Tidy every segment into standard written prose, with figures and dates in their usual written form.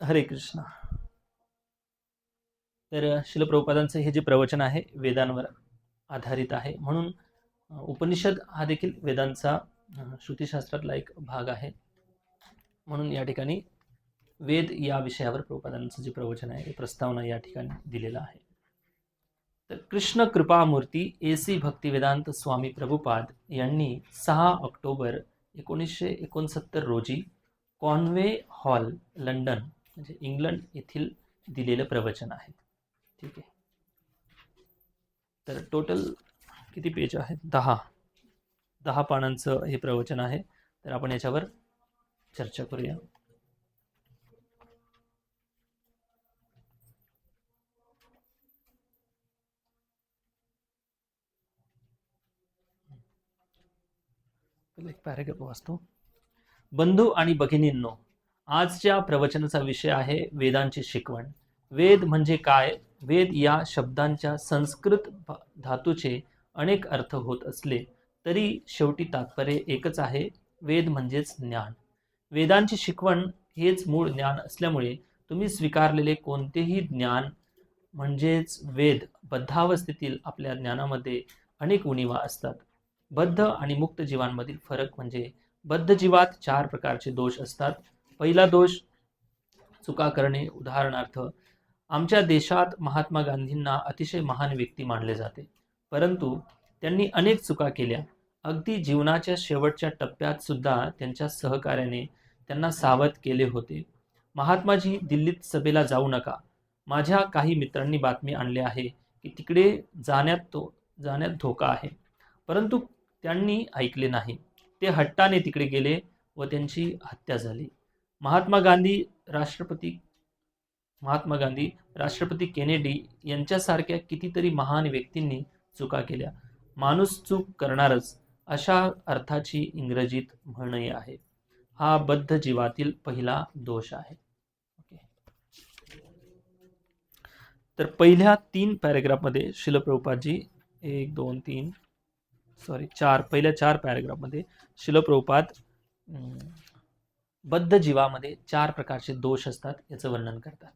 हरे कृष्ण. तर शिल प्रभुपादांचं हे जे प्रवचन आहे वेदांवर आधारित आहे, म्हणून उपनिषद हा देखील वेदांचा श्रुतीशास्त्रातला एक भाग आहे. म्हणून या ठिकाणी वेद या विषयावर प्रभुपादांचं जे प्रवचन आहे, प्रस्तावना या ठिकाणी दिलेला आहे. तर कृष्ण कृपामूर्ती AC भक्तिवेदांत स्वामी प्रभुपाद यांनी 6 ऑक्टोबर 1969 रोजी कॉन्वे हॉल लंडन म्हणजे इंग्लंड येथील दिलेलं प्रवचन आहे. ठीक आहे. तर टोटल किती पेज आहेत? 10 पानांचं हे प्रवचन आहे. तर आपण याच्यावर चर्चा करूया. एक पॅरेग्राफ वाचतो. बंधू आणि भगिनींनो, आजच्या प्रवचनाचा विषय आहे वेदांची शिकवण. वेद म्हणजे काय? वेद या शब्दांच्या संस्कृत धातूचे अनेक अर्थ होत असले तरी शेवटी तात्पर्य एकच आहे, वेद म्हणजेच ज्ञान. वेदांची शिकवण हेच मूळ ज्ञान असल्यामुळे तुम्ही स्वीकारलेले कोणतेही ज्ञान म्हणजेच वेद बद्धावस्थेतील आपल्या ज्ञानामध्ये अनेक उणिवा असतात. बद्ध आणि मुक्त जीवांमधील फरक म्हणजे बद्ध जीवात 4 प्रकारचे दोष असतात. पहिला दोष चुका करणे. उदाहरणार्थ, आमच्या देशात महात्मा गांधींना अतिशय महान व्यक्ती मानले जाते, परंतु त्यांनी अनेक चुका केल्या. अगदी जीवनाच्या शेवटच्या टप्प्यात सुद्धा त्यांच्या सहकार्याने त्यांना सावध केले होते. महात्माजी, दिल्लीत सभेला जाऊ नका. माझ्या काही मित्रांनी बातमी आणली आहे की तिकडे जाण्यात धोका आहे, परंतु त्यांनी ऐकले नाही. ते हट्टाने तिकडे गेले व त्यांची हत्या झाली. महात्मा गांधी, राष्ट्रपती केनेडी यांच्यासारख्या कितीतरी महान व्यक्तींनी चुका केल्या. माणूस चूक करणारच, अशा अर्थाची इंग्रजीत म्हणही आहे. हा बद्ध जीवातील पहिला दोष आहे. तर पहिल्या 3 पॅरेग्राफमध्ये शिल प्रभुपादजी पहिल्या 4 पॅरेग्राफमध्ये शिल प्रभुपाद बद्ध जीवामध्ये 4 प्रकारचे दोष असतात याचं वर्णन करतात.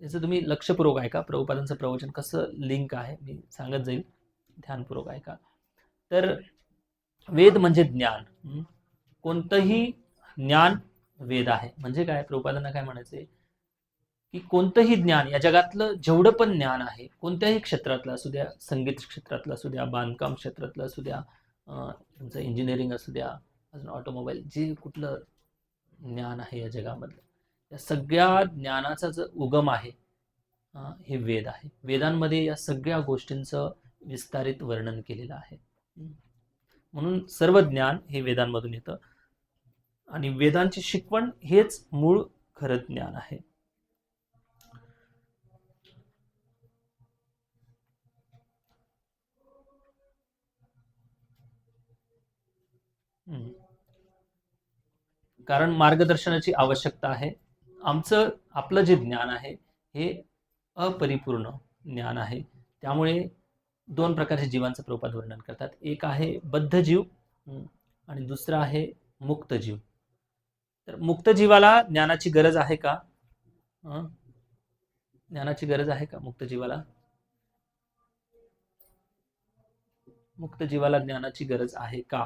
याचं तुम्ही लक्षपूर्वक ऐका. प्रभुपादांचं प्रवचन कसं लिंक आहे मी सांगत जाईल, ध्यानपूर्वक ऐका. तर वेद म्हणजे ज्ञान. कोणतंही ज्ञान वेद आहे. म्हणजे काय? प्रभुपादांना काय म्हणायचंय की कोणतंही ज्ञान, या जगातलं जेवढं पण ज्ञान आहे, कोणत्याही क्षेत्रातलं असू द्या, संगीत क्षेत्रातलं असू द्या, बांधकाम क्षेत्रातलं असू द्या, तुमचं इंजिनिअरिंग असू द्या, अजून ऑटोमोबाईल, जे कुठलं ज्ञान आहे या जगामधलं, या सगळ्या ज्ञानाचा जो उगम आहे हे वेद आहे. वेदांमध्ये या सगळ्या गोष्टींचं विस्तारित वर्णन केलेलं आहे. म्हणून सर्व ज्ञान हे वेदांमधून येतं आणि वेदांची शिकवण हेच मूळ खरं ज्ञान आहे. कारण मार्गदर्शनाची आवश्यकता आहे. आपलं जे ज्ञान आहे हे अपरिपूर्ण ज्ञान आहे. त्यामुळे 2 प्रकारच्या जीवांचं प्रभुपाद वर्णन करतात. एक आहे बद्ध जीव आणि दुसरा आहे मुक्त जीव. तर मुक्त जीवाला ज्ञानाची गरज आहे का? ज्ञानाची गरज आहे का मुक्त जीवाला? मुक्त जीवाला ज्ञानाची गरज आहे का?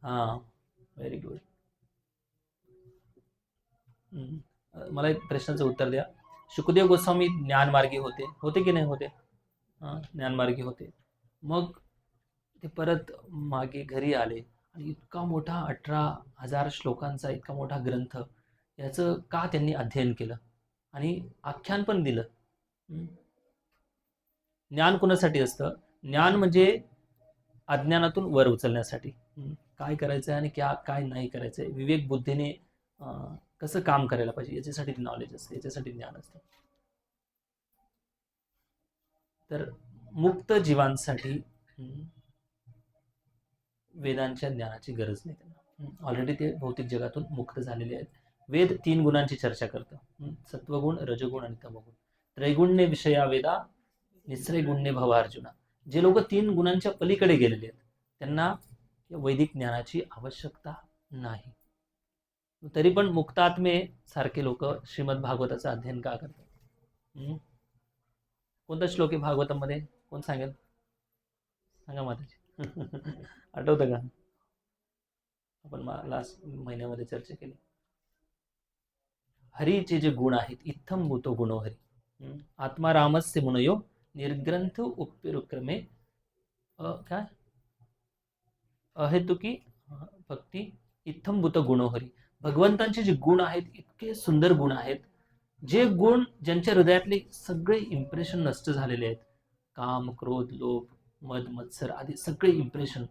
Very good. मला एक प्रश्नाचं उत्तर द्या. शुकदेव गोस्वामी ज्ञानमार्गी होते की नाही होते? ज्ञानमार्गी होते. मग ते परत मागे घरी आले आणि इतका मोठा 18,000 श्लोकांचा इतका मोठा ग्रंथ, याचं का त्यांनी अध्ययन केलं आणि आख्यान पण दिलं? ज्ञान कोणासाठी असतं? ज्ञान म्हणजे अज्ञानातून वर उचलण्यासाठी. काय करायचं आहे आणि काय नाही करायचं आहे, विवेक बुद्धीने कसं काम करायला पाहिजे, याच्यासाठी नॉलेज असतं, याच्यासाठी ज्ञान असतं. तर मुक्त जीवांसाठी वेदांच्या ज्ञानाची गरज नाही त्यांना. ऑलरेडी ते भौतिक जगातून मुक्त झालेले आहेत. वेद 3 गुणांची चर्चा करतं. सत्वगुण, रजगुण आणि तमगुण. त्रैगुण्य विषया वेदा, निस्त्रैगुण्य भव अर्जुना. जे लोक 3 गुणांच्या पलीकडे गेलेले आहेत त्यांना वैदिक ज्ञानाची आवश्यकता नाही. तरी पण मुक्तात्मे सारखे लोक श्रीमद भागवताचं अध्ययन का करतात? हम्म? कोणता श्लोक आहे भागवतामध्ये? कोण सांगेल? सांगा माताजी. आठवतं का? आपण लास्ट महिन्यामध्ये चर्चा केली. हरीचे जे गुण आहेत, इत्थम भूतो गुणो हरी, आत्मा रामस्य मुनयो निर्ग्रंथ उपक्रमे काय अहेतुकी भक्ती इत्थम भूत गुणो हरी. भगवंतांचे जे गुण आहेत इतके सुंदर गुण आहेत, जे गुण ज्यांच्या हृदयातले सगळे इम्प्रेशन नष्ट झालेले आहेत, काम क्रोध लोभ मद मत्सर आदी सगळे इम्प्रेशन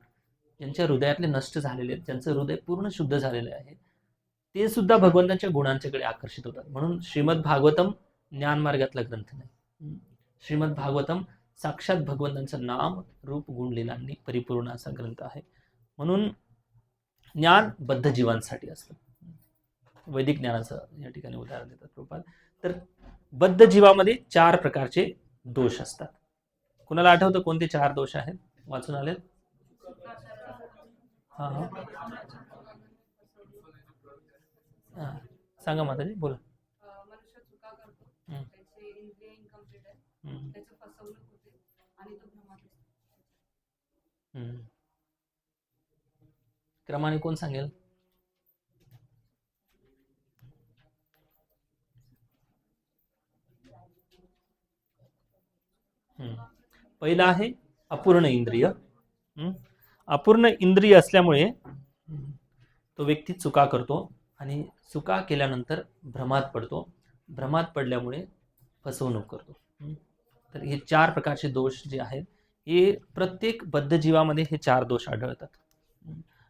ज्यांच्या हृदयातले नष्ट झालेले आहेत, ज्यांचं हृदय पूर्ण शुद्ध झालेलं आहे, ते सुद्धा भगवंतांच्या गुणांच्याकडे आकर्षित होतात. म्हणून श्रीमद भागवतम ज्ञान मार्गातला ग्रंथ नाही. श्रीमद भागवतम साक्षात भगवंतांचं नाम रूप गुण लीलांनी परिपूर्ण असा ग्रंथ आहे. म्हणून ज्ञान बद्ध जीवांसाठी असतं. वैदिक ज्ञानाचं या ठिकाणी उदाहरण देतात प्रभुपाद. तर बद्ध जीवामध्ये 4 प्रकारचे दोष असतात. कुणाला आठवतं कोणते 4 दोष आहेत? वाचून आले? हा हा सांगा माताजी, बोला. मनुष्य चुका करतो, त्याचे इंद्रिय इनकम्प्लीट आहे, त्याचं फसवणूक होते आणि तो भ्रमात असतो. क्रमाने कोण सांगेल? पहिला आहे अपूर्ण इंद्रिय. अपूर्ण इंद्रिय असल्यामुळे तो व्यक्ती चुका करतो आणि चुका केल्यानंतर भ्रमात पडतो. भ्रमात पडल्यामुळे फसवणूक करतो. तर हे 4 प्रकारचे दोष जे आहेत, हे प्रत्येक बद्ध जीवामध्ये हे 4 दोष आढळतात.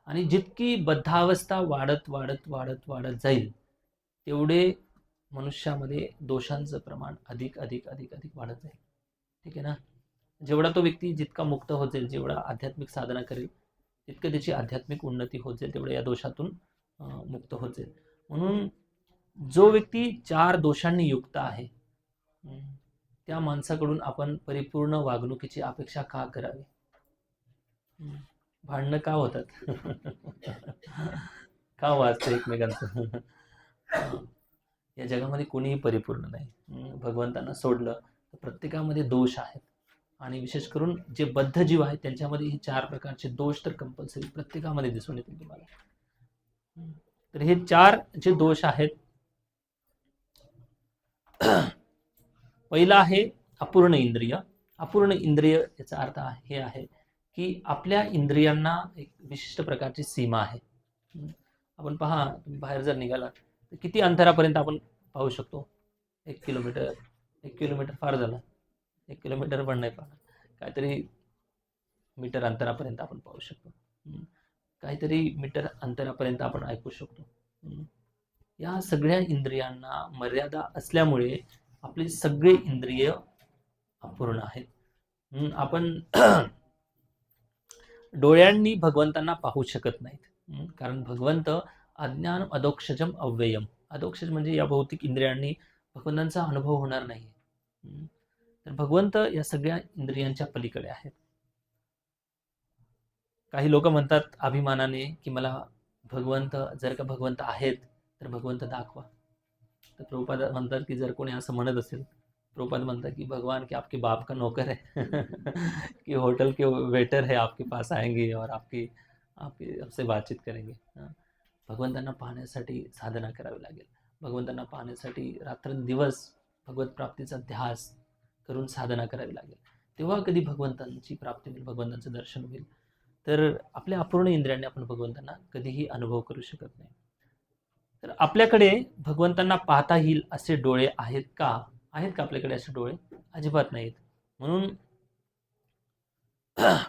आणि जितकी बद्धावस्था वाढत वाढत वाढत वाढत जाईल, तेवढे मनुष्यामध्ये दोषांचं प्रमाण अधिक अधिक अधिक अधिक वाढत जाईल. ठीक आहे ना? जेवढा तो व्यक्ती जितका मुक्त होत जाईल, जेवढा आध्यात्मिक साधना करेल, तितकं त्याची आध्यात्मिक उन्नती होत जाईल, तेवढं या दोषातून मुक्त होत जाईल. म्हणून जो व्यक्ती 4 दोषांनी युक्त आहे, त्या माणसाकडून आपण परिपूर्ण वागणुकीची अपेक्षा का करावी? भांडणं का होतात? का वाचतं एकमेकांचं? या जगामध्ये कोणीही परिपूर्ण नाही. भगवंतांना सोडलं तर प्रत्येकामध्ये दोष आहेत. आणि विशेष करून जे बद्ध जीव आहेत त्यांच्यामध्ये हे 4 प्रकारचे दोष तर कंपल्सरी प्रत्येकामध्ये दिसून येतील तुम्हाला. तर हे 4 जे दोष आहेत, पहिला आहे अपूर्ण इंद्रिय. अपूर्ण इंद्रिय याचा अर्थ हे आहे की आपल्या इंद्रियांना एक विशिष्ट प्रकारची सीमा आहे. आपण पहा, तुम्ही बाहेर जर निघाला तर किती अंतरापर्यंत आपण पाहू शकतो? 1 किलोमीटर. 1 किलोमीटर फार झालं, 1 किलोमीटर पण नाही पाहणार, काहीतरी मीटर अंतरापर्यंत आपण पाहू शकतो, काहीतरी मीटर अंतरापर्यंत आपण ऐकू शकतो. या सगळ्या इंद्रियांना मर्यादा असल्यामुळे आपले सगळे इंद्रिय अपूर्ण आहेत. आपण डोळ्यांनी भगवंतांना पाहू शकत नाहीत, कारण भगवंत अज्ञान अदोक्षजम अव्ययम. अदोक्षज म्हणजे या भौतिक इंद्रियांनी भगवंतांचा अनुभव होणार नाही. तर भगवंत या सगळ्या इंद्रियांच्या पलीकडे आहेत. काही लोक म्हणतात अभिमानाने की मला भगवंत, जर का भगवंत आहेत तर भगवंत दाखवा. तर प्रभुपाद म्हणतात की जर कोणी असं म्हणत असेल, प्रभुपाद म्हणतात की भगवान के आपके बाप का नौकर है कि होटल के वेटर है, आपके पास आएंगे और आपकी आपसे बातचीत करेंगे. भगवंतांना पाहण्यासाठी साधना करावी लागेल. भगवंतांना पाहण्यासाठी रात्रंदिवस भगवत प्राप्तीचा ध्यास करून साधना करावी लागेल. तेव्हा कधी भगवंतांची प्राप्ती होईल, भगवंतांचं दर्शन होईल. तर आपल्या अपूर्ण इंद्रियांनी आपण भगवंतांना कधीही अनुभव करू शकत नाही. तर आपल्याकडे भगवंतांना पाहता येईल असे डोळे आहेत का? आहेत का आपल्याकडे असे डोळे? अजिबात नाहीत. म्हणून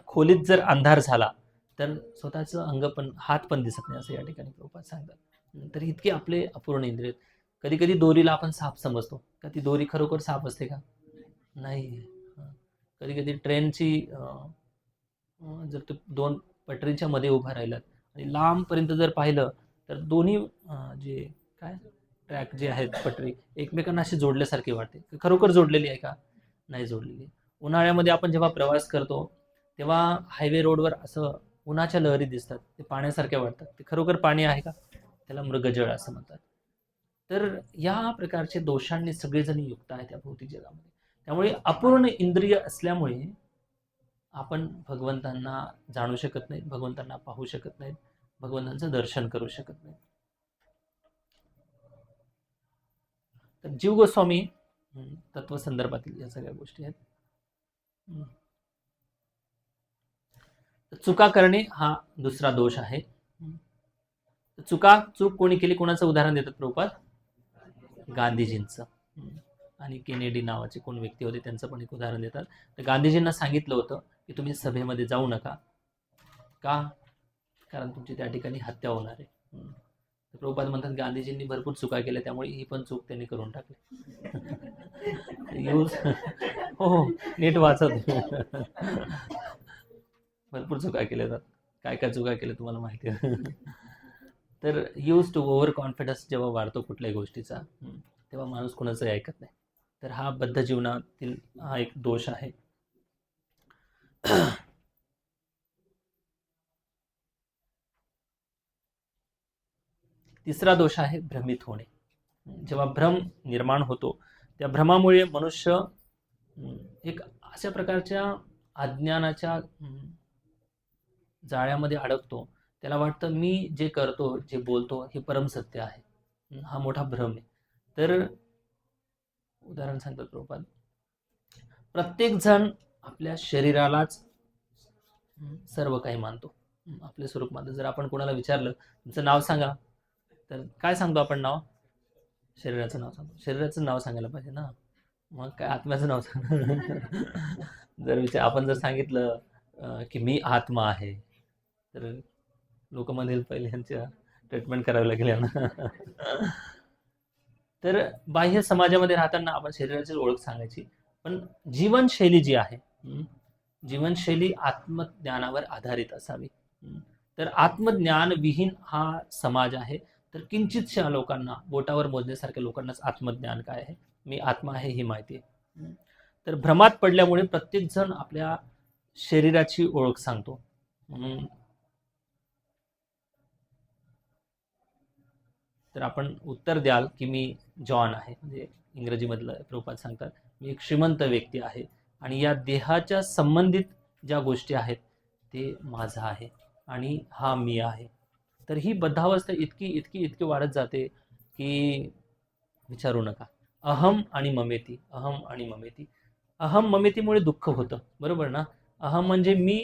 खोलीत जर अंधार झाला तर स्वतःचं अंग पण, हात पण दिसत नाही असं या ठिकाणी प्रभुपाद सांगतात. तर इतके आपले अपूर्ण इंद्रिय. कधी कधी दोरीला आपण साप समजतो का? ती दोरी खरोखर साप असते का? नाही. कधी कधी ट्रेनची जर तो 2 पटरीच्या मध्ये उभा राहिलात आणि लांबपर्यंत जर पाहिलं तर दोन्ही जे काय ट्रॅक जे आहेत, पटरी एकमेकांना अशी जोडल्यासारखी वाटते. खरोखर जोडलेली आहे का? नाही जोडलेली. उन्हाळ्यामध्ये आपण जेव्हा प्रवास करतो तेव्हा हायवे रोडवर असं उन्हाच्या लहरी दिसतात, ते पाण्यासारख्या वाटतात. ते खरोखर पाणी आहे का? त्याला मृगजळ असं म्हणतात. तर या प्रकारचे दोषांनी सगळेजण युक्त आहेत या भौतिक जगामध्ये. त्यामुळे अपूर्ण इंद्रिय असल्यामुळे आपण भगवंतांना जाणू शकत नाहीत, भगवंतांना पाहू शकत नाहीत, भगवंतांचं दर्शन करू शकत नाहीत. तर जीव गोस्वामी तत्व संदर्भातील या सगळ्या गोष्टी आहेत. चुका करणे हा दुसरा दोष आहे. चूक कोणी केली, कोणाचं उदाहरण देतात प्रभुपाद? गांधीजींचं. आणि केनेडी नावाचे कोण व्यक्ती होते त्यांचं पण एक उदाहरण देतात. तर गांधीजींना सांगितलं होतं की तुम्ही सभेमध्ये जाऊ नका. का? कारण तुमची त्या ठिकाणी हत्या होणार आहे. प्रभुपाद म्हणतात गांधीजींनी भरपूर चुका केल्या, त्यामुळे ही पण चूक त्यांनी करून टाकली. हो, नीट वाचत. भरपूर चुका केल्या जातात. काय काय चुका केल्या तुम्हाला माहिती आहे. तर यूज टू ओव्हर कॉन्फिडन्स जेव्हा वाढतो कुठल्याही गोष्टीचा, तेव्हा माणूस कोणाचंही ऐकत नाही. तर हा बद्ध जीवनातील हा एक दोष आहे. तिसरा दोष आहे भ्रमित होणे. जेव्हा भ्रम निर्माण होतो, त्या भ्रमामुळे मनुष्य एक अशा प्रकारच्या अज्ञानाच्या जाळ्यामध्ये अडकतो. त्याला वाटतं मी जे करतो, जे बोलतो हे परम सत्य आहे. हा मोठा भ्रम आहे. तर उदाहरण सांगतात प्रभुपाद, प्रत्येक जण आपल्या शरीरालाच सर्व काही मानतो, आपले स्वरूप मानतो. जर आपण कोणाला विचारलं तुमचं नाव सांगा, तर काय सांगतो आपण? नाव, शरीराचं नाव सांगतो. शरीराचं नाव सांगायला पाहिजे ना, मग काय आत्म्याचं नाव सांग. आपण जर सांगितलं की मी आत्मा आहे, तर लोक म्हणेल पहिले यांच्या ट्रीटमेंट करावी लागेल यांना. तर बाह्य समाजामध्ये राहताना आपण शरीराची ओळख सांगायची, पण जीवनशैली जी आहे, जीवनशैली आत्मज्ञानावर आधारित असावी. तर आत्मज्ञान विहीन हा समाज आहे. तर किंचितशा लोकांना, बोटावर मोजण्यासारख्या लोकांनाच आत्मज्ञान काय आहे, मी आत्मा आहे ही माहिती आहे. तर भ्रमात पडल्यामुळे प्रत्येक जण आपल्या शरीराची ओळख सांगतो. म्हणून तर आपण उत्तर द्याल की मी जॉन आहे, म्हणजे इंग्रजीमधलं प्रभुपाद सांगतात, मी एक श्रीमंत व्यक्ती आहे आणि या देहाच्या संबंधित ज्या गोष्टी आहेत ते माझा आहे आणि हा मी आहे. तर ही बद्धावस्था इतकी वाढत जाते की विचारू नका. अहम आणि ममेती, अहम आणि ममेती. अहम ममेतीमुळे दुःख होतं, बरोबर ना? अहम म्हणजे मी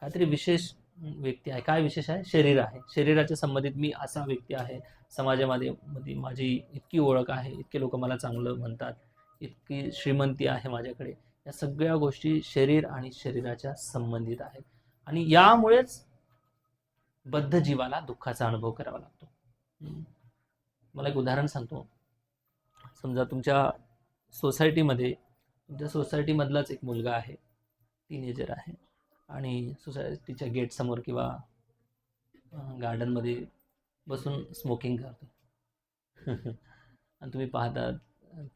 काहीतरी विशेष व्यक्ती आहे. काय विशेष आहे? शरीर आहे. शरीराच्या संबंधित मी असा व्यक्ती आहे. समाजामध्ये माझी इतकी ओळख आहे, इतके लोक मला चांगलं म्हणतात, इतकी श्रीमंती आहे माझ्याकडे. या सगळ्या गोष्टी शरीर आणि शरीराच्या संबंधित आहेत आणि यामुळेच बद्ध जीवाला दुःखाचा अनुभव करावा लागतो. मला एक उदाहरण सांगतो. समजा तुमच्या सोसायटीमध्ये, तुमच्या सोसायटीमधलाच एक मुलगा आहे, टीनेजर आहे आणि सोसायटीच्या गेटसमोर किंवा गार्डनमध्ये बसून स्मोकिंग करतो. आणि तुम्ही पाहता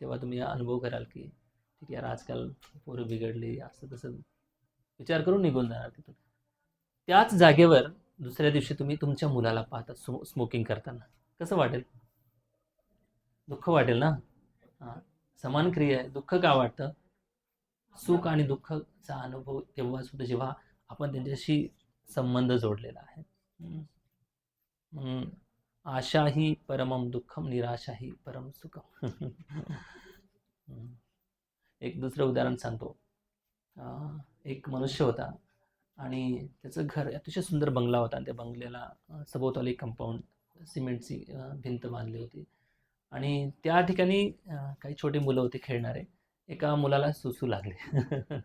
तेव्हा तुम्ही अनुभव कराल की ठीक यार, आजकाल पोरं बिघडली, असं तसं विचार करून निघून जाणार तिथून. त्याच जागेवर दुसऱ्या दिवशी तुम्ही तुमच्या मुलाला पाहता स्मोकिंग करताना, कसं वाटेल? दुःख वाटेल ना? समान क्रिया आहे. दुःख का वाटतं? सुख आणि दुःखाचा अनुभव तेव्हाच होतो जेव्हा आपण त्यांच्याशी संबंध जोडलेला आहे. आशा ही परमम दुःखम, निराशा ही परम सुखम. एक दुसरं उदाहरण सांगतो. एक मनुष्य होता आणि त्याचं घर अतिशय सुंदर बंगला होता आणि त्या बंगल्याला सभोवताली कंपाऊंड, सिमेंटची भिंत बांधली होती आणि त्या ठिकाणी काही छोटी मुलं होती खेळणारे. एका मुलाला सुसू लागले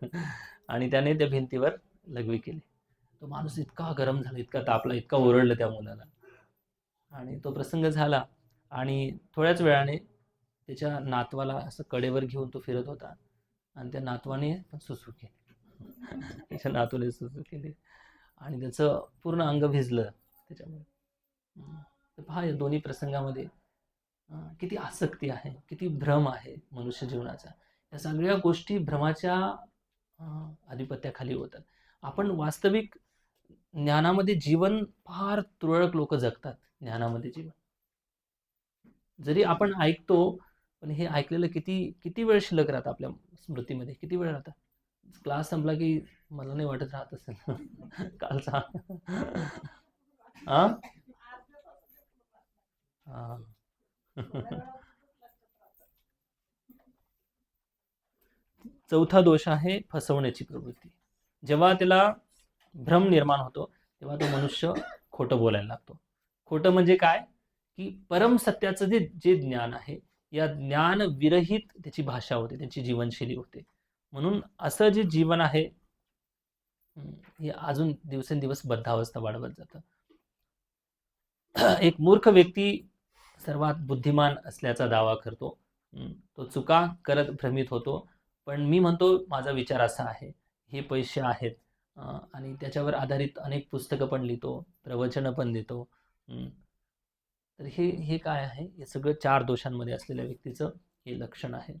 आणि त्याने त्या भिंतीवर लघवी केली. तो माणूस इतका गरम झाला, इतका तापला, इतका ओरडला त्या मुलाला आणि तो प्रसंग झाला आणि थोड्याच वेळाने त्याच्या नातवाला असं कडेवर घेऊन तो फिरत होता आणि त्या नातवाने पण सुसू केली. त्याच्या नातूने सुसू केली आणि त्याचं पूर्ण अंग भिजलं त्याच्यामुळे. तर पहा, या दोन्ही प्रसंगामध्ये किती आसक्ती आहे, किती भ्रम आहे मनुष्य जीवनाचा. या सगळ्या गोष्टी भ्रमाच्या आधिपत्याखाली होतात. आपण वास्तविक ज्ञानामध्ये जीवन फार तुरळक लोक जगतात. ज्ञानामध्ये जीवन जरी आपण ऐकतो, पण हे ऐकलेलं किती किती वेळ शिल्लक राहतं आपल्या स्मृतीमध्ये, किती वेळ राहतं. क्लास संपला की मला नाही वाटत राहत असेल कालचा. हा हा. चौथा दोष आहे फसवण्याची प्रवृत्ती. जेव्हा त्याला भ्रम निर्माण होतो तेव्हा तो मनुष्य खोटं बोलायला लागतो. खोटं म्हणजे काय, की परम सत्याचं जे जे ज्ञान आहे, या ज्ञान विरहित त्याची भाषा होते, त्याची जीवनशैली होते. म्हणून असं जे जीवन आहे, हे अजून दिवसेंदिवस बद्धावस्था वाढवत जातं. एक मूर्ख व्यक्ती सर्वात बुद्धिमान असल्याचा दावा करतो. तो चुका करत भ्रमित होतो. पण मी म्हणतो माझा विचार असा आहे, हे पैसे आहेत, आणि त्याच्यावर आधारित अनेक पुस्तकं पण लिहितो, प्रवचनं पण देतो. तर हे हे काय आहे, हे सगळं 4 दोषांमध्ये असलेल्या व्यक्तीचं हे लक्षण आहे.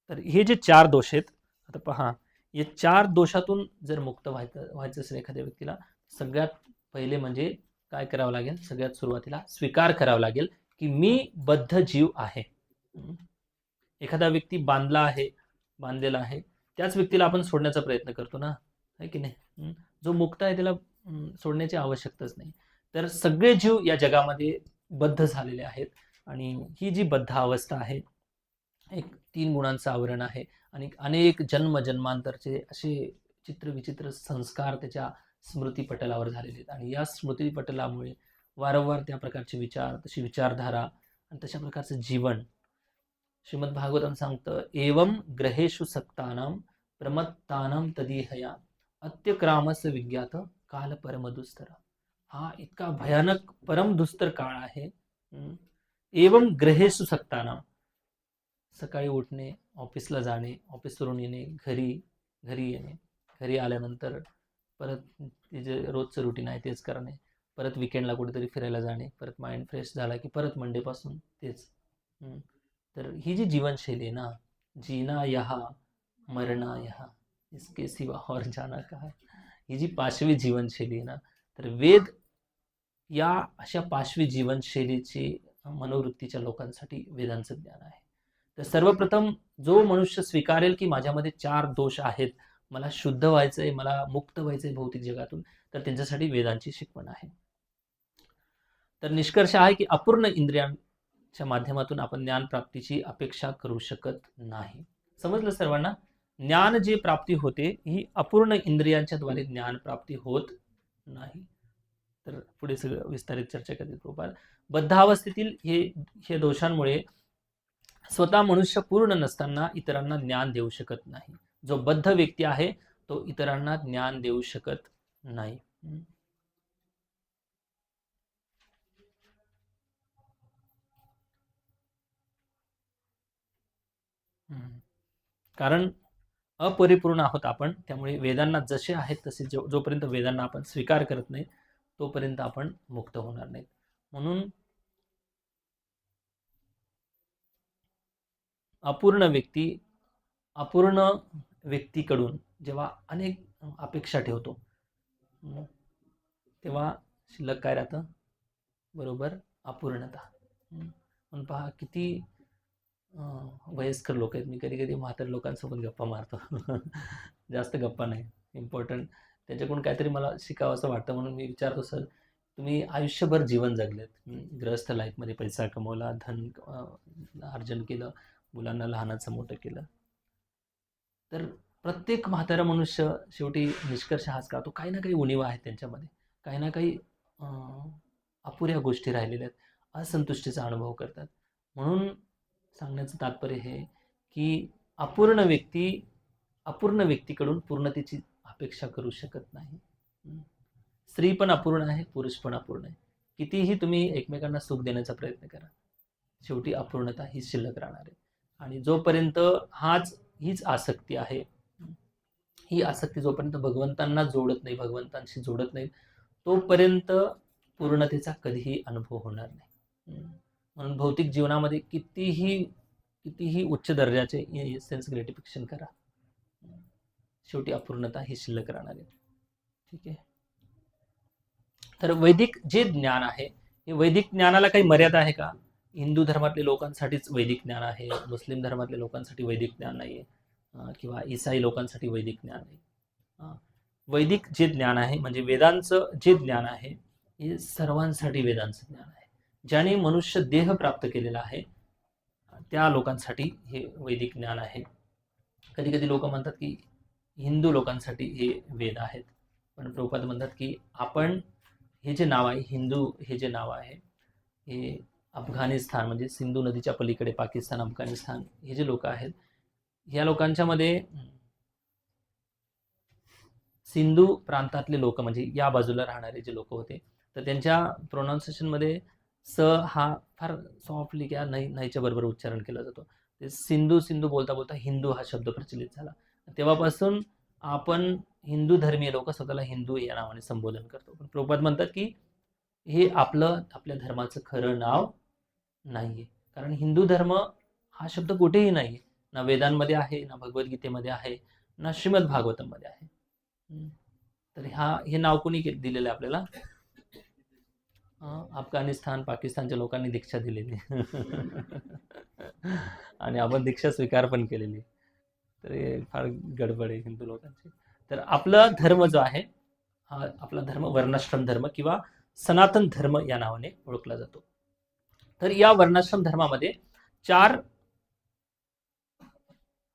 तर हे जे 4 दोष आहेत, आता पहा, या 4 दोषातून जर मुक्त व्हायचं असेल एखाद्या व्यक्तीला, सगळ्यात पहिले म्हणजे काय करावं लागेल, सगळ्यात सुरुवातीला स्वीकार करावा लागेल की मी बद्ध जीव आहे. एखादा व्यक्ती बांधलेला आहे, त्याच व्यक्तीला आपण सोडण्याचा प्रयत्न करतो ना, आहे की नाही. जो मुक्त आहे त्याला सोडण्याची आवश्यकताच नाही. तर सगळे जीव या जगामध्ये बद्ध झालेले आहेत, आणि ही जी बद्ध अवस्था आहे, एक 3 गुणांचं आवरण आहे, आणि अनेक जन्मांतरचे असे चित्रविचित्र संस्कार त्याच्या स्मृतीपटलावर झालेले आहेत, आणि या स्मृतीपटलामुळे वारंवार त्या प्रकारचे विचार, तशी विचारधारा आणि तशा प्रकारचं जीवन, श्रीमद भागवतम सांगतं, एवं ग्रहेषु सक्तानां प्रमत्तानां तदीहया अत्यक्रामस विज्ञात काल परमदुस्तर. हा इतका भयानक परमदुस्तर काळ आहे. एवं ग्रहेषु सक्तानां, सकाळी उठणे, ऑफिसला जाणे, ऑफिसवरून येणे, घरी येणे, घरी आल्यानंतर परत जे रोजचं रुटीन आहे तेच करणे, परत विकेंडला कुठेतरी फिरायला जाणे, परत माइंड फ्रेश झाला की परत मंडेपासून तेच. तर ही जी जीवनशैली आहे ना, जीना यहाँ मरना यहाँ, इसके सिवा और जाना कहाँ, ही जी पाशवी जीवनशैली आहे ना, तर वेद या अशा पाशवी जीवनशैलीची मनोवृत्तीच्या लोकांसाठी वेदांचं ज्ञान आहे. तर सर्वप्रथम जो मनुष्य स्वीकारेल की माझ्यामध्ये 4 दोष आहेत, मला शुद्ध व्हायचंय, मला मुक्त व्हायचंय भौतिक जगातून, तर त्यांच्यासाठी वेदांची शिकवण आहे. तर निष्कर्ष आहे की अपूर्ण इंद्रियांच्या माध्यमातून आपण ज्ञान प्राप्तीची अपेक्षा करू शकत नाही. समजलं सर्वांना? ज्ञान जे प्राप्ती होते ही अपूर्ण इंद्रियांच्या द्वारे ज्ञान प्राप्ती होत नाही. तर पुढे सगळं विस्तारित चर्चा करतील प्रभुपाद. बद्धावस्थेतील हे दोषांमुळे स्वतः मनुष्य पूर्ण नसताना इतरांना ज्ञान देऊ शकत नाही. जो बद्ध व्यक्ती आहे तो इतरांना ज्ञान देऊ शकत नाही. कारण अपरिपूर्ण आहोत आपण, त्यामुळे वेदांना जसे आहेत तसे जोपर्यंत वेदांना आपण स्वीकार करत नाही तोपर्यंत आपण मुक्त होणार नाहीत. म्हणून अपूर्ण व्यक्तीकडून जेव्हा अनेक अपेक्षा ठेवतो तेव्हा शिल्लक काय राहतं, बरोबर अपूर्णता. म्हणून पहा किती वयस्कर लोक आहेत, मी कधी कधी म्हाताऱ्या लोकांसोबत गप्पा मारतो. जास्त गप्पा नाही, इम्पॉर्टंट त्याच्याकडून काहीतरी मला शिकावं असं वाटतं, म्हणून मी विचारतो, सर तुम्ही आयुष्यभर जीवन जगलेत, ग्रस्त लाईफमध्ये पैसा कमवला, धन अर्जन केलं, मुलांना लहानाचं मोठं केलं, तर प्रत्येक म्हातारा मनुष्य शेवटी निष्कर्ष हाच काढतो, काही ना काही उणीवा आहेत त्यांच्यामध्ये, काही ना काही अपुऱ्या गोष्टी राहिलेल्या आहेत, असंतुष्टीचा अनुभव करतात. म्हणून सांगण्याचं तात्पर्य हे की अपूर्ण व्यक्तीकडून पूर्णतेची अपेक्षा करू शकत नाही. स्त्री पण अपूर्ण आहे, पुरुष पण अपूर्ण आहे. कितीही तुम्ही एकमेकांना सुख देण्याचा प्रयत्न करा, शेवटी अपूर्णता ही शिल्लक राहणार आहे. आणि जोपर्यंत हीच आसक्ती आहे, ही आसक्ती जोपर्यंत भगवंतांना जोडत नाही, भगवंतांशी जोडत नाही, तोपर्यंत पूर्णतेचा कधीही अनुभव होणार नाही. म्हणून भौतिक जीवनामध्ये कितीही उच्च दर्जाचे सेन्स ग्रेटिफिकेशन करा, शेवटी अपूर्णता ही शिल्लक राहणार आहे. ठीक आहे. तर वैदिक जे ज्ञान आहे, हे वैदिक ज्ञानाला काही मर्यादा आहे का? हिंदू धर्मातल्या लोकांसाठीच वैदिक ज्ञान आहे, मुस्लिम धर्मातल्या लोकांसाठी वैदिक ज्ञान नाहीये, किंवा ईसाई लोकांसाठी वैदिक ज्ञान नाही. वैदिक जे ज्ञान आहे म्हणजे वेदांचं जे ज्ञान आहे हे सर्वांसाठी वेदांचं ज्ञान आहे. ज्याने मनुष्य देह प्राप्त केलेला आहे त्या लोकांसाठी हे वैदिक ज्ञान आहे. कधी कधी लोक म्हणतात की हिंदू लोकांसाठी हे वेद आहेत, पण प्रभुपाद म्हणतात की आपण हे जे नाव आहे हिंदू, हे जे नाव आहे हे अफगाणिस्तान म्हणजे सिंधू नदीच्या पलीकडे पाकिस्तान, अफगाणिस्तान हे जे लोक आहेत या लोकांच्या मध्ये सिंधू प्रांतातले लोक म्हणजे या बाजूला राहणारे जे लोक होते तर त्यांच्या प्रोनाऊन्सिएशनमध्ये स हा फार सॉफ्टली किंवा नाहीच्या बरोबर उच्चारण केला जातो. ते सिंधू सिंधू बोलता बोलता हिंदू हा शब्द प्रचलित झाला. तेव्हापासून आपण हिंदू धर्मीय लोक स्वतःला हिंदू या नावाने संबोधन करतो. पण प्रभुपाद म्हणतात की हे आपल्या धर्माचं खरं नाव नाहीये, कारण हिंदू धर्म हा शब्द कुठेही नाही, ना वेदांमध्ये आहे, ना भगवद्गीतेमध्ये आहे, ना श्रीमद भागवतमध्ये आहे. तर हे नाव कोणी दिलेलं आहे आपल्याला? अफगाणिस्तान पाकिस्तानच्या लोकांनी दीक्षा दिलेली आणि आपण दीक्षा स्वीकार पण केलेली. तर हे फार गडबड आहे हिंदू लोकांची. तर आपला धर्म जो आहे हा आपला धर्म वर्णाश्रम धर्म किंवा सनातन धर्म या नावाने ओळखला जातो. तर या वर्णाश्रम धर्मामध्ये 4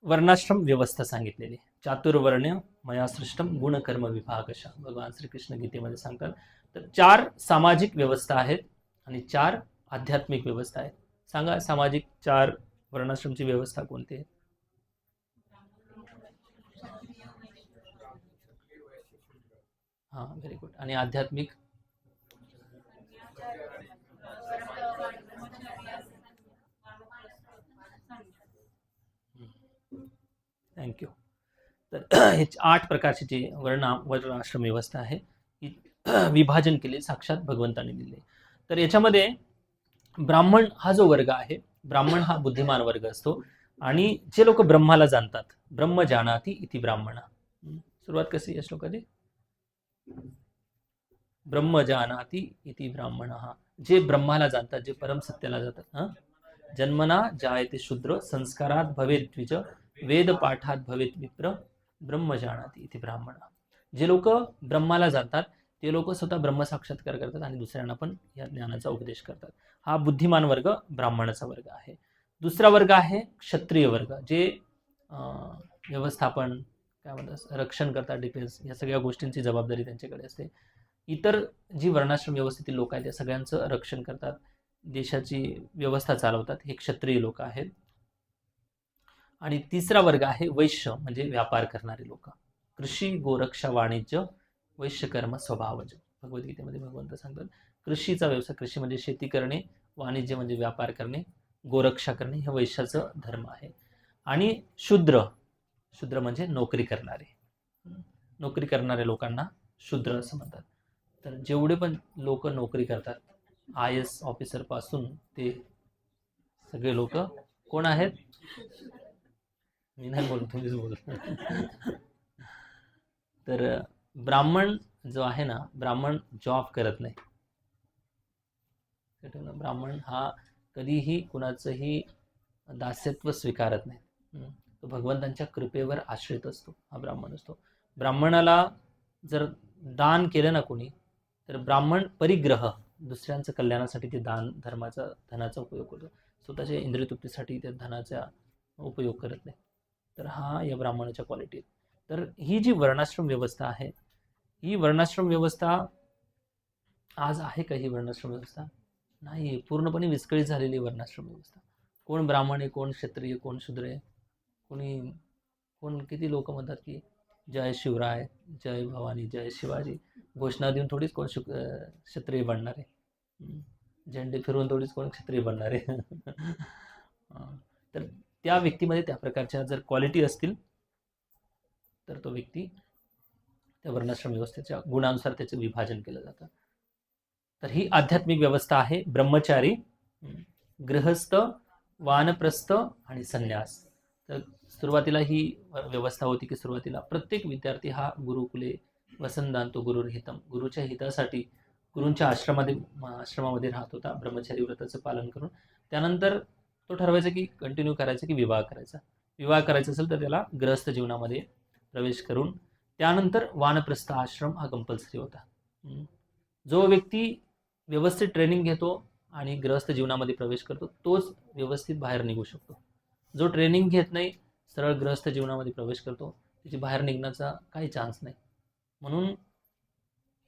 वर्णाश्रम व्यवस्था सांगितलेली. चातुर्वर्ण मया सृष्टम गुणकर्म विभागशः भगवान श्रीकृष्ण गीतेमध्ये सांगतात. तर 4 सामाजिक व्यवस्था आहेत आणि 4 आध्यात्मिक व्यवस्था आहेत. सांगा सामाजिक 4 वर्णाश्रमची व्यवस्था कोणती आहे? हां, व्हेरी गुड. आणि आध्यात्मिक? थँक्यू. तर हे 8 प्रकारची जी वर्णाश्रम व्यवस्था आहे ही विभाजन केले साक्षात भगवंताने दिले. तर याच्यामध्ये ब्राह्मण हा जो वर्ग आहे, ब्राह्मण हा बुद्धिमान वर्ग असतो आणि जे लोक ब्रह्माला जाणतात, ब्रह्म जानाति इति ब्राह्मण. सुरुवात कशी या श्लोकाची? ब्रह्म जानाति इति ब्राह्मण, जे ब्रह्माला जाणतात, जे परम सत्याला जातात. जन्मना जायते शूद्र संस्कारात भवेत द्विज वेद पाठात भवेत विप्र ब्रह्म जानाति इति ब्राह्मण. जे लोक ब्रह्माला जातात ते लोक स्वतः ब्रह्मसाक्षात्कार करतात आणि दुसऱ्यांना पण या ज्ञानाचा उपदेश करतात. हा बुद्धिमान वर्ग ब्राह्मणाचा वर्ग आहे. दुसरा वर्ग आहे क्षत्रिय वर्ग, जे व्यवस्थापन काय म्हणतात रक्षण करतात, डिफेन्स या सगळ्या गोष्टींची जबाबदारी त्यांच्याकडे असते. इतर जी वर्णाश्रम व्यवस्थेतील लोक आहेत त्या सगळ्यांचं रक्षण करतात, देशाची व्यवस्था चालवतात, हे क्षत्रिय लोक आहेत. आणि तिसरा वर्ग आहे वैश्य म्हणजे व्यापार करणारे लोक. कृषी गोरक्षा वाणिज्य वैश्य कर्म स्वभावज. भगवद्गीतेमध्ये भगवंत सांगतात कृषीचा व्यवसाय, कृषी म्हणजे शेती करणे, वाणिज्य म्हणजे व्यापार करणे, गोरक्षा करणे हे वैश्याचं धर्म आहे. आणि शूद्र म्हणजे नोकरी करणारे, नोकरी करणाऱ्या लोकांना शूद्र असं म्हणतात. तर जेवढे पण लोक नोकरी करतात IAS ऑफिसर पासून ते सगळे लोक कोण आहेत? मी नाही बोलतो, तुम्हीच बोल. तर ब्राह्मण जो आहे ना, ब्राह्मण जॉब करत नाही. ब्राह्मण हा कधीही कुणाचंही दास्यत्व स्वीकारत नाही. तो भगवंतांच्या कृपेवर आश्रित असतो, हा ब्राह्मण असतो. ब्राह्मणाला जर दान केलं ना कोणी, तर ब्राह्मण परिग्रह दुसऱ्यांचं कल्याणासाठी ते दान धनाचा उपयोग करतो, स्वतःच्या इंद्रियतृप्तीसाठी त्या धनाचा उपयोग करत नाही. तर हा या ब्राह्मणाच्या क्वालिटी. तर ही जी वर्णाश्रम व्यवस्था आहे, ही वर्णाश्रम व्यवस्था आज आहे का? ही वर्णाश्रम व्यवस्था नाही, पूर्णपणे विस्कळीत झालेली वर्णाश्रम व्यवस्था. कोण ब्राह्मण आहे, कोण क्षत्रिय, कोण शूद्र आहे, कोण किती लोक म्हणतात की जय शिवराय, जय भवानी, जय शिवाजी घोषणा देऊन थोडीच कोण क्षत्रिय बनणार आहे, झेंडे फिरवून थोडीच कोण क्षत्रिय बनणार आहे. तर त्या व्यक्तीमध्ये त्या प्रकारच्या जर क्वालिटी असतील तर तो व्यक्ती त्या वर्णाश्रम व्यवस्थेच्या गुणानुसार त्याचं विभाजन केलं जातं. तर ही आध्यात्मिक व्यवस्था आहे. ब्रह्मचारी, गृहस्थ, वानप्रस्थ आणि संन्यास. तर सुरुवातीला ही व्यवस्था होती की सुरुवातीला प्रत्येक विद्यार्थी हा गुरुकुले वसंतांतो गुरुर्हितम, गुरुच्या हितासाठी गुरूंच्या आश्रमामध्ये राहत होता ब्रह्मचारी व्रताचं पालन करून. त्यानंतर तो ठरवायचा की कंटिन्यू करायचं की विवाह करायचा. विवाह करायचा असेल तर त्याला गृहस्थ जीवनामध्ये प्रवेश करून त्यानंतर वानप्रस्थ आश्रम हा कंपल्सरी होता. जो व्यक्ती व्यवस्थित ट्रेनिंग घेतो आणि गृहस्थ जीवनामध्ये प्रवेश करतो तोच व्यवस्थित बाहेर निघू शकतो. जो ट्रेनिंग घेत नाही, सरळ गृहस्थ जीवनामध्ये प्रवेश करतो, त्याची बाहेर निघण्याचा काही चान्स नाही. म्हणून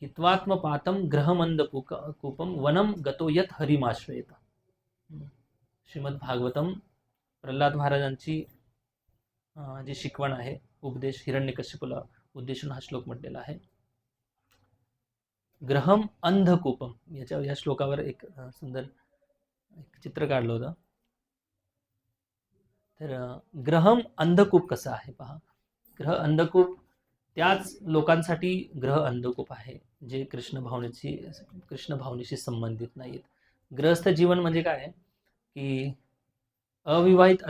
हित्वात्मपातम ग्रहमंद कूपम वनम गतो यत हरिमाश्रयेत. श्रीमद भागवतम प्रल्हाद महाराजांची जी शिकवण आहे, उपदेश, हिरण्यकश्यपूला उद्देशून हा श्लोक म्हटलेला आहे. ग्रहम अंधकूपम, या श्लोकावर एक सुंदर एक चित्र काढलं होतं. तर ग्रहम अंधकूप कसं आहे पहा. ग्रह अंधकूप त्याच लोकांसाठी ग्रह अंधकूप आहे जे कृष्ण भावनेशी संबंधित नाहीत. गृहस्थ जीवन म्हणजे काय आहे की अविवाहित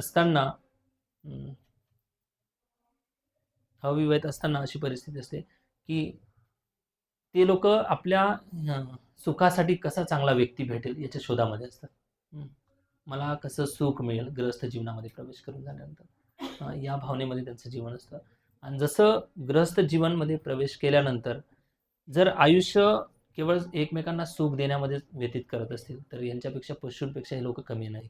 असताना अशी परिस्थिती असते की ते लोक आपल्या सुखासाठी कसा चांगला व्यक्ती भेटेल याच्या शोधामध्ये असतात. मला कसं सुख मिळेल गृहस्थ जीवनामध्ये प्रवेश करून झाल्यानंतर, या भावनेमध्ये त्यांचं जीवन असतं. आणि जसं गृहस्थ जीवनमध्ये प्रवेश केल्यानंतर जर आयुष्य केवळ एकमेकांना सुख देण्यामध्ये व्यतीत करत असतील तर यांच्यापेक्षा पशूंपेक्षा हे लोक कमी नाहीत.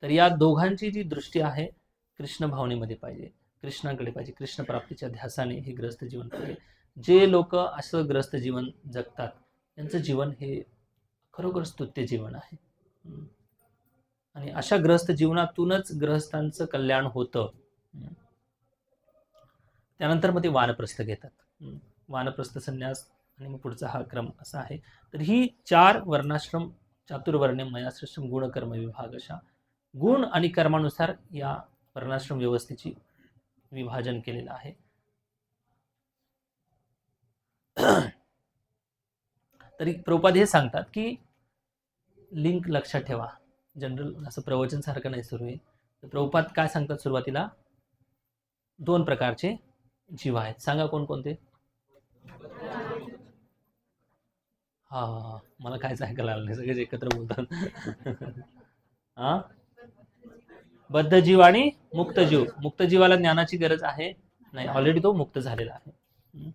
तर या दोघांची जी दृष्टी आहे कृष्ण भावनेमध्ये पाहिजे, कृष्णाकडे पाहिजे, कृष्ण प्राप्तीच्या ध्यासाने हे ग्रस्त जीवन पाहिजे. जे लोक असं ग्रस्त जीवन जगतात त्यांचं जीवन हे खरोखर स्तुत्य जीवन आहे. आणि अशा ग्रस्त जीवनातूनच ग्रहस्थांचं कल्याण होतं. त्यानंतर मग ते वानप्रस्थ घेतात. वानप्रस्थ संन्यास आणि मग पुढचा हा क्रम असा आहे. तर ही 4 वर्णाश्रम, चातुर्वर्ण्य मयाश्रम गुणकर्म विभाग, अशा गुण आणि कर्मानुसार या वर्णाश्रम व्यवस्थेची विभाजन केलेलं आहे. तरी प्रभुपाद हे सांगतात की लिंक लक्षात ठेवा, जनरल असं प्रवचन सारखं नाही सुरू आहे. तर प्रभुपाद काय सांगतात सुरुवातीला, 2 प्रकारचे जीव आहेत. सांगा कोणकोणते? हा, मला कायच ऐकायला आलं नाही, सगळेच एकत्र बोलतात. हा, बद्ध जीव आणि मुक्त जीव. मुक्त जीवाला ज्ञानाची गरज आहे नाही, ऑलरेडी तो मुक्त झालेला आहे.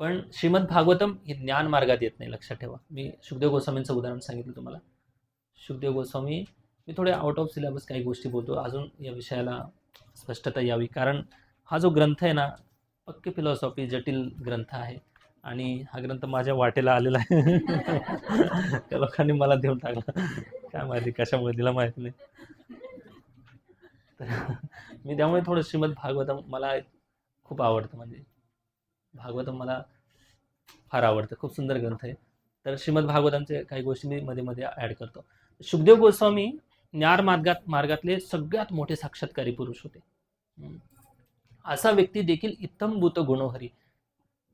पण श्रीमद भागवतम हे ज्ञान मार्गात येत नाही, लक्षात ठेवा. मी शुकदेव गोस्वामींचं उदाहरण सांगितलं तुम्हाला. शुकदेव गोस्वामी, मी थोडे आउट ऑफ सिलेबस काही गोष्टी बोलतो अजून या विषयाला स्पष्टता यावी, कारण हा जो ग्रंथ आहे ना पक्के फिलॉसॉफी जटिल ग्रंथ आहे आणि हा ग्रंथ माझ्या वाटेला आलेला आहे. त्या लोकांनी मला देऊन टाकला, काय माहिती कशामुळे दिला माहिती नाही. तर मी त्यामुळे थोडं श्रीमद भागवतम मला खूप आवडतं, म्हणजे भागवतम मला फार आवडतं, खूप सुंदर ग्रंथ आहे. तर श्रीमद भागवतांचे काही गोष्टी मी मध्ये मध्ये ॲड करतो. शुकदेव गोस्वामी ज्ञान मार्गातले सगळ्यात मोठे साक्षात्कारी पुरुष होते. असा व्यक्ती देखील इत्थंभूत गुणोहरी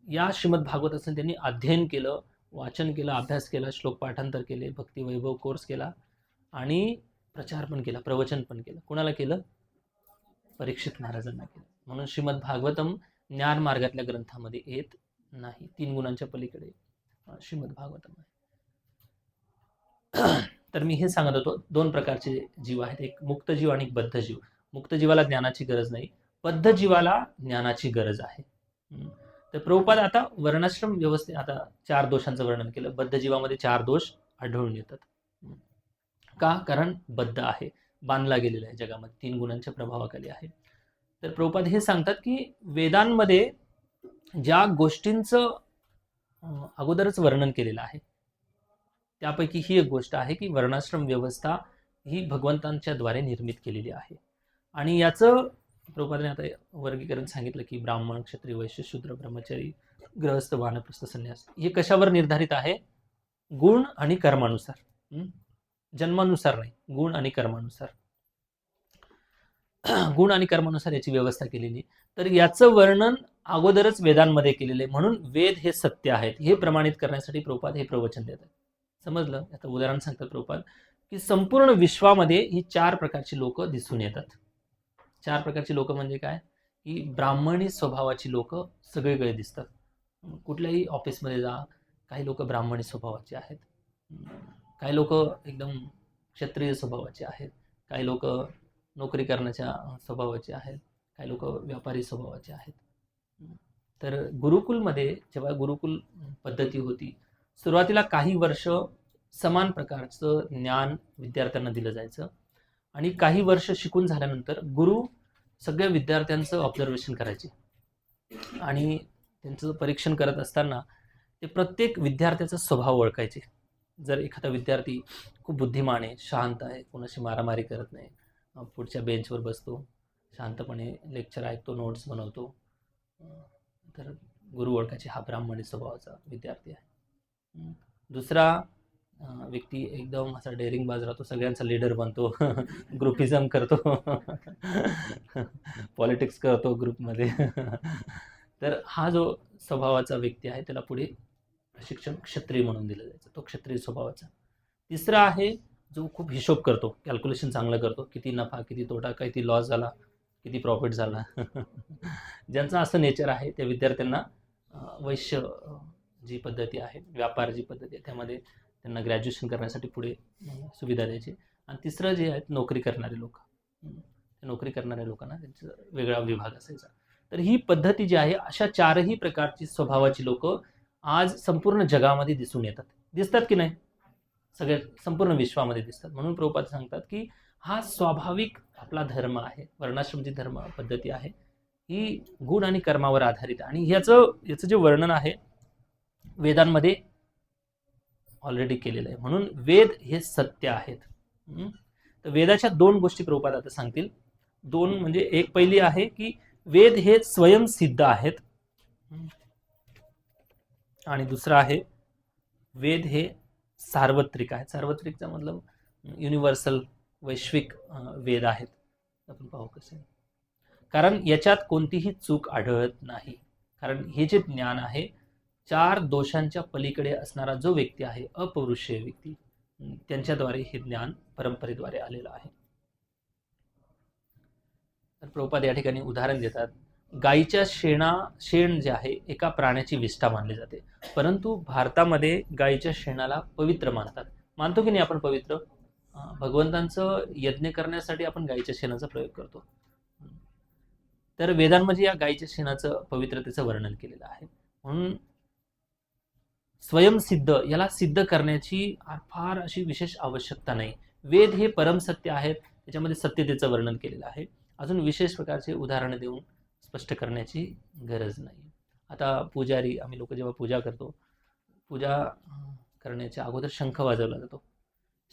या श्रीमद भागवताचं त्यांनी अध्ययन केलं, वाचन केलं, अभ्यास केला, श्लोक पाठांतर केले, भक्ती वैभव कोर्स केला आणि प्रचार पण केला, प्रवचन पण केलं. कोणाला केलं? परीक्षित महाराजांना केलं. म्हणून श्रीमद भागवतम ज्ञान मार्गातल्या ग्रंथामध्ये येत नाही. 3 गुणांच्या पलीकडे श्रीमद भागवतम आहे. तर मी हे सांगत होतो 2 प्रकारचे जीव आहेत, एक मुक्त जीव आणि एक बद्ध जीव. मुक्त जीवाला ज्ञानाची गरज नाही, बद्ध जीवाला ज्ञानाची गरज आहे. तर प्रभुपाद आता वर्णाश्रम व्यवस्थेत आता 4 दोषांचं वर्णन केलं. बद्ध जीवामध्ये 4 दोष आढळून येतात. का? कारण बद्ध आहे, बांधला गेलेला आहे जगामध्ये, 3 गुणांच्या प्रभावाखाली आहे. तर प्रभुपाद हे सांगतात की वेदांमध्ये ज्या गोष्टींचं अगोदरच वर्णन केलेलं आहे त्यापैकी ही एक गोष्ट आहे की वर्णाश्रम व्यवस्था ही भगवंतांच्या द्वारे निर्मित केलेली आहे. आणि याचं प्रभुपादाने आता वर्गीकरण सांगितलं की ब्राह्मण, क्षत्रिय, वैश्य, शूद्र, ब्रह्मचारी, गृहस्थ, वानप्रस्थ, संन्यास. हे कशावर निर्धारित आहे? गुण आणि कर्मानुसार, जन्मानुसार नाही, गुण आणि कर्मानुसार. गुण आणि कर्मानुसार याची व्यवस्था केलेली. तर याचं वर्णन अगोदरच वेदांमध्ये केलेले, म्हणून वेद हे सत्य आहेत हे प्रमाणित करण्यासाठी प्रभुपाद हे प्रवचन देतात. समजलं? आता उदाहरण सांगतात प्रभुपाद की संपूर्ण विश्वामध्ये ही 4 प्रकारची लोक दिसून येतात. 4 प्रकारची लोक म्हणजे काय? की ब्राह्मणी स्वभावाची लोक सगळीकडे दिसतात. कुठल्याही ऑफिसमध्ये जा, काही लोक ब्राह्मणी स्वभावाचे आहेत, काही लोक एकदम क्षत्रिय स्वभावाचे आहेत, काही लोक नोकरी करण्याच्या स्वभावाचे आहेत, काही लोक व्यापारी स्वभावाचे आहेत. तर गुरुकुलमध्ये जेव्हा गुरुकुल पद्धती होती, सुरुवातीला काही वर्ष समान प्रकारचं ज्ञान विद्यार्थ्यांना दिलं जायचं आणि काही वर्ष शिकून झाल्यानंतर गुरु सगळ्या विद्यार्थ्यांचं ऑब्झर्वेशन करायचे आणि त्यांचं परीक्षण करत असताना ते प्रत्येक विद्यार्थ्याचा स्वभाव ओळखायचे. जर एखादा विद्यार्थी खूप बुद्धिमान आहे, शांत आहे, कोणाशी मारामारी करत नाही, पुढच्या बेंचवर बसतो, शांतपणे लेक्चर ऐकतो, नोट्स बनवतो, तर गुरु ओळखायचे हा ब्राह्मणी स्वभावाचा विद्यार्थी आहे. दुसरा व्यक्ती एकदम असा डेअरिंगबाज राहतो, सगळ्यांचा लीडर बनतो, ग्रुपिझम करतो, पॉलिटिक्स करतो ग्रुपमध्ये. तर हा जो स्वभावाचा व्यक्ती आहे त्याला पुढे शिक्षण क्षत्रिय म्हणून दिलं जायचं, तो क्षत्रिय स्वभावाचा. तिसरा आहे जो खूप हिशोब करतो, कॅल्क्युलेशन चांगलं करतो, किती नफा, किती तोटा, किती लॉस झाला, किती प्रॉफिट झाला. ज्यांचं असं नेचर आहे त्या विद्यार्थ्यांना वैश्य जी पद्धती आहे, व्यापार जी पद्धती आहे, त्यामध्ये त्यांना ग्रॅज्युएशन करण्यासाठी पुढे सुविधा द्यायची. आणि तिसरं जे आहेत नोकरी करणारे लोक, नोकरी करणाऱ्या लोकांना त्यांचा वेगळा विभाग असायचा. तर ही पद्धती जी आहे, अशा चारही प्रकारची स्वभावाची लोक आज संपूर्ण जगामध्ये दिसून येतात. दिसतात की नाही? सगळ्या संपूर्ण विश्वामध्ये दिसतात. म्हणून प्रभुपाद सांगतात की हा स्वाभाविक आपला धर्म आहे, वर्णाश्रमची धर्म पद्धती आहे, ही गुण आणि कर्मावर आधारित आहे. आणि याचं जे वर्णन आहे वेदांमध्ये ऑलरेडी केलेलं आहे. म्हणून वेद हे सत्य आहेत. तर वेदाच्या दोन गोष्टी प्रभुपाद आता सांगतील. दोन म्हणजे एक पहिली आहे की वेद हे स्वयंसिद्ध आहेत आणि दुसरं आहे वेद हे सार्वत्रिक आहेत. सार्वत्रिकचा मतलब युनिव्हर्सल, वैश्विक वेद आहेत. आपण पाहू कसे, कारण याच्यात कोणतीही चूक आढळत नाही. कारण हे जे ज्ञान आहे, चार दोषांच्या पलीकडे असणारा जो व्यक्ती आहे, अपौरुषेय व्यक्ती, त्यांच्याद्वारे हे ज्ञान परंपरेद्वारे आलेलं आहे. तर प्रभुपाद या ठिकाणी उदाहरण देतात. गायीच्या शेण जे आहे एका प्राण्याची विष्ठा मानली जाते, परंतु भारतामध्ये गायीच्या शेणाला पवित्र मानतात. मानतो की नाही आपण पवित्र? भगवंतांचं यज्ञ करण्यासाठी आपण गायीच्या शेणाचा प्रयोग करतो. तर वेदांमध्ये या गायीच्या शेणाचं पवित्रतेचं वर्णन केलेलं आहे. म्हणून स्वयंसिद्ध याला सिद्ध करण्याची फार अशी विशेष आवश्यकता नाही. वेद हे परमसत्य आहेत, त्याच्यामध्ये सत्यतेचं वर्णन केलेलं आहे. अजून विशेष प्रकारचे उदाहरणं देऊन स्पष्ट करण्याची गरज नाही. आता पुजारी, आम्ही लोक जेव्हा पूजा करतो, पूजा करण्याच्या अगोदर शंख वाजवला जातो.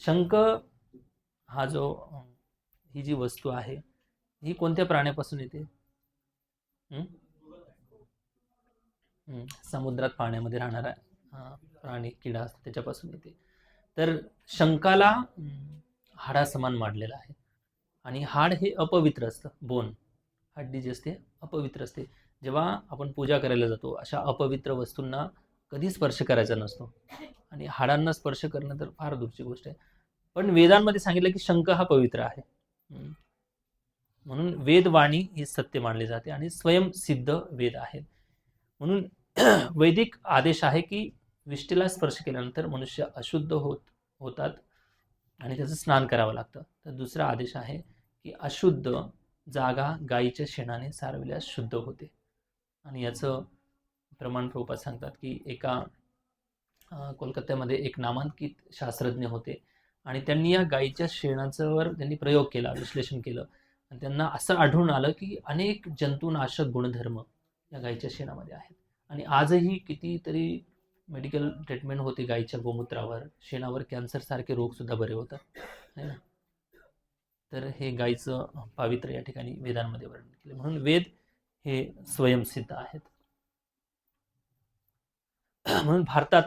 शंख हा ही जी वस्तू आहे ही कोणत्या प्राण्यापासून येते? समुद्रात पाण्यामध्ये राहणारा प्राणी, किडा असतो, त्याच्यापासून येते. तर शंखाला हाडासमान मांडलेलं आहे आणि हाड हे अपवित्र असतं. बोन, हड्डी जी असते अपवित्र असते. जेव्हा आपण पूजा करायला जातो, अशा अपवित्र वस्तूंना कधी स्पर्श करायचा नसतो आणि हाडांना स्पर्श करणं तर फार दूरची गोष्ट आहे. पण वेदांमध्ये सांगितलं की शंख हा पवित्र आहे. म्हणून वेदवाणी ही सत्य मानली जाते आणि स्वयंसिद्ध वेद आहेत. म्हणून वैदिक आदेश आहे की विष्ठेला स्पर्श केल्यानंतर मनुष्य अशुद्ध होतात आणि त्याचं स्नान करावं लागतं. तर दुसरा आदेश आहे की अशुद्ध जागा गायीच्या शेणाने सारविल्यास शुद्ध होते. आणि याचं प्रमाण प्रभुपाद सांगतात की एका कोलकात्यामध्ये एक नामांकित शास्त्रज्ञ होते आणि त्यांनी या गायीच्या शेणाच्यावर त्यांनी प्रयोग केला, विश्लेषण केलं आणि त्यांना असं आढळून आलं की अनेक जंतुनाशक गुणधर्म या गायीच्या शेणामध्ये आहेत. आणि आजही कितीतरी मेडिकल ट्रीटमेंट होते गायीच्या गोमूत्रावर, शेणावर. कॅन्सर सारखे रोग सुद्धा बरे होतात, है ना. तर हे गायीचं पावित्र्य या ठिकाणी वेदांमध्ये वर्णन केले. म्हणून वेद हे स्वयंसिद्ध आहेत. म्हणून भारतात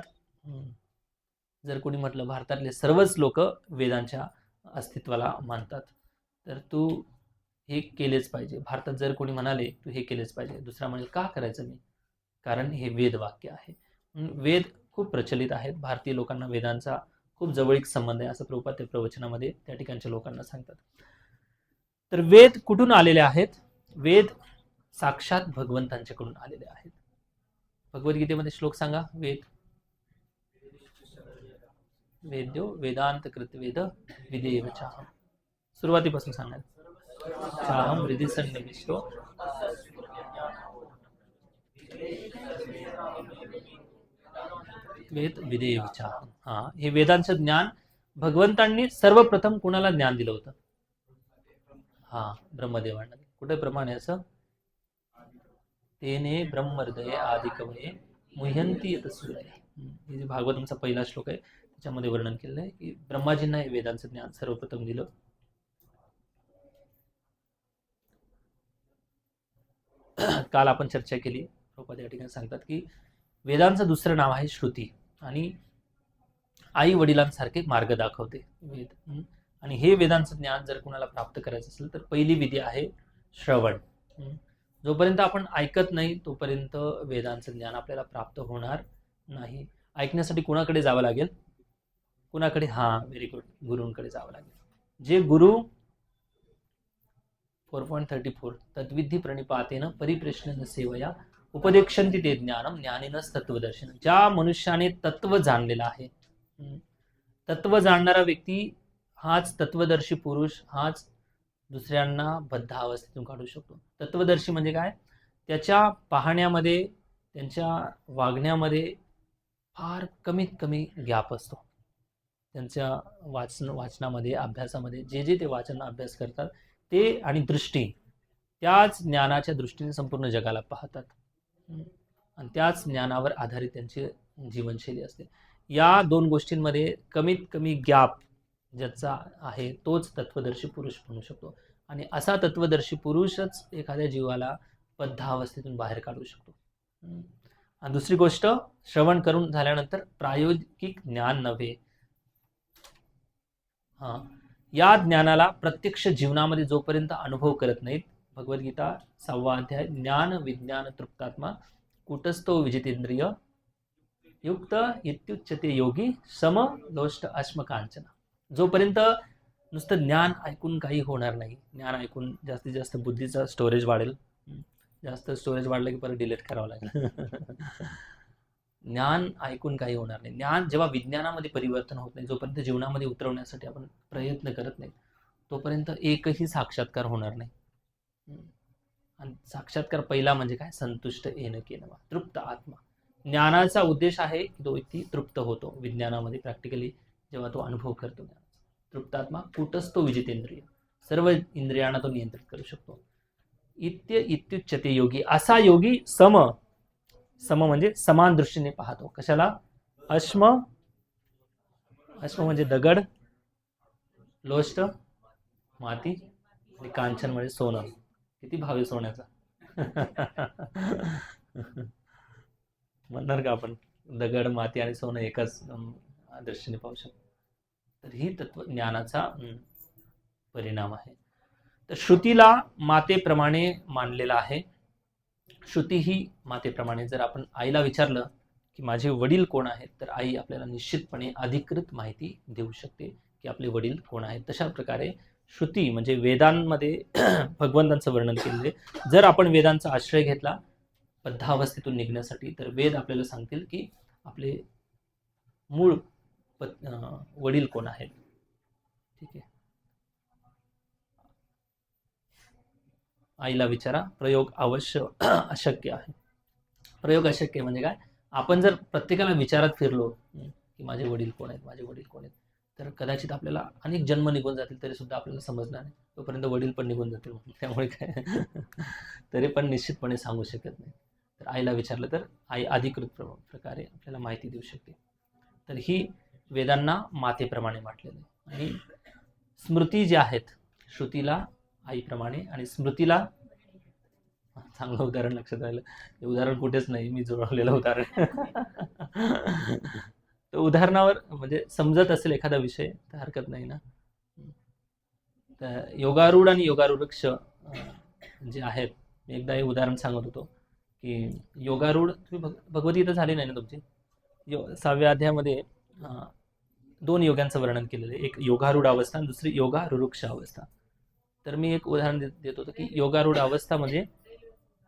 जर कोणी म्हटलं भारतातले सर्वच लोक वेदांच्या अस्तित्वाला मानतात, तर तू हे केलेच पाहिजे. भारतात जर कोणी म्हणाले तू हे केलेच पाहिजे, दुसरा म्हणेल का करायचं मी, कारण हे वेद वाक्य आहे. वेद खूप प्रचलित आहेत. भारतीय लोकांना वेदांचा खूप जवळीक संबंध आहे असं प्रभुपाद त्या प्रवचनामध्ये त्या ठिकाणच्या लोकांना सांगतात. तर वेद कुठून आलेले आहेत? वेद साक्षात भगवंतांच्याकडून आलेले आहेत. भगवद्गीतेमध्ये श्लोक सांगा. वेद्यो वेदांत कृत वेद विदेव चाहम. सुरुवातीपासून सांगा. चाहम हृदि सन्निविष्टो वेद विदेव चाहम. हे वेदांचं ज्ञान भगवंतांनी सर्वप्रथम कुणाला ज्ञान दिलं होतं? ब्रह्मदेवांना. कुठे प्रमाणे असं? तेने ब्रह्महृदये आदिकवये मुह्यंती यत सूरय. हे जे भागवतांचा पहिला श्लोक आहे त्याच्यामध्ये वर्णन केलेलं आहे की ब्रह्माजींना हे वेदांचं ज्ञान सर्वप्रथम दिलं. काल आपण चर्चा केली. प्रभुपाद या ठिकाणी सांगतात की वेदांचं दुसरं नाव आहे श्रुती आणि आई वडिलांसारखे मार्ग दाखवते वेद. आणि हे वेदांचं ज्ञान जर कुणाला प्राप्त करायचं असेल तर पहिली विधी आहे श्रवण. जोपर्यंत आपण ऐकत नाही तोपर्यंत वेदांचं ज्ञान आपल्याला प्राप्त होणार नाही. ऐकण्यासाठी कुणाकडे जावं लागेल? कुणाकडे? व्हेरी गुड, गुरूंकडे जावं लागेल. जे गुरु 4.34 तद्विधी प्रणिपातेन परिप्रश्न सेवया उपदेक्षन्ति ते ज्ञानम ज्ञानिनस तत्वदर्शन. ज्या मनुष्याने तत्व जाणलेलं आहे, तत्व जाणणारा व्यक्ती हाच तत्वदर्शी पुरुष, हाच दुसऱ्यांना बद्ध अवस्थेतून काढू शकतो. तत्वदर्शी म्हणजे काय? त्याच्या पाहण्यामध्ये, त्यांच्या वागण्यामध्ये फार कमीत कमी गॅप असतो. त्यांच्या वाचनामध्ये, अभ्यासामध्ये जे ते वाचन अभ्यास करतात ते आणि दृष्टी, त्याच ज्ञानाच्या दृष्टीने संपूर्ण जगाला पाहतात आणि त्याच ज्ञानावर आधारित त्यांची जीवनशैली असते. या दोन गोष्टींमध्ये कमीत कमी गॅप ज्याचा आहे तोच तत्वदर्शी पुरुष म्हणू शकतो. आणि असा तत्वदर्शी पुरुषच एखाद्या जीवाला बद्धावस्थेतून बाहेर काढू शकतो. आणि दुसरी गोष्ट, श्रवण करून झाल्यानंतर प्रायोगिक ज्ञान नव्हे, या ज्ञानाला प्रत्यक्ष जीवनामध्ये जोपर्यंत अनुभव करत नाहीत, भगवद्गीता 6वा अध्याय, ज्ञान विज्ञान तृप्तात्मा कुटस्थो विजितेंद्रिय युक्त इत्युच्यते योगी सम लोष्ट अश्मकांचना. जोपर्यंत नुसतं ज्ञान ऐकून काही होणार नाही. ज्ञान ऐकून जास्तीत जास्त बुद्धीचा स्टोरेज वाढेल. जास्त स्टोरेज वाढलं की परत डिलीट करावं लागेल. ज्ञान ऐकून काही होणार नाही. ज्ञान जेव्हा विज्ञानामध्ये परिवर्तन होत नाही, जोपर्यंत जीवनामध्ये उतरवण्यासाठी आपण प्रयत्न करत नाही, तोपर्यंत एकही साक्षात्कार होणार नाही. आणि साक्षात्कार पहिला म्हणजे काय? संतुष्ट येणं केलं, तृप्त आत्मा. ज्ञानाचा उद्देश आहे की तो व्यक्ती तृप्त होतो विज्ञानामध्ये, प्रॅक्टिकली जेव्हा तो अनुभव करतो. तृप्त आत्मा कुटस्थो विजितेंद्रिय, सर्व इंद्रियांना तो नियंत्रित करू शकतो. इत्युच्यते योगी, असा योगी सम म्हणजे समान दृष्टीने पाहतो. कशाला? अश्म म्हणजे दगड, लोष्ट माती आणि कांचन म्हणजे सोनं. किती भाव आहे सोन्याचा? म्हणणार का आपण दगड, माती आणि सोनं एकाच दृष्टीने पाहू शकतो? तर ही तत्वज्ञानाचा परिणाम आहे. तर श्रुतीला मातेप्रमाणे मानलेला आहे. श्रुती ही मातेप्रमाणे. जर आपण आईला विचारलं की माझे वडील कोण आहेत, तर आई आपल्याला निश्चितपणे अधिकृत माहिती देऊ शकते की आपले वडील कोण आहेत. तशा प्रकारे श्रुती म्हणजे वेदांमध्ये भगवंतांचं वर्णन केलेले. जर आपण वेदांचा आश्रय घेतला बद्धावस्थेतून निघण्यासाठी, तर वेद आपल्याला सांगतील की आपले मूळ वडील कोण आहेत. ठीक आहे. आईला विचारा. प्रयोग अशक्य आहे. प्रयोग अशक्य म्हणजे काय? आपण जर प्रत्येकाला विचारात फिरलो की माझे वडील कोण आहेत, माझे वडील कोण आहेत, तर कदाचित आपल्याला अनेक जन्म निघून जातील तरी सुद्धा आपल्याला समजणार नाही. तोपर्यंत वडील पण निघून जातील. त्यामुळे काय तरी पण निश्चितपणे सांगू शकत नाही. तर आईला विचारलं तर आई अधिकृत प्रकारे आपल्याला माहिती देऊ शकते. तर ही वेदांना मातेप्रमाणे म्हटलेलं आहे. आणि स्मृती ज्या आहेत, श्रुतीला आईप्रमाणे आणि स्मृतीला, चांगलं उदाहरण लक्षात राहिलं. हे उदाहरण कुठेच नाही, मी जुळवलेलं उदाहरण. तर उदाहरणावर म्हणजे समजत असेल एखादा विषय तर हरकत नाही ना. तर योगारूढ आणि योगारूढक्ष जे आहेत, मी एकदा हे उदाहरण सांगत होतो की योगारूढ, तुम्ही भगवद्गीता झाली नाही ना तुमची? 6व्या अध्यायामध्ये 2 योग्यांचं वर्णन केलेलं आहे. एक योगारूढ अवस्था आणि दुसरी योगारूढ अवस्था. तर मी एक उदाहरण देत होतो की योगारूढ अवस्था म्हणजे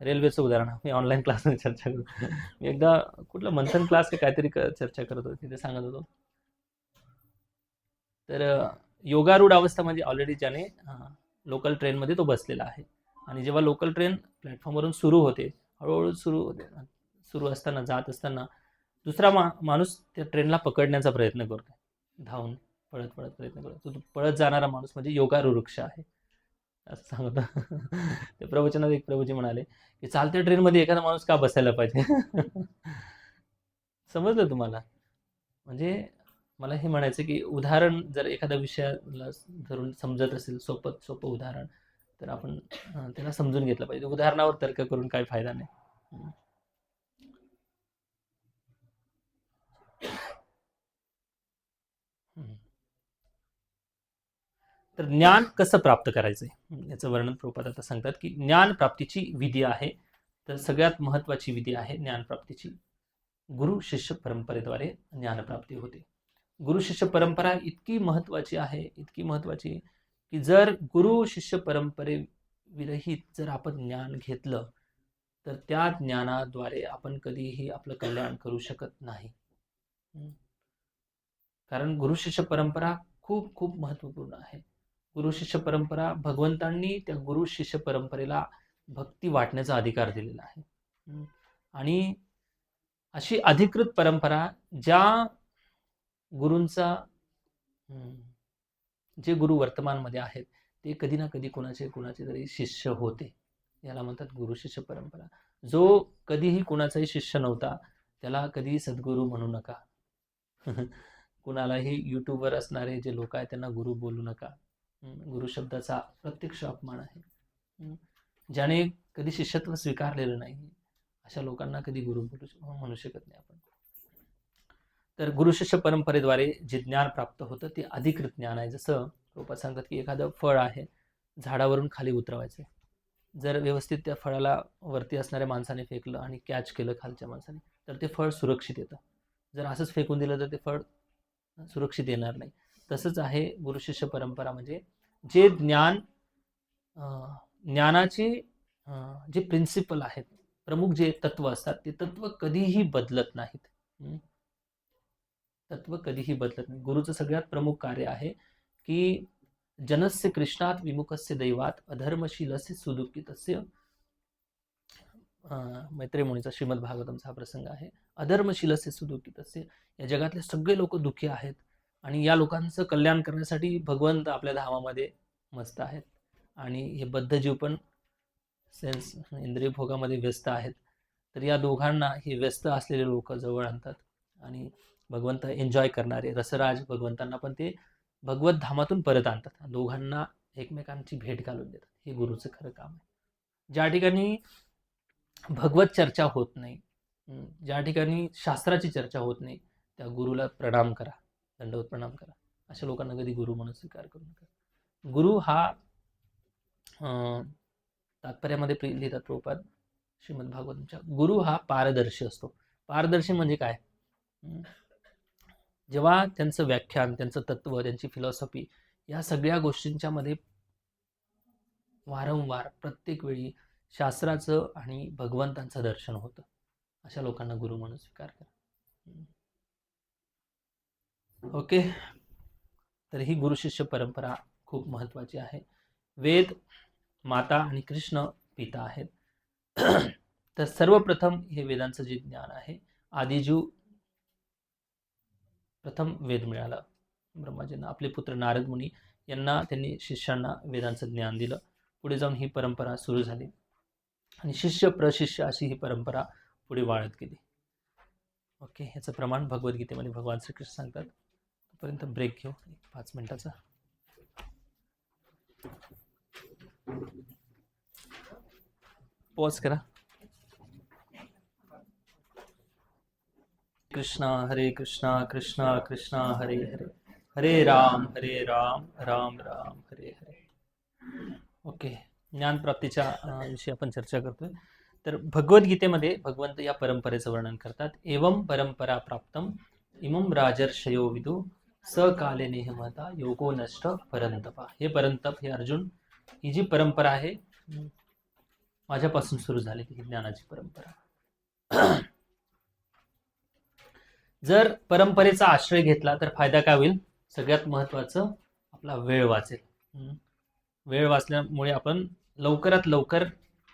रेल्वेचं उदाहरण मी ऑनलाईन क्लासमध्ये चर्चा करू. मी एकदा कुठला मंथन क्लास का काहीतरी चर्चा करत होतो, तिथे सांगत होतो. तर योगारूढ अवस्था म्हणजे ऑलरेडी ज्याने लोकल ट्रेनमध्ये तो बसलेला आहे, आणि जेव्हा लोकल ट्रेन प्लॅटफॉर्मवरून सुरू होते, हळूहळू सुरू असताना, जात असताना दुसरा माणूस त्या ट्रेनला पकडण्याचा प्रयत्न करतो, धावून पळत प्रयत्न करतो. तो पळत जाणारा माणूस म्हणजे योगारूढ आहे असं सांगतो. त्या प्रवचनात एक प्रभूजी म्हणाले की चालत्या ट्रेनमध्ये एखादा माणूस का बसायला पाहिजे. समजलं तुम्हाला? म्हणजे मला हे म्हणायचं की उदाहरण जर एखाद्या विषयाला धरून समजत असेल, सोपं उदाहरण, तर आपण त्याला समजून घेतलं पाहिजे. उदाहरणावर तर्क करून काही फायदा नाही. तर ज्ञान कसं प्राप्त करायचंय याचं वर्णन प्रभुपाद आता सांगतात की ज्ञान प्राप्तीची विधी आहे. तर सगळ्यात महत्वाची विधी आहे ज्ञान प्राप्तीची. गुरु शिष्य परंपरेद्वारे ज्ञानप्राप्ती होते. गुरु शिष्य परंपरा इतकी महत्वाची आहे की जर गुरु शिष्य परंपरे विरहित जर आपण ज्ञान घेतलं तर त्या ज्ञानाद्वारे आपण कधीही आपलं कल्याण करू शकत नाही. कारण गुरु शिष्य परंपरा खूप खूप महत्वपूर्ण आहे. गुरु शिष्य परंपरा, भगवंतांनी त्या गुरु शिष्य परंपरेला भक्ती वाटण्याचा अधिकार दिलेला आहे. आणि अशी अधिकृत परंपरा ज्या गुरूंचा जे गुरु वर्तमानमध्ये आहेत ते कधी ना कधी कुणाचे तरी शिष्य होते, याला म्हणतात गुरु शिष्य परंपरा. जो कधीही कुणाचाही शिष्य नव्हता त्याला कधी सद्गुरू म्हणू नका. कुणालाही यूट्यूबवर असणारे जे लोक आहेत त्यांना गुरु बोलू नका. गुरु शब्दाचा प्रत्यक्ष अपमान आहे. ज्याने कधी शिष्यत्व स्वीकारलेलं नाही अशा लोकांना कधी गुरु म्हणू शकत नाही आपण. तर गुरु शिष्य परंपरेद्वारे जे ज्ञान प्राप्त होतं ते अधिकृत ज्ञान आहे. जसं प्रभुपाद सांगतात की एखादं फळ आहे, झाडावरून खाली उतरवायचं. जर व्यवस्थित त्या फळाला वरती असणाऱ्या माणसाने फेकलं आणि कॅच केलं खालच्या माणसाने तर ते फळ सुरक्षित येतं. जर असंच फेकून दिलं तर ते फळ सुरक्षित येणार नाही. तसंच आहे गुरु शिष्य परंपरा, म्हणजे जे ज्ञानाचे जे प्रिन्सिपल आहेत, प्रमुख जे तत्व असतात ते तत्व कधीही बदलत नाहीत. तत्व कधीही बदलत नाही. गुरुचं सगळ्यात प्रमुख कार्य आहे की जनस्य कृष्णात विमुखस्य दैवात अधर्मशीलस्य सुदुःखितस्य. मैत्रेय मुनीचा श्रीमद भागवतमचा हा प्रसंग आहे. अधर्मशीलस्य सुदुःखितस्य. या जगातले सगळे लोक दुःखी आहेत आणि या लोकांचं कल्याण करण्यासाठी भगवंत आपल्या धामामध्ये मस्त आहेत आणि हे बद्ध जीव पण सेन्स इंद्रिय भोगामध्ये व्यस्त आहेत. तर या दोघांना हे व्यस्त असलेले लोक जवळ आणतात आणि भगवंत एन्जॉय करणारे रसराज भगवंतांना पण ते भगवत धामातून परत आणतात. दोघांना एकमेकांची भेट घालून देतात. हे गुरुचं खरं काम आहे. ज्या ठिकाणी भगवत चर्चा होत नाही, ज्या ठिकाणी शास्त्राची चर्चा होत नाही, त्या गुरुला प्रणाम करा, दंडवत प्रणाम करा. अशा लोकांना कधी गुरु म्हणून स्वीकार करू नका. गुरु हा तात्पर्यामध्ये लिहितात प्रभुपाद श्रीमद भागवतच्या, गुरु हा पारदर्शी असतो. पारदर्शी म्हणजे काय? जेव्हा त्यांचं व्याख्यान, त्यांचं तत्व, त्यांची फिलॉसॉफी या सगळ्या गोष्टींच्या मध्ये वारंवार प्रत्येक वेळी शास्त्राचं आणि भगवंतांचं दर्शन होतं, अशा लोकांना गुरु म्हणून स्वीकार करा. ओके. तर ही गुरु शिष्य परंपरा खूप महत्वाची आहे. वेद माता आणि कृष्ण पिता आहेत. तर सर्वप्रथम हे वेदांचं जे ज्ञान आहे, आदिजीव प्रथम वेद मिळाला ब्रह्माजींना. आपले पुत्र नारद मुनी यांना त्यांनी शिष्यांना वेदांचं ज्ञान दिलं. पुढे जाऊन ही परंपरा सुरू झाली आणि शिष्य प्रशिष्य अशी ही परंपरा पुढे वाढत गेली. ओके. याचं प्रमाण भगवद्गीतेमध्ये भगवान श्रीकृष्ण सांगतात. तोपर्यंत ब्रेक घेऊ 5 मिनिटाचा. पॉज करा. कृष्णा हरे कृष्णा कृष्णा कृष्णा हरे हरे, हरे राम राम राम हरे हरे. ओके. ज्ञानप्राप्तीच्या विषयी आपण चर्चा करतोय. तर भगवद्गीतेमध्ये भगवंत या परंपरेचं वर्णन करतात. एवं परंपरा प्राप्तम इमं राजर्षयो विदु सकाले नेहमता योगो नष्ट परंतपा. हे परंतप, हे अर्जुन, ही जी परंपरा आहे माझ्यापासून सुरू झालेली ही ज्ञानाची परंपरा. जर परंपरेचा आश्रय घेतला तर फायदा काय होईल? सगळ्यात महत्वाचं आपला वेळ वाचेल. वेळ वाचल्यामुळे आपण लवकरात लवकर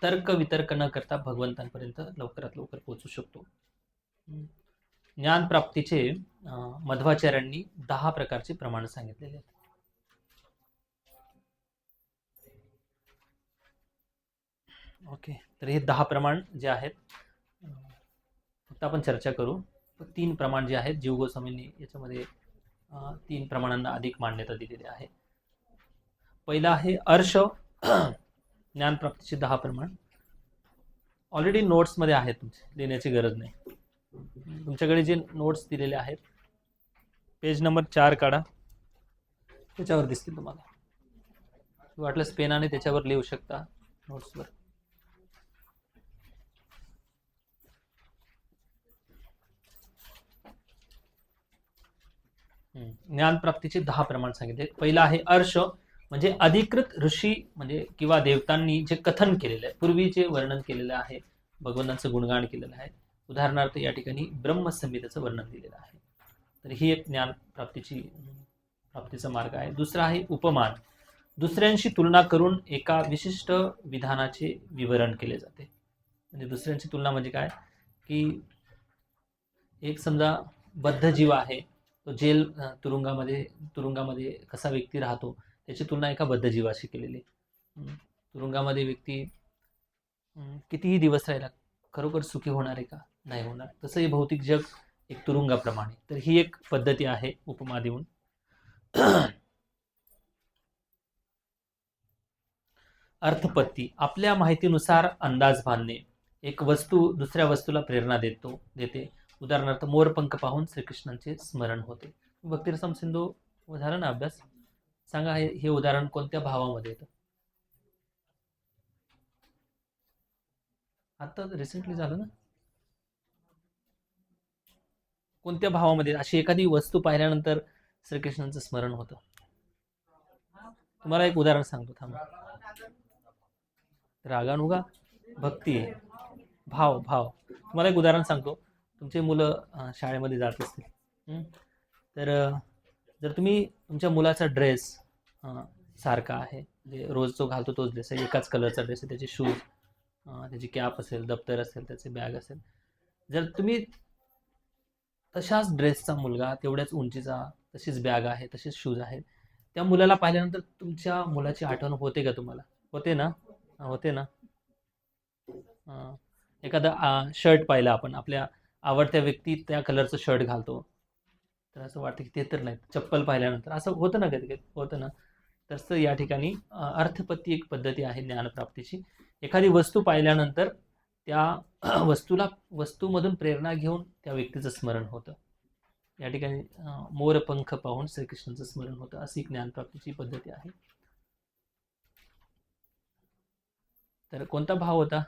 तर्क वितर्क न करता भगवंतांपर्यंत लवकरात लवकर पोहोचू शकतो. ज्ञान प्राप्तीचे मध्वाचार्यांनी 10 प्रकारचे प्रमाण सांगितलेले आहेत. ओके, तर हे 10 प्रमाण जे आहेत फक्त आपण चर्चा करू. 3 प्रमाण जे आहेत जीव गोस्वामींनी याच्यामध्ये 3 प्रमाणांना अधिक मान्यता दिलेली आहे. पहिला आहे अर्श. ज्ञानप्राप्तीचे 10 प्रमाण ऑलरेडी नोट्समध्ये आहेत, तुमचे लिहिण्याची गरज नाही. तुमच्याकडे जे नोट्स दिलेले आहेत पेज नंबर 4 काढा, त्याच्यावर दिसतील तुम्हाला. वाटल्यास पेनाने त्याच्यावर लिहू शकता नोट्सवर. ज्ञानप्राप्तीचे 10 प्रमाण सांगितले. पहिला आहे अर्श, म्हणजे अधिकृत ऋषी म्हणजे किंवा देवतांनी जे कथन केलेलं आहे, पूर्वी जे वर्णन केलेलं आहे, भगवंतांचं गुणगान केलेलं आहे. उदाहरणार्थ या ठिकाणी ब्रह्मसंहितेचं वर्णन दिलेलं आहे. तर ही एक ज्ञान प्राप्तीचा मार्ग आहे. दुसरा आहे उपमान. दुसऱ्यांशी तुलना करून एका विशिष्ट विधानाचे विवरण केले जाते. म्हणजे दुसऱ्यांची तुलना म्हणजे काय की एक समजा बद्ध जीव आहे, तो जेल तुरुंगामध्ये कसा व्यक्ती राहतो त्याची तुलना एका बद्ध जीवाशी केलेली. तुरुंगामध्ये व्यक्ती कितीही दिवस राहिला खरोखर सुखी होणार आहे का? नाही होणार. तसं हे भौतिक जग एक तुरुंगाप्रमाणे. तर ही एक पद्धती आहे उपमा देऊन. अर्थपत्ती, आपल्या माहितीनुसार अंदाज बांधणे. एक वस्तू दुसऱ्या वस्तूला प्रेरणा देते. उदाहरणार्थ मोरपंख पाहून श्रीकृष्णांचे स्मरण होते. भक्तिरसम सिंधू झालं ना अभ्यास? सांगा हे उदाहरण कोणत्या भावामध्ये येतं? आता रिसेंटली झालं ना? कोणत्या भावामध्ये अशी एखादी वस्तू पाहिल्यानंतर श्रीकृष्णांचं स्मरण होतं? तुम्हाला एक उदाहरण सांगतो, थांबा. रागानुगा, भक्ती, भाव. तुम्हाला एक उदाहरण सांगतो. तुमचे मुलं शाळेमध्ये जात असतील, तर जर तुम्ही तुमच्या मुलाचा ड्रेस सारखा आहे, म्हणजे रोज तो घालतो तोच ड्रेस आहे, एकाच कलरचा ड्रेस आहे, त्याचे शूज, त्याची कॅप असेल, दप्तर असेल, त्याचे बॅग असेल, जर तुम्ही तशाच ड्रेसचा मुलगा, तेवढ्याच उंचीचा, तशीच बॅग आहे, तसेच शूज आहेत, त्या मुलाला पाहिल्यानंतर तुमच्या मुलाची आठवण होते का तुम्हाला? होते ना? होते ना? एखादा शर्ट पाहिला आपण, आपल्या आवडत्या व्यक्ती त्या कलरचं शर्ट घालतो, तर असं वाटतं की ते तर नाही. चप्पल पाहिल्यानंतर असं होतं ना, कधी होतं ना. तसं या ठिकाणी अर्थपत्ती एक पद्धती आहे ज्ञानप्राप्तीची. एखादी वस्तू पाहिल्यानंतर त्या वस्तूमधून प्रेरणा घेऊन त्या व्यक्तीचं स्मरण होतं. या ठिकाणी मोरपंख पाहून श्रीकृष्णांचं स्मरण होतं, अशी ज्ञानप्राप्तीची पद्धती आहे. तर कोणता भाव होता?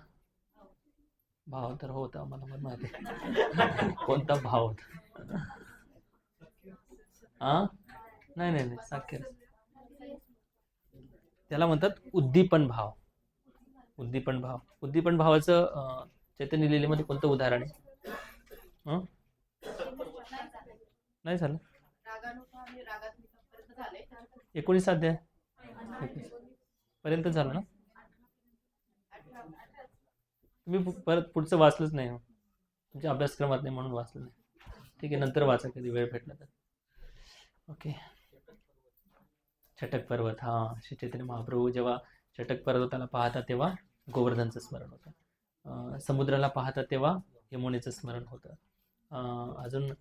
भाव तर होता, मला माहिती आहे. कोणता भाव होता? नाही, साख्य त्याला म्हणतात उद्दीपन भाव. उद्दीपन भावाचं चैतन्य लिलेमध्ये कोणतं उदाहरण आहे? नाही झालं. 19 अध्याय पर्यंत झालं ना? तुम्ही परत पुढचं वाचलंच नाही, तुमच्या अभ्यासक्रमात नाही म्हणून वाचलं नाही. ठीक आहे, नंतर वाचा कधी वेळ भेटला तर. ओके. छटक पर्वत. श्री चैतन्य महाप्रभू जेव्हा छटक पर्वताला पाहतात तेव्हा गोवर्धनचं स्मरण होतं. समुद्राला पाहतात तेव्हा यमुनेचं स्मरण होतं. अजून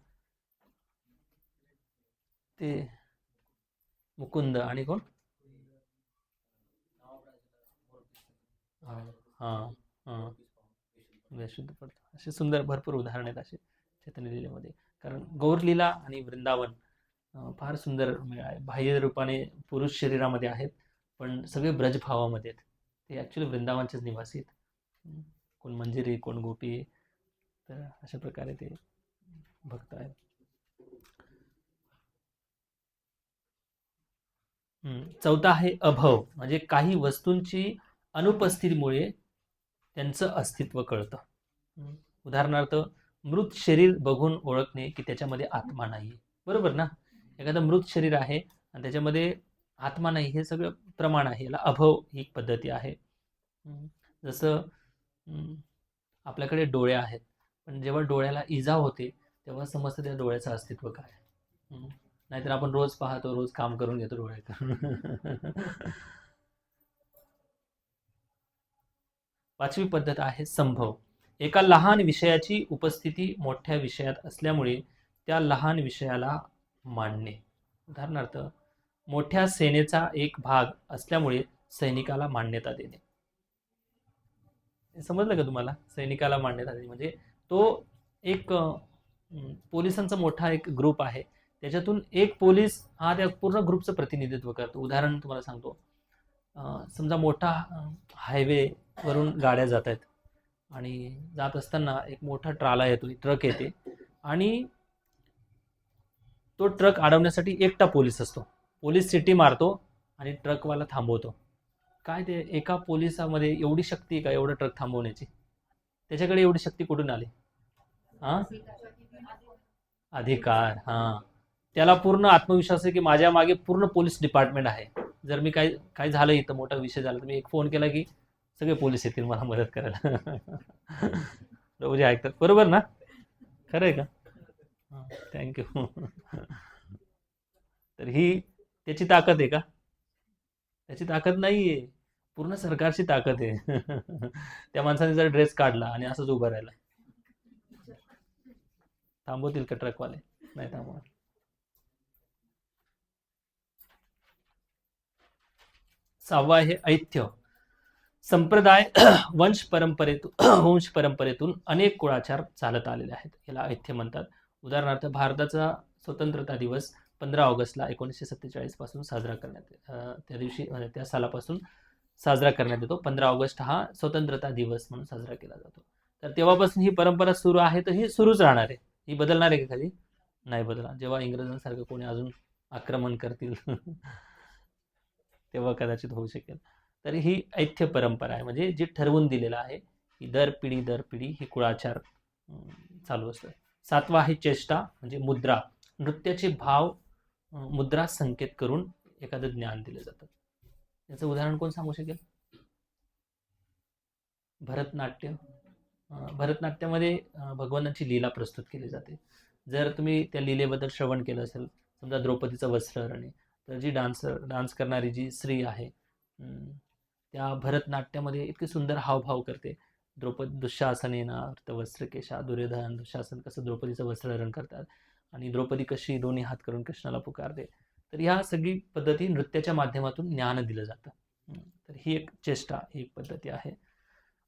ते मुकुंद आणि कोण? शुद्ध पडतो. असे सुंदर भरपूर उदाहरण आहेत असे चैतन्य लीलेमध्ये. कारण गौरलीला आणि वृंदावन फार सुंदर आहे. बाह्य रूपाने पुरुष शरीरामध्ये आहेत, पण सगळे ब्रजभावामध्ये आहेत. ते ॲक्च्युली वृंदावनचेच निवासी आहेत. कोण मंजिरी, कोण गोपी. तर अशा प्रकारे ते भक्त आहेत. चौथा आहे अभव, म्हणजे काही वस्तूंची अनुपस्थितीमुळे त्यांचं अस्तित्व कळतं. उदाहरणार्थ मृत शरीर बघून ओळखणे की त्याच्यामध्ये आत्मा नाही, बरोबर ना? एखादं मृत शरीर आहे आणि त्याच्यामध्ये आत्मा नाही, हे सगळं प्रमाण आहे. याला अभव ही पद्धती आहे. जसं आपल्याकडे डोळे आहेत, पण जेव्हा डोळ्याला इजा होते तेव्हा समजतं त्या डोळ्याचं अस्तित्व काय. नाहीतर आपण रोज पाहतो, रोज काम करून घेतो डोळ्याकडून. पाचवी पद्धत आहे संभव. एका लहान विषयाची उपस्थिती मोठ्या विषयात असल्यामुळे त्या लहान विषयाला मांडणे. उदाहरणार्थ मोठ्या सेनेचा एक भाग असल्यामुळे सैनिकाला मान्यता देणे. समजलं का तुम्हाला? सैनिकाला मान्यता देणे म्हणजे तो एक पोलिसांचा मोठा एक ग्रुप आहे, त्याच्यातून एक पोलीस हा त्या पूर्ण ग्रुपचं प्रतिनिधित्व करतो. उदाहरण तुम्हाला सांगतो. समजा मोठा हायवे वरून गाड्या जात आहेत आणि जात असताना एक मोठा ट्राला येतो, ट्रक येते आणि तो ट्रक अडवण्यासाठी एकटा पोलीस असतो. पोलीस सिटी मारतो आणि ट्रकवाला थांबवतो. काय ते एका पोलिसामध्ये एवढी शक्ती आहे का एवढं ट्रक थांबवण्याची? त्याच्याकडे एवढी शक्ती कुठून आली? हा, अधिकार. हा, त्याला पूर्ण आत्मविश्वास आहे की माझ्या मागे पूर्ण पोलीस डिपार्टमेंट आहे. जर मी काय झालं, इथं मोठा विषय झाला तर मी एक फोन केला की सगळे पोलीस येतील मला मदत करायला. रोज ऐकतात, बरोबर ना? खरं आहे का? थँक्यू. तर ही त्याची ताकद आहे का? त्याची ताकद नाहीये, पूर्ण सरकारची ताकद आहे. त्या माणसाने जर ड्रेस काढला आणि असंच उभं राहिला, थांबवतील का ट्रकवाले? नाही थांबवणार. सहावा आहे ऐथ्य. संप्रदाय वंश परंपरेतून अनेक कुळाचार चालत आलेले आहेत, याला ऐथ्य म्हणतात. उदाहरणार्थ भारताचा स्वतंत्रता दिवस 15 ऑगस्टला 1947 पासून साजरा करण्यात, त्या दिवशी त्या सालापासून साजरा करण्यात येतो. 15 ऑगस्ट हा स्वतंत्रता दिवस म्हणून साजरा केला जातो. तर तेव्हापासून ही परंपरा सुरू आहे, तर ही सुरूच राहणार आहे. ही बदलणार आहे का कधी? नाही बदलणार. जेव्हा इंग्रजांसारखं कोणी अजून आक्रमण करतील तेव्हा कदाचित होऊ शकेल. तर ही ऐथ्य परंपरा आहे, म्हणजे जे ठरवून दिलेलं आहे की दर पिढी ही कुळाचार चालू असतं. सातवा आहे चेष्टा, म्हणजे मुद्रा. नृत्याचे भाव मुद्रा संकेत करून एखादं ज्ञान दिलं जातं. याचं उदाहरण कोण सांगू शकेल? भरतनाट्य. भरतनाट्यामध्ये भगवानाची लीला प्रस्तुत केली जाते. जर तुम्ही त्या लीलेबद्दल श्रवण केलं असेल, समजा द्रौपदीचं वस्त्रहरण आहे, तर जी डान्स करणारी जी स्त्री आहे त्या भरतनाट्यामध्ये इतके सुंदर हावभाव करते. दुःशासनेन वस्त्रकेशा, दुर्योधन दुःशासन कसं द्रौपदीचं वस्त्रहरण करतात आणि द्रौपदी कशी दोन्ही हात करून कृष्णाला पुकारते. तर ह्या सगळी पद्धती नृत्याच्या माध्यमातून ज्ञान दिलं जातं. तर ही एक चेष्टा, ही एक पद्धती आहे.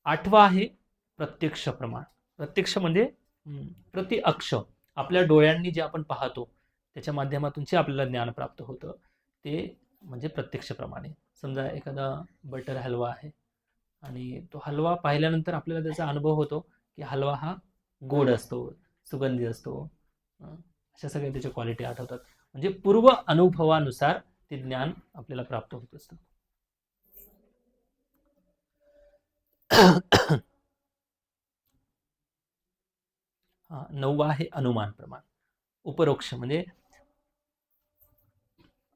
आठवा आहे प्रत्यक्ष प्रमाण. प्रत्यक्ष म्हणजे प्रति अक्ष, आपल्या डोळ्यांनी जे आपण पाहतो त्याच्या माध्यमातून जे आपल्याला ज्ञान प्राप्त होतं ते म्हणजे प्रत्यक्ष प्रमाण आहे. समजा एखादा बटर हलवा आहे आणि तो हलवा पाहिल्यानंतर आपल्याला त्याचा अनुभव होतो की हलवा हा गोड असतो, सुगंधी असतो, अशा सगळ्या त्याच्या क्वालिटी आठवतात. म्हणजे पूर्व अनुभवानुसार ते ज्ञान आपल्याला प्राप्त होत असतं. नववा आहे अनुमान प्रमाण. उपरोक्ष म्हणजे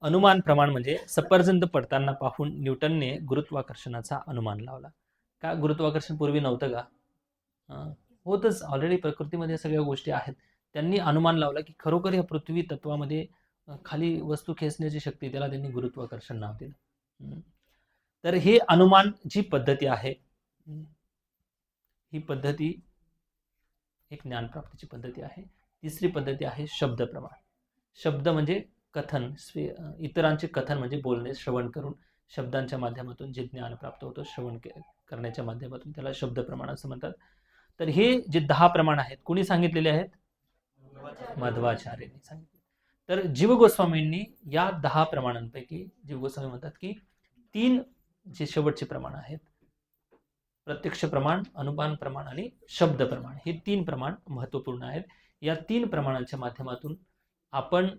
अनुमान प्रमाण म्हणजे सफरचंद पडताना पाहून न्यूटनने गुरुत्वाकर्षणाचा अनुमान लावला. का गुरुत्वाकर्षण पूर्वी नव्हतं का? होतच, ऑलरेडी प्रकृतीमध्ये सगळ्या गोष्टी आहेत. त्यांनी अनुमान लावला की खरोखर या पृथ्वी तत्वामध्ये खाली वस्तू खेचण्याची शक्ती, त्याला त्यांनी गुरुत्वाकर्षण नाव दिलं. तर हे अनुमान जी पद्धती आहे, ही पद्धती एक ज्ञानप्राप्तीची पद्धती आहे. तिसरी पद्धती आहे शब्द प्रमाण. शब्द म्हणजे कथन, इतरांचे कथन म्हणजे बोलणे, श्रवण करून शब्दांच्या माध्यमातून जे ज्ञान प्राप्त होतं श्रवण करण्याच्या माध्यमातून, त्याला शब्द प्रमाण असं म्हणतात. तर हे जे 10 प्रमाण आहेत, कोणी सांगितलेले आहेत? मध्वाचार्यांनी सांगितले. तर जीव गोस्वामींनी या 10 प्रमाणांपैकी जीव गोस्वामी म्हणतात की 3 जे शेवटचे प्रमाण आहेत, प्रत्यक्ष प्रमाण, अनुमान प्रमाण आणि शब्द प्रमाण, हे 3 प्रमाण महत्त्वपूर्ण आहेत. या 3 प्रमाणांच्या माध्यमातून आपण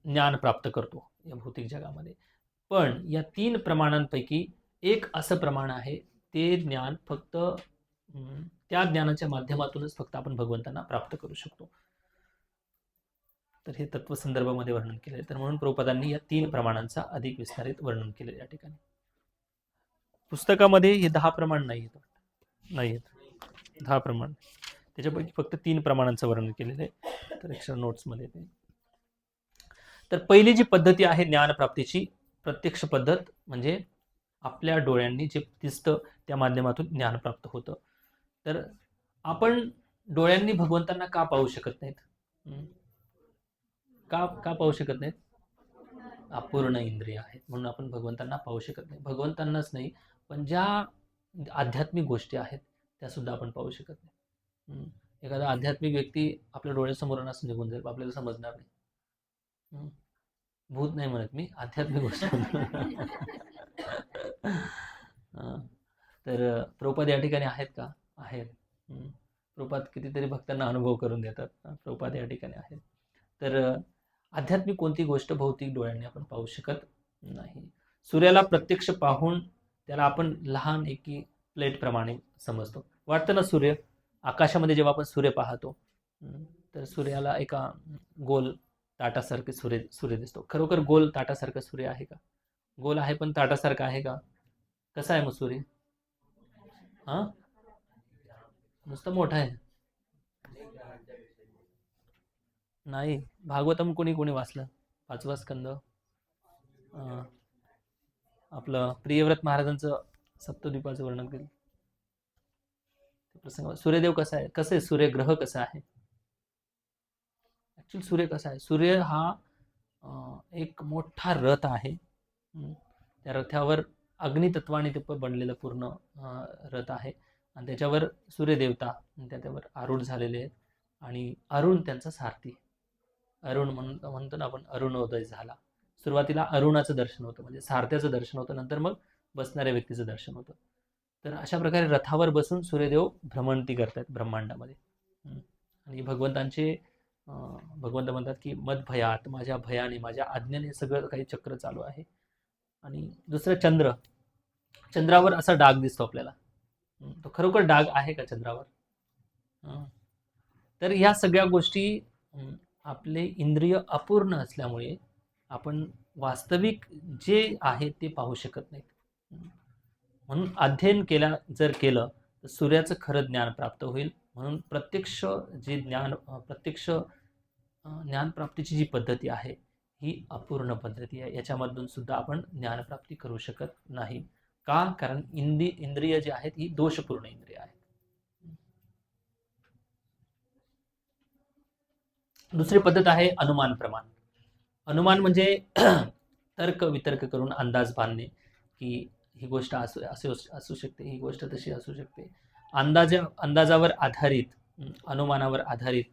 ज्ञान प्राप्त करतो या भौतिक जगामध्ये. पण या 3 प्रमाणांपैकी एक असं प्रमाण आहे, ते ज्ञान फक्त त्या ज्ञानाच्या माध्यमातूनच फक्त आपण भगवंतांना प्राप्त करू शकतो. तर हे तत्वसंदर्भामध्ये वर्णन केले. तर म्हणून प्रभुपादांनी या 3 प्रमाणांचा अधिक विस्तारित वर्णन केले या ठिकाणी. पुस्तकामध्ये हे 10 प्रमाण नाही आहेत 10 प्रमाण, त्याच्यापैकी फक्त 3 प्रमाणांचं वर्णन केलेलं आहे. तर एक्स्ट्रा नोट्समध्ये ते. तर पहिली जी पद्धती आहे ज्ञानप्राप्तीची प्रत्यक्ष पद्धत, म्हणजे आपल्या डोळ्यांनी जे दिसतं त्या माध्यमातून ज्ञान प्राप्त होतं. तर आपण डोळ्यांनी भगवंतांना का पाहू शकत नाहीत? का पाहू शकत नाहीत? अपूर्ण इंद्रिय आहेत म्हणून आपण भगवंतांना पाहू शकत नाही. भगवंतांनाच नाही, पण ज्या आध्यात्मिक गोष्टी आहेत त्या सुद्धा आपण पाहू शकत नाही. एखादा आध्यात्मिक व्यक्ती आपल्या डोळ्यासमोरून असं निघून जाईल, आपल्याला समजणार नाही. भूत नाही म्हणत मी, आध्यात्मिक गोष्ट. तर प्रभुपाद या ठिकाणी आहेत का? आहेत. प्रभुपाद कितीतरी भक्तांना अनुभव करून देतात. प्रभुपाद या ठिकाणी आहेत. तर आध्यात्मिक कोणती गोष्ट भौतिक डोळ्यांनी आपण पाहू शकत नाही. सूर्याला प्रत्यक्ष पाहून त्याला आपण लहान एकी प्लेटप्रमाणे समजतो. वाटतं ना, सूर्य आकाशामध्ये जेव्हा आपण सूर्य पाहतो तर सूर्याला एका गोल ताटासारखे सूर्य दिसतो. खरोखर गोल ताटासारखा सूर्य आहे का? गोल आहे पण ताटासारखा आहे का? कसा आहे मग सूर्य? नुसतं मोठा आहे? नाही. भागवतम कोणी वाचलं? 5वा स्कंद. आपलं प्रियव्रत महाराजांचं सप्तद्वीपाचं वर्णन केलं. प्रसंग. सूर्यदेव कसा आहे? कसं आहे सूर्यग्रह कसा आहे? ऍक्च्युअली सूर्य कसा आहे? सूर्य हा एक मोठा रथ आहे. त्या रथावर अग्नितत्वाने ते बनलेलं पूर्ण रथ आहे आणि त्याच्यावर सूर्यदेवता त्याच्यावर आरूढ झालेले आहेत आणि अरुण त्यांचा सारथी. अरुण म्हणतो ना आपण, अरुणोदय झाला. सुरुवातीला अरुणाचं दर्शन होतं, म्हणजे सारथ्याचं दर्शन होतं, नंतर मग बसणाऱ्या व्यक्तीचं दर्शन होतं. तर अशा प्रकारे रथावर बसून सूर्यदेव भ्रमंती करतात ब्रह्मांडामध्ये. आणि भगवंत म्हणतात की मदभयात, माझ्या भयाने, माझ्या आज्ञेने सगळं काही चक्र चालू आहे. आणि दुसरं चंद्रावर असा डाग दिसतो आपल्याला. तो खरोखर डाग आहे का चंद्रावर? तर ह्या सगळ्या गोष्टी आपले इंद्रिय अपूर्ण असल्यामुळे आपण वास्तविक जे आहे ते पाहू शकत नाहीत. म्हणून अध्ययन जर केलं तर सूर्याचं खरं ज्ञान प्राप्त होईल. म्हणून प्रत्यक्ष ज्ञानप्राप्तीची जी पद्धती आहे ही अपूर्ण पद्धती आहे. याच्यामधून सुद्धा आपण ज्ञानप्राप्ती करू शकत नाही. का? कारण इंद्रिय जे आहेत ही दोषपूर्ण इंद्रिय आहेत. दुसरी पद्धत आहे अनुमान प्रमाण. अनुमान म्हणजे तर्क वितर्क करून अंदाज बांधणे की ही गोष्ट असू शकते, ही गोष्ट तशी असू शकते. अंदाजावर आधारित, अनुमानावर आधारित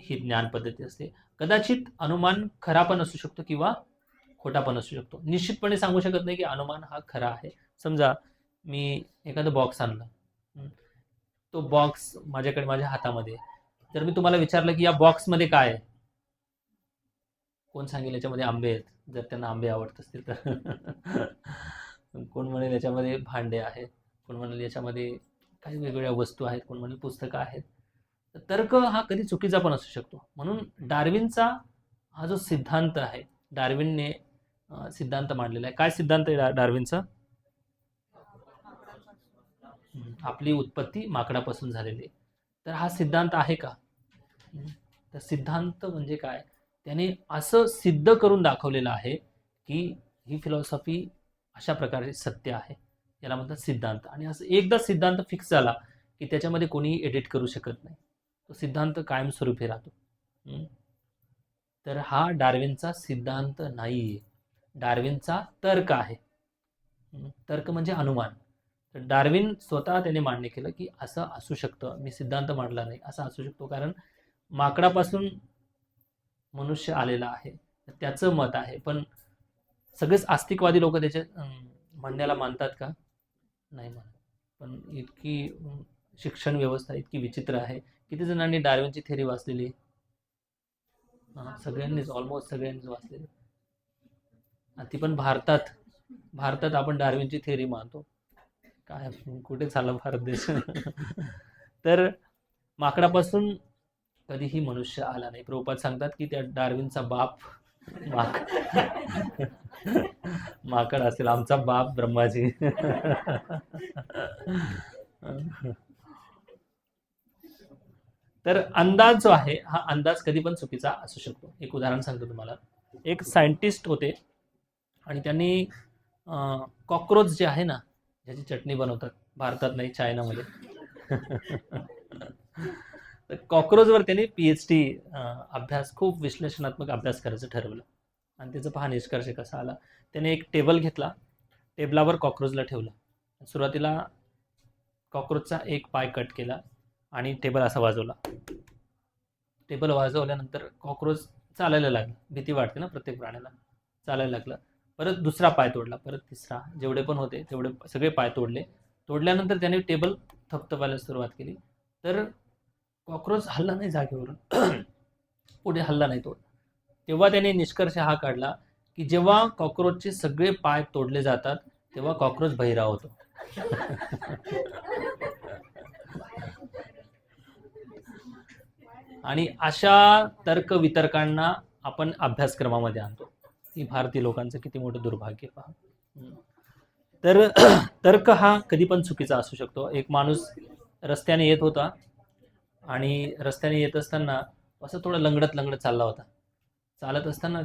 ही ज्ञान पद्धती असते. कदाचित अनुमान खरा पण असू शकतो किंवा खोटा पण असू शकतो. निश्चितपणे सांगू शकत नाही की अनुमान हा खरा आहे. समजा मी एखादा बॉक्स आणला, तो बॉक्स माझ्याकडे माझ्या हातामध्ये, जर मी तुम्हाला विचारलं की या बॉक्समध्ये काय आहे, कोण सांगेल याच्यामध्ये आंबे आहेत, जर त्यांना आंबे आवडत असतील तर. कोण म्हणेल याच्यामध्ये भांडे आहेत, कोण म्हणेल याच्यामध्ये काही वेगवेगळ्या वस्तू आहेत, कोण म्हणेल पुस्तकं आहेत. तर्क हा कधी चुकीचा पण असू शकतो. म्हणून डार्विनचा हा जो सिद्धांत आहे, डार्विनने सिद्धांत मांडलेला आहे. काय सिद्धांत आहे डार्विनचा? आपली उत्पत्ती माकडापासून झालेली आहे. तर हा सिद्धांत आहे का? तर सिद्धांत म्हणजे काय? त्याने असं सिद्ध करून दाखवलेलं आहे की ही फिलॉसॉफी अशा प्रकारे सत्य आहे. याला म्हणतात सिद्धांत. आणि असं एकदा सिद्धांत फिक्स झाला की त्याच्यामध्ये कोणीही एडिट करू शकत नाही. तो सिद्धांत कायमस्वरूपी राहतो. तर हा डार्विनचा सिद्धांत नाहीये, डार्विनचा तर्क आहे. तर्क म्हणजे अनुमान. तर डार्विन स्वतः त्याने मान्य केलं की असं असू शकतं. मी सिद्धांत मांडला नाही, असं असू शकतो, कारण माकडापासून मनुष्य आलेला आहे, त्याचं मत आहे. पण सगळेच आस्तिकवादी लोक त्याच्या म्हणण्याला मानतात का? नाही मानत. पण इतकी शिक्षण व्यवस्था इतकी विचित्र आहे. किती जणांनी डार्विनची थेरी वाचलेली? सगळ्यांनीच, ऑलमोस्ट सगळ्यांनीच वाचलेली. ती पण भारतात आपण डार्विनची थेरी मानतो. काय कुठे चालला भारत देश. तर माकडापासून कधीही मनुष्य आला नाही. प्रभुपाद सांगतात की त्या डार्विनचा बाप माक माकड असेल, आमचा बाप ब्रह्माजी. तर अंदाज जो आहे हा अंदाज कधी पण चुकीचा असू शकतो. एक उदाहरण सांगतो तुम्हाला. एक सायंटिस्ट होते आणि त्यांनी कॉक्रोच जे आहे ना, ज्याची चटणी बनवतात, भारतात नाही चायनामध्ये. तर कॉक्रोचवर त्यांनी PhD अभ्यास, खूप विश्लेषणात्मक अभ्यास करायचं ठरवलं. आणि त्याचा पहा निष्कर्ष कसा आला. त्याने एक टेबल घेतला, टेबलावर कॉक्रोचला ठेवलं. सुरुवातीला कॉक्रोचचा एक पाय कट केला आणि टेबल असा वाजवला. टेबल वाजवल्यानंतर कॉक्रोच चालायला लागला. भीती वाटते ना प्रत्येक प्राण्याला. चालायला लागला. परत दुसरा पाय तोडला, परत तिसरा, जेवढे पण होते तेवढे सगळे पाय तोडले. तोडल्यानंतर त्याने टेबल थपथपायला सुरुवात केली. तर कॉक्रोच हल्ला नाही जागेवरून. पुढे हल्ला नाही तो. तेव्हा त्याने निष्कर्ष हा काढला की जेव्हा कॉक्रोचचे सगळे पाय तोडले जातात तेव्हा कॉक्रोच बहिरा होतो. आणि अशा तर्क वितर्कांना आपण अभ्यासक्रमामध्ये आणतो. ही भारतीय लोकांचं किती मोठं दुर्भाग्य पहा. तर तर्क हा कधी पण चुकीचा असू शकतो. एक माणूस रस्त्याने येत होता आणि रस्त्याने येत असताना असं थोडं लंगडत लंगडत चालला होता. चालत असताना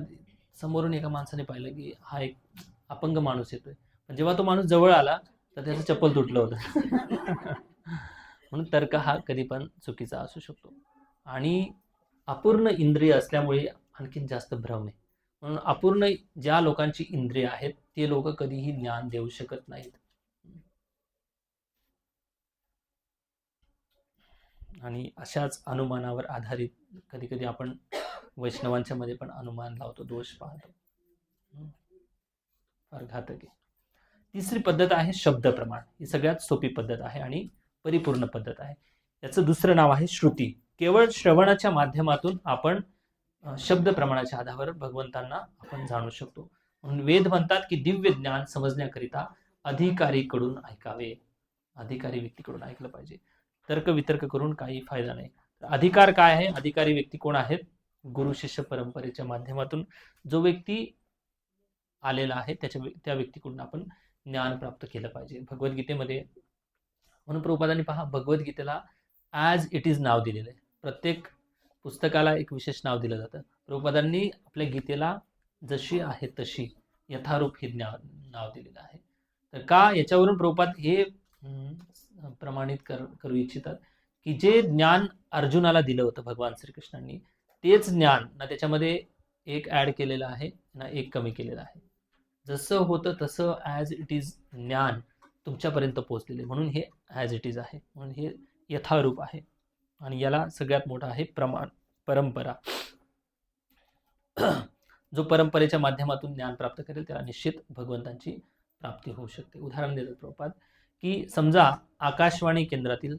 समोरून एका माणसाने पाहिलं की हा एक अपंग माणूस येतोय. पण जेव्हा तो माणूस जवळ आला तर त्याचं चप्पल तुटलं होतं. म्हणून तर्क हा कधी पण चुकीचा असू शकतो. आणि अपूर्ण इंद्रिय असल्यामुळे आणखीन जास्त भ्रम आहे. म्हणून अपूर्ण ज्या लोकांची इंद्रिय आहेत ते लोक कधीही ज्ञान देऊ शकत नाहीत. आणि अशाच अनुमानावर आधारित कधी कधी आपण वैष्णवांच्या मध्ये पण अनुमान लावतो, दोष पाहतो. फार घातक आहे. तिसरी पद्धत आहे शब्द प्रमाण. ही सगळ्यात सोपी पद्धत आहे आणि परिपूर्ण पद्धत आहे. याचं दुसरं नाव आहे श्रुती. केवळ श्रवणाच्या माध्यमातून आपण शब्द प्रमाणाच्या आधारावर भगवंतांना आपण जाणू शकतो. म्हणून वेद म्हणतात की दिव्य ज्ञान समजण्याकरिता अधिकारीकडून ऐकावे. अधिकारी व्यक्तीकडून ऐकलं पाहिजे. तर्क वितर्क करून काही फायदा नाही. अधिकार काय आहे? अधिकारी व्यक्ती कोण आहेत? गुरु शिष्य परंपरेच्या माध्यमातून जो व्यक्ती आलेला आहे त्या व्यक्तीकडून आपण ज्ञान प्राप्त केलं पाहिजे. भगवद्गीतेमध्ये म्हणून प्रभुपादांनी पहा भगवद्गीतेला ॲज इट इज नाव दिलेलं आहे. प्रत्येक पुस्तकाला एक विशेष नाव दिलं जातं. प्रभुपादांनी आपल्या गीतेला जशी आहे तशी यथारूप हे नाव दिलेलं आहे. तर का याच्यावरून प्रभुपाद हे प्रमाणित करू इच्छितात की जे ज्ञान अर्जुनाला दिलं होतं भगवान श्रीकृष्णांनी तेच ज्ञान ना त्याच्यामध्ये एक ॲड केलेलं आहे ना एक कमी केलेलं आहे. जसं होतं तसं ॲज इट इज ज्ञान तुमच्यापर्यंत पोहोचलेले. म्हणून हे ॲज इट इज आहे. म्हणून हे यथारूप आहे. आणि याला सगळ्यात मोठा आहे परंपरा. जो परंपरेच्या माध्यमातून ज्ञान प्राप्त करेल त्याला निश्चित भगवंतांची प्राप्ती होऊ शकते. उदाहरण देतात प्रभुपाद की समजा आकाशवाणी केंद्रातील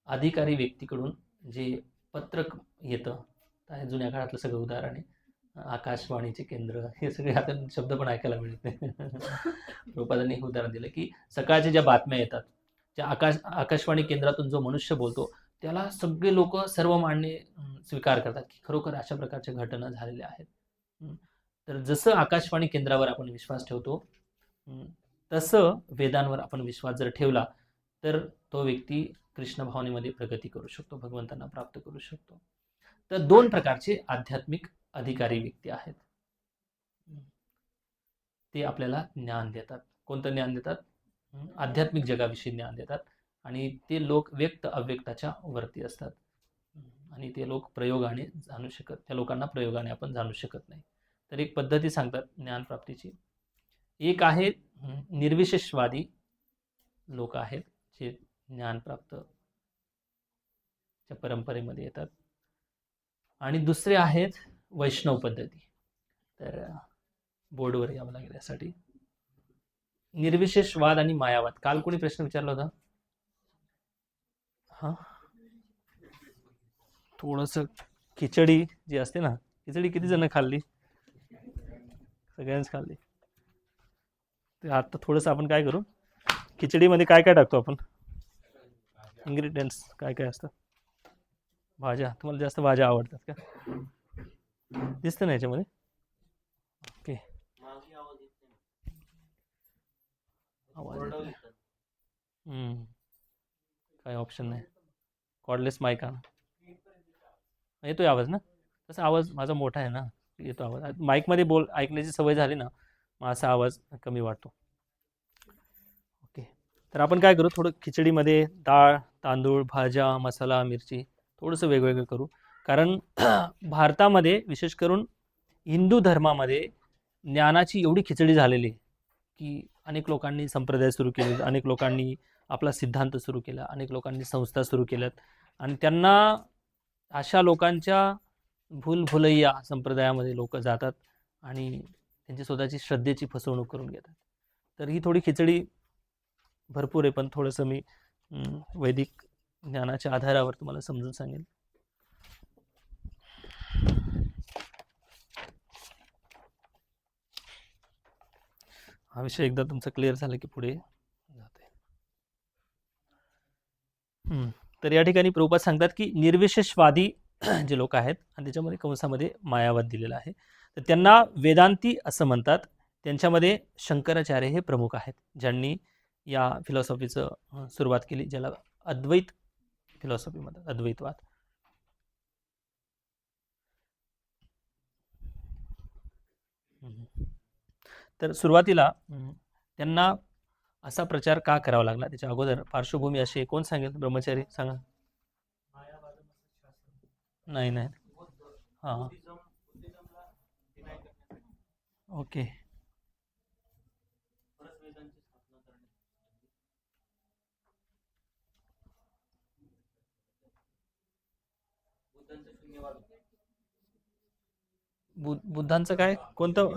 अधिकारी व्यक्तीकडून जे पत्रक येतं, जुन्या काळातलं सगळं उदाहरण आहे. आकाशवाणीचे केंद्र हे सगळे आता शब्द पण ऐकायला मिळते. प्रभुपादांनी हे उदाहरण दिलं की सकाळच्या ज्या बातम्या येतात, ज्या आकाशवाणी केंद्रातून जो मनुष्य बोलतो त्याला सगळे लोक सर्वमान्य स्वीकार करतात की खरोखर अशा प्रकारच्या घटना झालेल्या आहेत. तर जसं आकाशवाणी केंद्रावर आपण विश्वास ठेवतो तसं वेदांवर आपण विश्वास जर ठेवला तर तो व्यक्ती कृष्ण भावनेमध्ये प्रगती करू शकतो, भगवंतांना प्राप्त करू शकतो. तर दोन प्रकारचे आध्यात्मिक अधिकारी व्यक्ती आहेत. ते आपल्याला ज्ञान देतात. कोणतं ज्ञान देतात? आध्यात्मिक जगाविषयी ज्ञान देतात. आणि ते लोक व्यक्त अव्यक्ताच्या वरती असतात आणि ते लोक प्रयोगाने जाणू शकत, त्या लोकांना प्रयोगाने आपण जाणू शकत नाही. तर एक पद्धती सांगतात ज्ञानप्राप्तीची. एक आहे निर्विशेषवादी लोक आहेत जे ज्ञानप्राप्तच्या परंपरेमध्ये येतात. आणि दुसरे आहेत वैष्णव पद्धती. तर बोर्डवर यावं लागेल यासाठी. निर्विशेषवाद आणि मायावाद. काल कोणी प्रश्न विचारला होता? हा, थोडंसं खिचडी जी असते ना, खिचडी किती जण खाल्ली? सगळ्यांनीच खाल्ली. तर आता थोडंसं आपण काय करू, खिचडीमध्ये काय काय टाकतो आपण? इन्ग्रेडियंट्स काय काय असतं? भाज्या. तुम्हाला जास्त भाज्या आवडतात का? दिसतं ना याच्यामध्ये? ओके. आवाज येत नाही. काही ऑप्शन नाही. कॉर्डलेस माईक आणा. येतोय आवाज ना? तसा आवाज माझा मोठा आहे ना, येतो आवाज. माईकमध्ये ऐकण्याची सवय झाली ना, मग असा आवाज कमी वाटतो. ओके. तर आपण काय करू, थोडं खिचडीमध्ये डाळ, तांदूळ, भाज्या, मसाला, मिरची थोडंसं वेगवेगळं करू. कारण भारतामध्ये विशेष करून हिंदू धर्मामध्ये ज्ञानाची एवढी खिचडी झालेली आहे की अनेक लोकांनी संप्रदाय सुरू केले, अनेक लोकांनी आपला सिद्धांत सुरू केला, अनेक लोकांनी संस्था सुरू केल्यात आणि त्यांना अशा लोकांच्या भूलभुलैया संप्रदायामध्ये लोक जातात आणि त्यांची स्वतःची श्रद्धेची फसवणूक करून घेतात. तर ही थोडी खिचडी भरपूर आहे, पण थोडंसं मी वैदिक ज्ञानाच्या आधारावर तुम्हाला समजून सांगेन. हा विषय एकदा तुमचा क्लिअर झाला की पुढे जाते. तर या ठिकाणी प्रभुपाद सांगतात की निर्विशेषवादी जे लोक आहेत आणि त्याच्यामध्ये कंसामध्ये मायावाद दिलेला आहे, तर त्यांना वेदांती असं म्हणतात. त्यांच्यामध्ये शंकराचार्य हे प्रमुख आहेत, ज्यांनी या फिलॉसॉफीचं सुरुवात केली, ज्याला अद्वैत फिलॉसॉफी म्हणतात, अद्वैतवाद. तर सुरुवातीला त्यांना असा प्रचार का करावा लागला, त्याच्या अगोदर पार्श्वभूमी अशी आहे. कोण सांगेल? ब्रह्मचारी सांगा. नाही नाही. हां ओके. बुद्धांचं काय, कोणतं?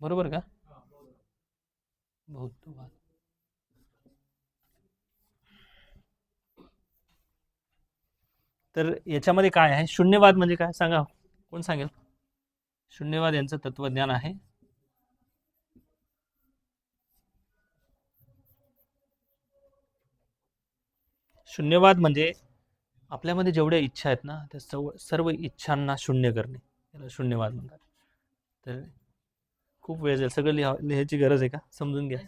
बरोबर का? बौद्धवाद. तर याच्यामध्ये काय आहे? शून्यवाद म्हणजे काय सांगा, कोण सांगेल? शून्यवाद यांचं तत्वज्ञान आहे. शून्यवाद म्हणजे आपल्यामध्ये जेवढ्या इच्छा आहेत ना, त्या सर्व इच्छांना शून्य करणे, याला शून्यवाद म्हणतात. तर खूप वेळ जाईल, सगळं लिहायची गरज आहे का? समजून घ्या.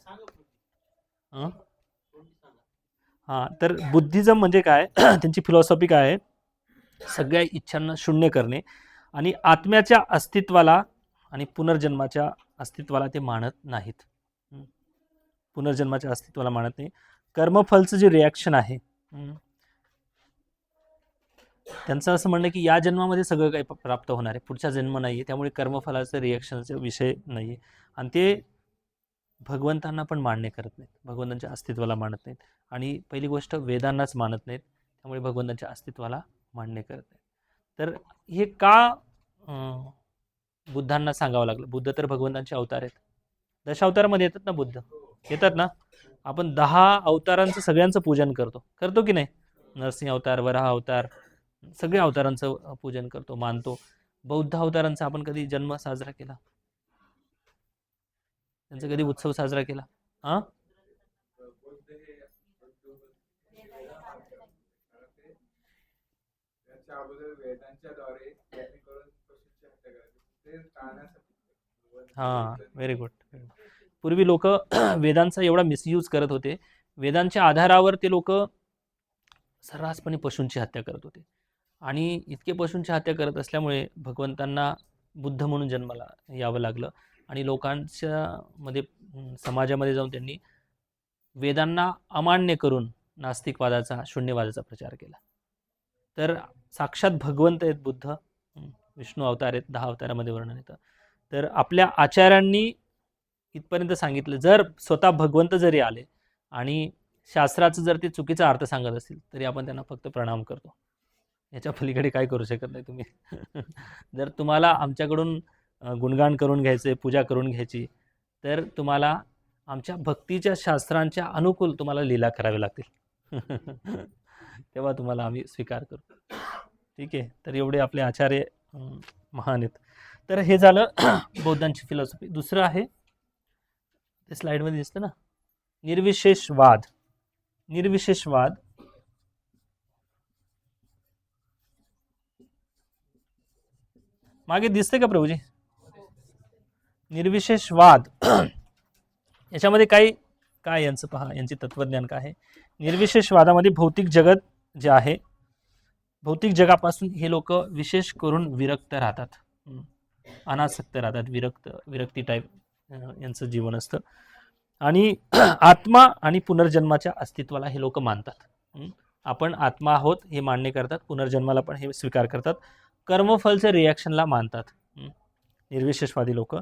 हां, तर बुद्धिझम म्हणजे काय? त्यांची फिलॉसॉफी काय आहे? सगळ्या इच्छांना शून्य करणे आणि आत्म्याच्या अस्तित्वाला आणि पुनर्जन्माच्या अस्तित्वाला ते मानत नाहीत. पुनर्जन्माच्या अस्तित्वाला मानत नाही. कर्मफलचं जे रिॲक्शन आहे, त्यांचं असं म्हणणं की या जन्मामध्ये सगळं काही प्राप्त होणार आहे, पुढचा जन्म नाही आहे, त्यामुळे कर्मफलाचं रिॲक्शनचा विषय नाही आहे. आणि ते भगवंतांना पण मान्य करत नाहीत, भगवंतांच्या अस्तित्वाला मानत नाहीत. आणि पहिली गोष्ट वेदांनाच मानत नाहीत, त्यामुळे भगवंतांच्या अस्तित्वाला मान्य करत नाहीत. तर हे का बुद्धांना सांगावं लागलं? बुद्ध तर भगवंतांचे अवतार आहेत. दशावतारामध्ये येतात ना बुद्ध, येतात ना. आपण 10 अवतारांचं सगळ्यांचं पूजन करतो की नाही? नरसिंह अवतार, वराह अवतार, सगळ्या अवतारांचं पूजन करतो, मानतो. बौद्ध अवतारांचा आपण कधी जन्म साजरा केला? त्यांचा कधी उत्सव साजरा केला? हां, हां, व्हेरी गुड. पूर्वी लोक वेदांचा एवढा मिसयूज करत होते, वेदांच्या आधारावर ते लोक सर्रासपणे पशूंची हत्या करत होते. आणि इतके पशूंची हत्या करत असल्यामुळे भगवंतांना बुद्ध म्हणून जन्माला यावं लागलं आणि लोकांच्या मध्ये समाजामध्ये जाऊन त्यांनी वेदांना अमान्य करून नास्तिकवादाचा, शून्यवादाचा प्रचार केला. तर साक्षात भगवंत आहेत बुद्ध, विष्णू अवतार आहेत, 10 अवतारामध्ये वर्णन येतं. तर आपल्या आचार्यांनी इथपर्यंत सांगितलं, जर स्वतः भगवंत जरी आले आणि शास्त्राचं जर ते चुकीचा अर्थ सांगत असतील तरी आपण त्यांना फक्त प्रणाम करतो, याच्या पलीकडे काय करू शकत नाही तुम्ही. जर तुम्हाला आमच्याकडून गुणगान करून घ्यायचे, पूजा करून घ्यायची, तर तुम्हाला आमच्या भक्तीच्या शास्त्रांच्या अनुकूल तुम्हाला लीला करावी लागतील. तेव्हा तुम्हाला आम्ही स्वीकार करू. ठीक आहे. तर एवढे आपले आचार्य महान आहेत. तर हे झालं बौद्धांची फिलॉसॉफी. दुसरं आहे ते स्लाइडमध्ये दिसतं ना, निर्विशेषवाद. निर्विशेषवाद मागे दिसते का प्रभूजी? निर्विशेषवाद याच्यामध्ये काय काय यांचं पहा, यांचे तत्वज्ञान काय आहे. निर्विशेषवादामध्ये भौतिक जगत जे आहे, भौतिक जगापासून हे लोक विशेष करून विरक्त राहतात, अनासक्त राहतात, विरक्ती टाईप यांचं जीवन असतं. आणि आत्मा आणि पुनर्जन्माच्या अस्तित्वाला हे लोक मानतात. आपण आत्मा आहोत हे मान्य करतात, पुनर्जन्माला पण हे स्वीकार करतात, कर्मफलच्या रिॲक्शनला मानतात निर्विशेषवादी लोक.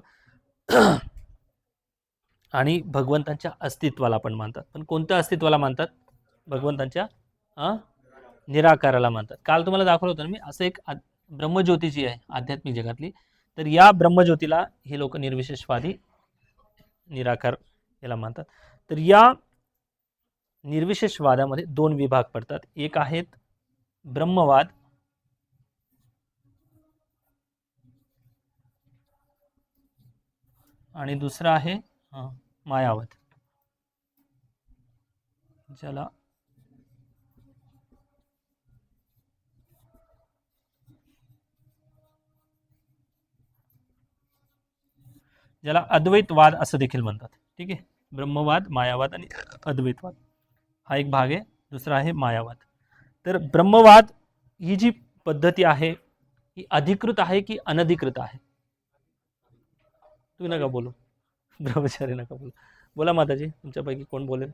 आणि भगवंतांच्या अस्तित्वाला पण मानतात. पण कोणत्या अस्तित्वाला मानतात? भगवंतांच्या निराकाराला मानतात. काल तुम्हाला दाखवलं होतं ना मी, असं एक ब्रह्मज्योती जी आहे आध्यात्मिक जगातली, तर या ब्रह्मज्योतीला हे लोक निर्विशेषवादी निराकार याला मानतात. तर या निर्विशेषवादामध्ये दोन विभाग पडतात. एक आहेत ब्रह्मवाद आणि दुसरा आहे मायावाद. ज्याला अद्वैतवाद असं देखील म्हणतात. ठीक आहे. ब्रह्मवाद, मायावाद आणि अद्वैतवाद हा एक भाग आहे. दुसरा आहे मायावाद. तर ब्रह्मवाद ही जी पद्धती आहे ही अधिकृत आहे की अनधिकृत आहे? तू नका बोलू, ब्रह्मचारी नका बोलू, बोला माताजी, तुमच्यापैकी कोण बोलेल?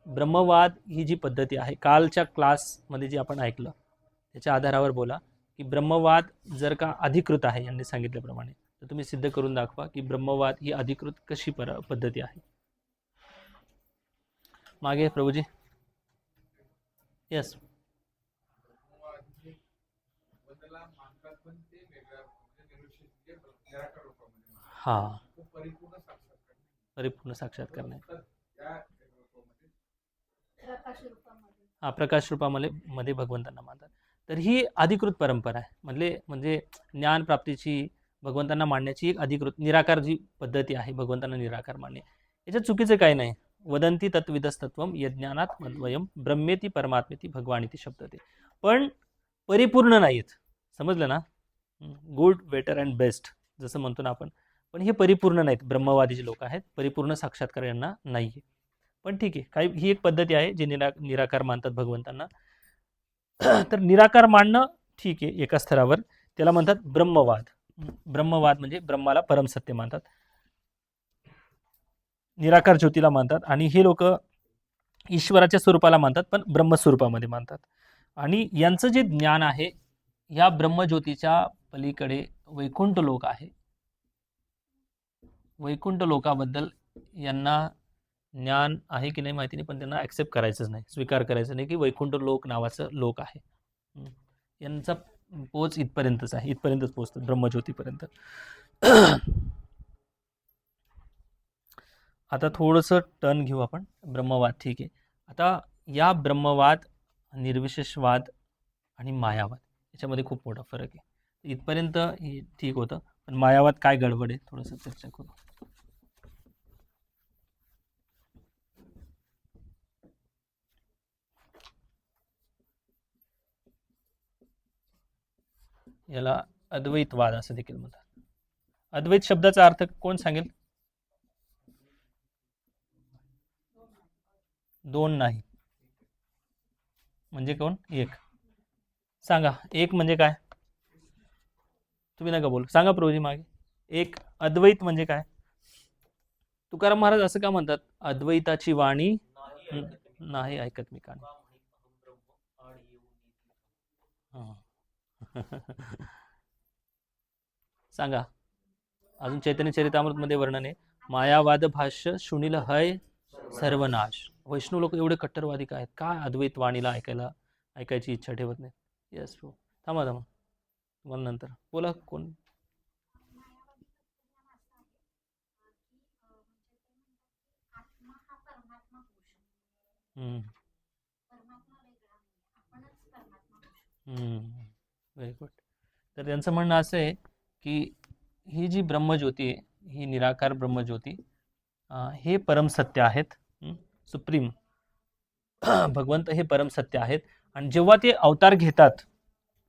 ब्रह्मवाद ही जी पद्धती आहे, कालच्या क्लासमध्ये जी आपण ऐकलं त्याच्या आधारावर बोला की ब्रह्मवाद जर का अधिकृत आहे यांनी सांगितल्याप्रमाणे, तर तुम्ही सिद्ध करून दाखवा की ब्रह्मवाद ही अधिकृत कशी पद्धती आहे. मागे प्रभूजी. येस. हा, परिपूर्ण साक्षात्कार नाही. हा, प्रकाश रूपामध्ये भगवंतांना मानतात. तर ही अधिकृत परंपरा आहे. म्हणजे ज्ञान प्राप्तीची, भगवंतांना मांडण्याची एक अधिकृत निराकार जी पद्धती आहे, भगवंतांना निराकार मांडणे, याच्यात चुकीचं काही नाही. वदंती तत्विदस्तत्वम यज्ञानात मद्वयम ब्रह्मेती परमात्मेती भगवानीती शब्दते. पण परिपूर्ण नाहीत, समजलं ना? गुड, बेटर अँड बेस्ट जसं म्हणतो ना आपण, पण हे परिपूर्ण नाहीत. ब्रह्मवादी जे लोक आहेत, परिपूर्ण साक्षात्कार यांना नाही आहे. पण ठीक आहे, काही ही एक पद्धती आहे जे निराकार मानतात भगवंतांना. तर निराकार मानणं ठीक आहे एका स्तरावर, त्याला म्हणतात ब्रह्मवाद. ब्रह्मवाद म्हणजे ब्रह्माला परमसत्य मानतात, निराकार ज्योतीला मानतात. आणि हे लोक ईश्वराच्या स्वरूपाला मानतात पण ब्रह्मस्वरूपामध्ये मानतात. आणि यांचं जे ज्ञान आहे, या ब्रह्मज्योतीच्या पलीकडे वैकुंठ लोक आहे. वैकुंठ लोकाबद्दल यांना ज्ञान आहे की नाही माहिती नाही, पण त्यांना ॲक्सेप्ट करायचंच नाही, स्वीकार करायचं नाही की वैकुंठ लोक नावाचं लोक आहे. यांचा पोच इथपर्यंतच आहे, इथपर्यंतच पोचतात, ब्रह्मज्योतीपर्यंत. आता थोडंसं टर्न घेऊ आपण. ब्रह्मवाद ठीक आहे. आता या ब्रह्मवाद, निर्विशेषवाद आणि मायावाद याच्यामध्ये खूप मोठा फरक आहे. इथपर्यंत हे ठीक होतं, पण मायावाद काय गडबड आहे थोडंसं चर्चा करू. याला अद्वैतवाद असं देखील म्हणतात. अद्वैत शब्दाचा अर्थ कोण सांगेल? दोन नाही म्हणजे कोण? एक. सांगा, एक म्हणजे काय? तुम्ही नका बोलू, सांगा प्रभूजी मागे. एक. अद्वैत म्हणजे काय? तुकाराम महाराज असं का म्हणतात? अद्वैताची वाणी नाही ऐकत मी कानी. सांगा. अजून चैतन्य चरितामृत मध्ये वर्णन आहे, मायावाद भाष्य शुनिल हय सर्वनाश. वैष्णव लोक एवढे कट्टरवादी काय आहेत? काय अद्वैत वाणीला ऐकायची इच्छा ठेवत नाही? येस हो, थांबा तुम्हाला नंतर बोला. कोण? Very good. तर त्यांचं म्हणणं असं आहे की ही जी ब्रह्मज्योती आहे, ही निराकार ब्रह्मज्योती, हे परमसत्य आहेत. सुप्रीम भगवंत हे परमसत्य आहेत. आणि जेव्हा ते अवतार घेतात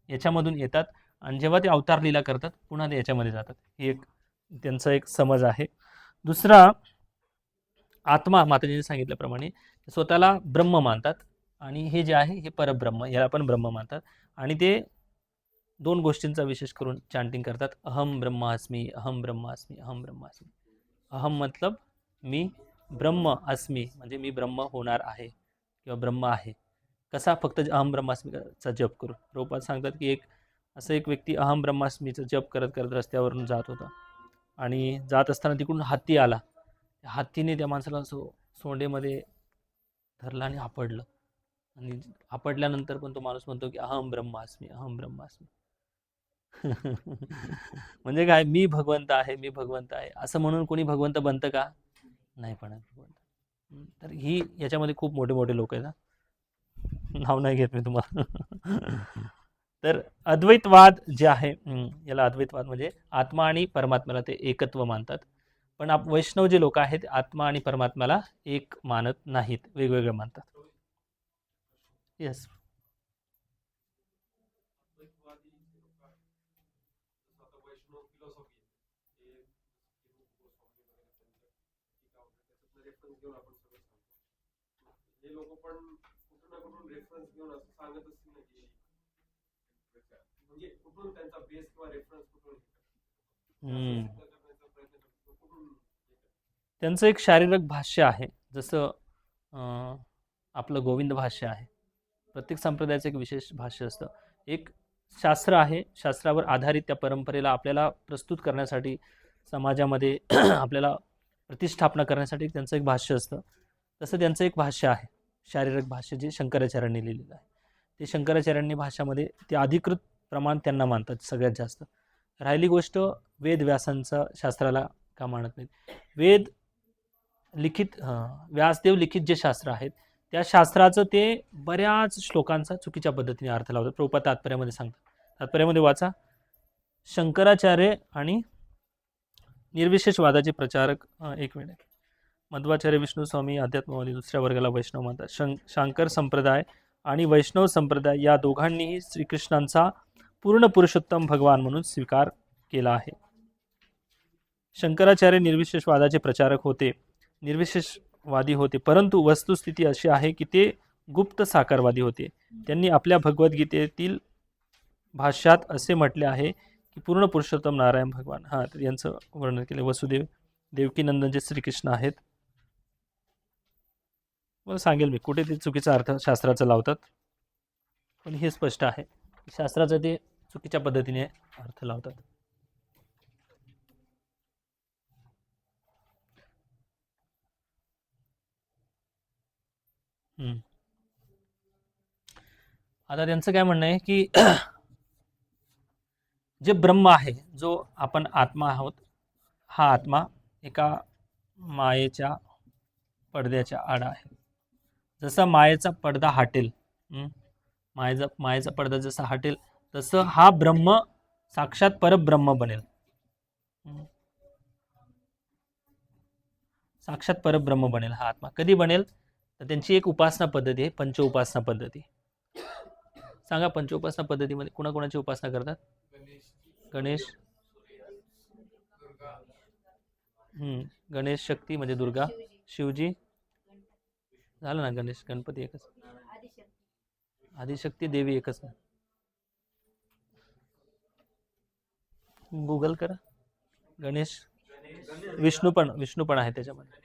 याच्यामधून येतात, आणि जेव्हा ते अवतार लीला करतात पुन्हा ते याच्यामध्ये जातात. ही एक त्यांचा एक समज आहे. दुसरा, आत्मा माताजींनी सांगितल्याप्रमाणे स्वतःला ब्रह्म मानतात, आणि हे जे आहे हे परब्रह्म, याला पण ब्रह्म मानतात. आणि ते दोन गोष्टींचा विशेष करून चॅन्टिंग करतात, अहम ब्रह्मास्मी, अहम ब्रह्मास्मी, अहम ब्रह्मास्मी. अहम मतलब मी, ब्रह्म अस्मी म्हणजे मी ब्रह्म होणार आहे किंवा ब्रह्म आहे. कसा? फक्त अहम ब्रह्मास्मीचा जप करून. प्रभुपाद सांगतात की असं एक व्यक्ती अहम ब्रह्मास्मीचा जप करत करत रस्त्यावरून जात होता, आणि जात असताना तिकडून हत्ती आला. हत्तीने त्या माणसाला सोंडेमध्ये धरलं आणि आपडलं, आणि आपडल्यानंतर पण तो माणूस म्हणतो की अहम ब्रह्मास्मी, अहम ब्रह्मास्मी. म्हणजे काय? मी भगवंत आहे, मी भगवंत आहे असं म्हणून कोणी भगवंत बनतं का? नाही बनत भगवंत. तर ही याच्यामध्ये खूप मोठे मोठे लोक आहेत. नाव नाही घेत मी तुम्हाला. तर अद्वैतवाद जे आहे, याला अद्वैतवाद म्हणजे आत्मा आणि परमात्म्याला ते एकत्व मानतात. पण वैष्णव जे लोक आहेत आत्मा आणि परमात्म्याला एक मानत नाहीत, वेगवेगळे मानतात. येस. हे लोक पण कुठून ना कुठून रेफरन्स घेऊन असं सांगत असतील ना की म्हणजे कुठून त्यांचा बेस किंवा रेफरन्स कुठून त्यांचं एक शारीरिक भाष्य आहे. जसं आपलं गोविंद भाष्य आहे. प्रत्येक संप्रदायाचं एक विशेष भाष्य असतं. एक शास्त्र आहे, शास्त्रावर आधारित त्या परंपरेला आपल्याला प्रस्तुत करण्यासाठी, समाजामध्ये आपल्याला प्रतिष्ठापना करण्यासाठी त्यांचं एक भाष्य असतं. तसं त्यांचं एक भाष्य आहे, शारीरिक भाष्य, जे शंकराचार्यांनी लिहिलेलं आहे. ते शंकराचार्यांनी भाषामध्ये ते अधिकृत प्रमाण त्यांना मानतात सगळ्यात जास्त. राहिली गोष्ट वेदव्यासांचं शास्त्राला का मानत नाहीत. वेद लिखित, व्यासदेव लिखित जे शास्त्र आहेत त्या शास्त्राचं ते बऱ्याच श्लोकांचा चुकीच्या पद्धतीने अर्थ लावतात. प्रभुपाद तात्पर्यामध्ये सांगतात. तात्पर्यामध्ये वाचा, शंकराचार्य आणि निर्विशेषवादाचे प्रचारक, एक मिनिट, मध्वाचार्य विष्णू स्वामी अध्यात्मवादी दुसऱ्या वर्गाला वैष्णव मानतात. शांकर संप्रदाय आणि वैष्णव संप्रदाय या दोघांनीही श्रीकृष्णांचा पूर्ण पुरुषोत्तम भगवान म्हणून स्वीकार केला आहे. शंकराचार्य निर्विशेषवादाचे प्रचारक होते, निर्विशेषवादी होते, परंतु वस्तुस्थिती अशी आहे की ते गुप्त साकारवादी होते. त्यांनी आपल्या भगवद्गीतेतील भाष्यात असे म्हटले आहे की पूर्ण पुरुषोत्तम नारायण भगवान, तर यांचं वर्णन केले. वसुदेव देवकीनंदन जे श्रीकृष्ण आहेत. मला सांगेल मी कुठे ते चुकीचा अर्थ शास्त्राचा लावतात, पण हे स्पष्ट आहे शास्त्राचा ते चुकीच्या पद्धतीने अर्थ लावतात. आता त्यांचं काय म्हणणं आहे की जे ब्रह्म आहे, जो आपण आत्मा आहोत, हा आत्मा एका मायेच्या पडद्याच्या आड आहे. जसा मायेचा पडदा हटेल, मायेचा पडदा जसा हटेल तसं हा ब्रह्म साक्षात परब्रह्म बनेल. साक्षात परब्रह्म बनेल हा आत्मा. कधी बनेल? तर त्यांची एक उपासना पद्धती आहे, पंचउपासना पद्धती. सांगा, पंचउपासना पद्धतीमध्ये कोणाकोणाची उपासना करतात? गणेश, गणेश शक्ती म्हणजे दुर्गा, शिवजी झालं ना, गणेश गणपती एकच, आदिशक्ती देवी एकच ना. गुगल करा. गणेश, विष्णू पण आहे त्याच्यामध्ये.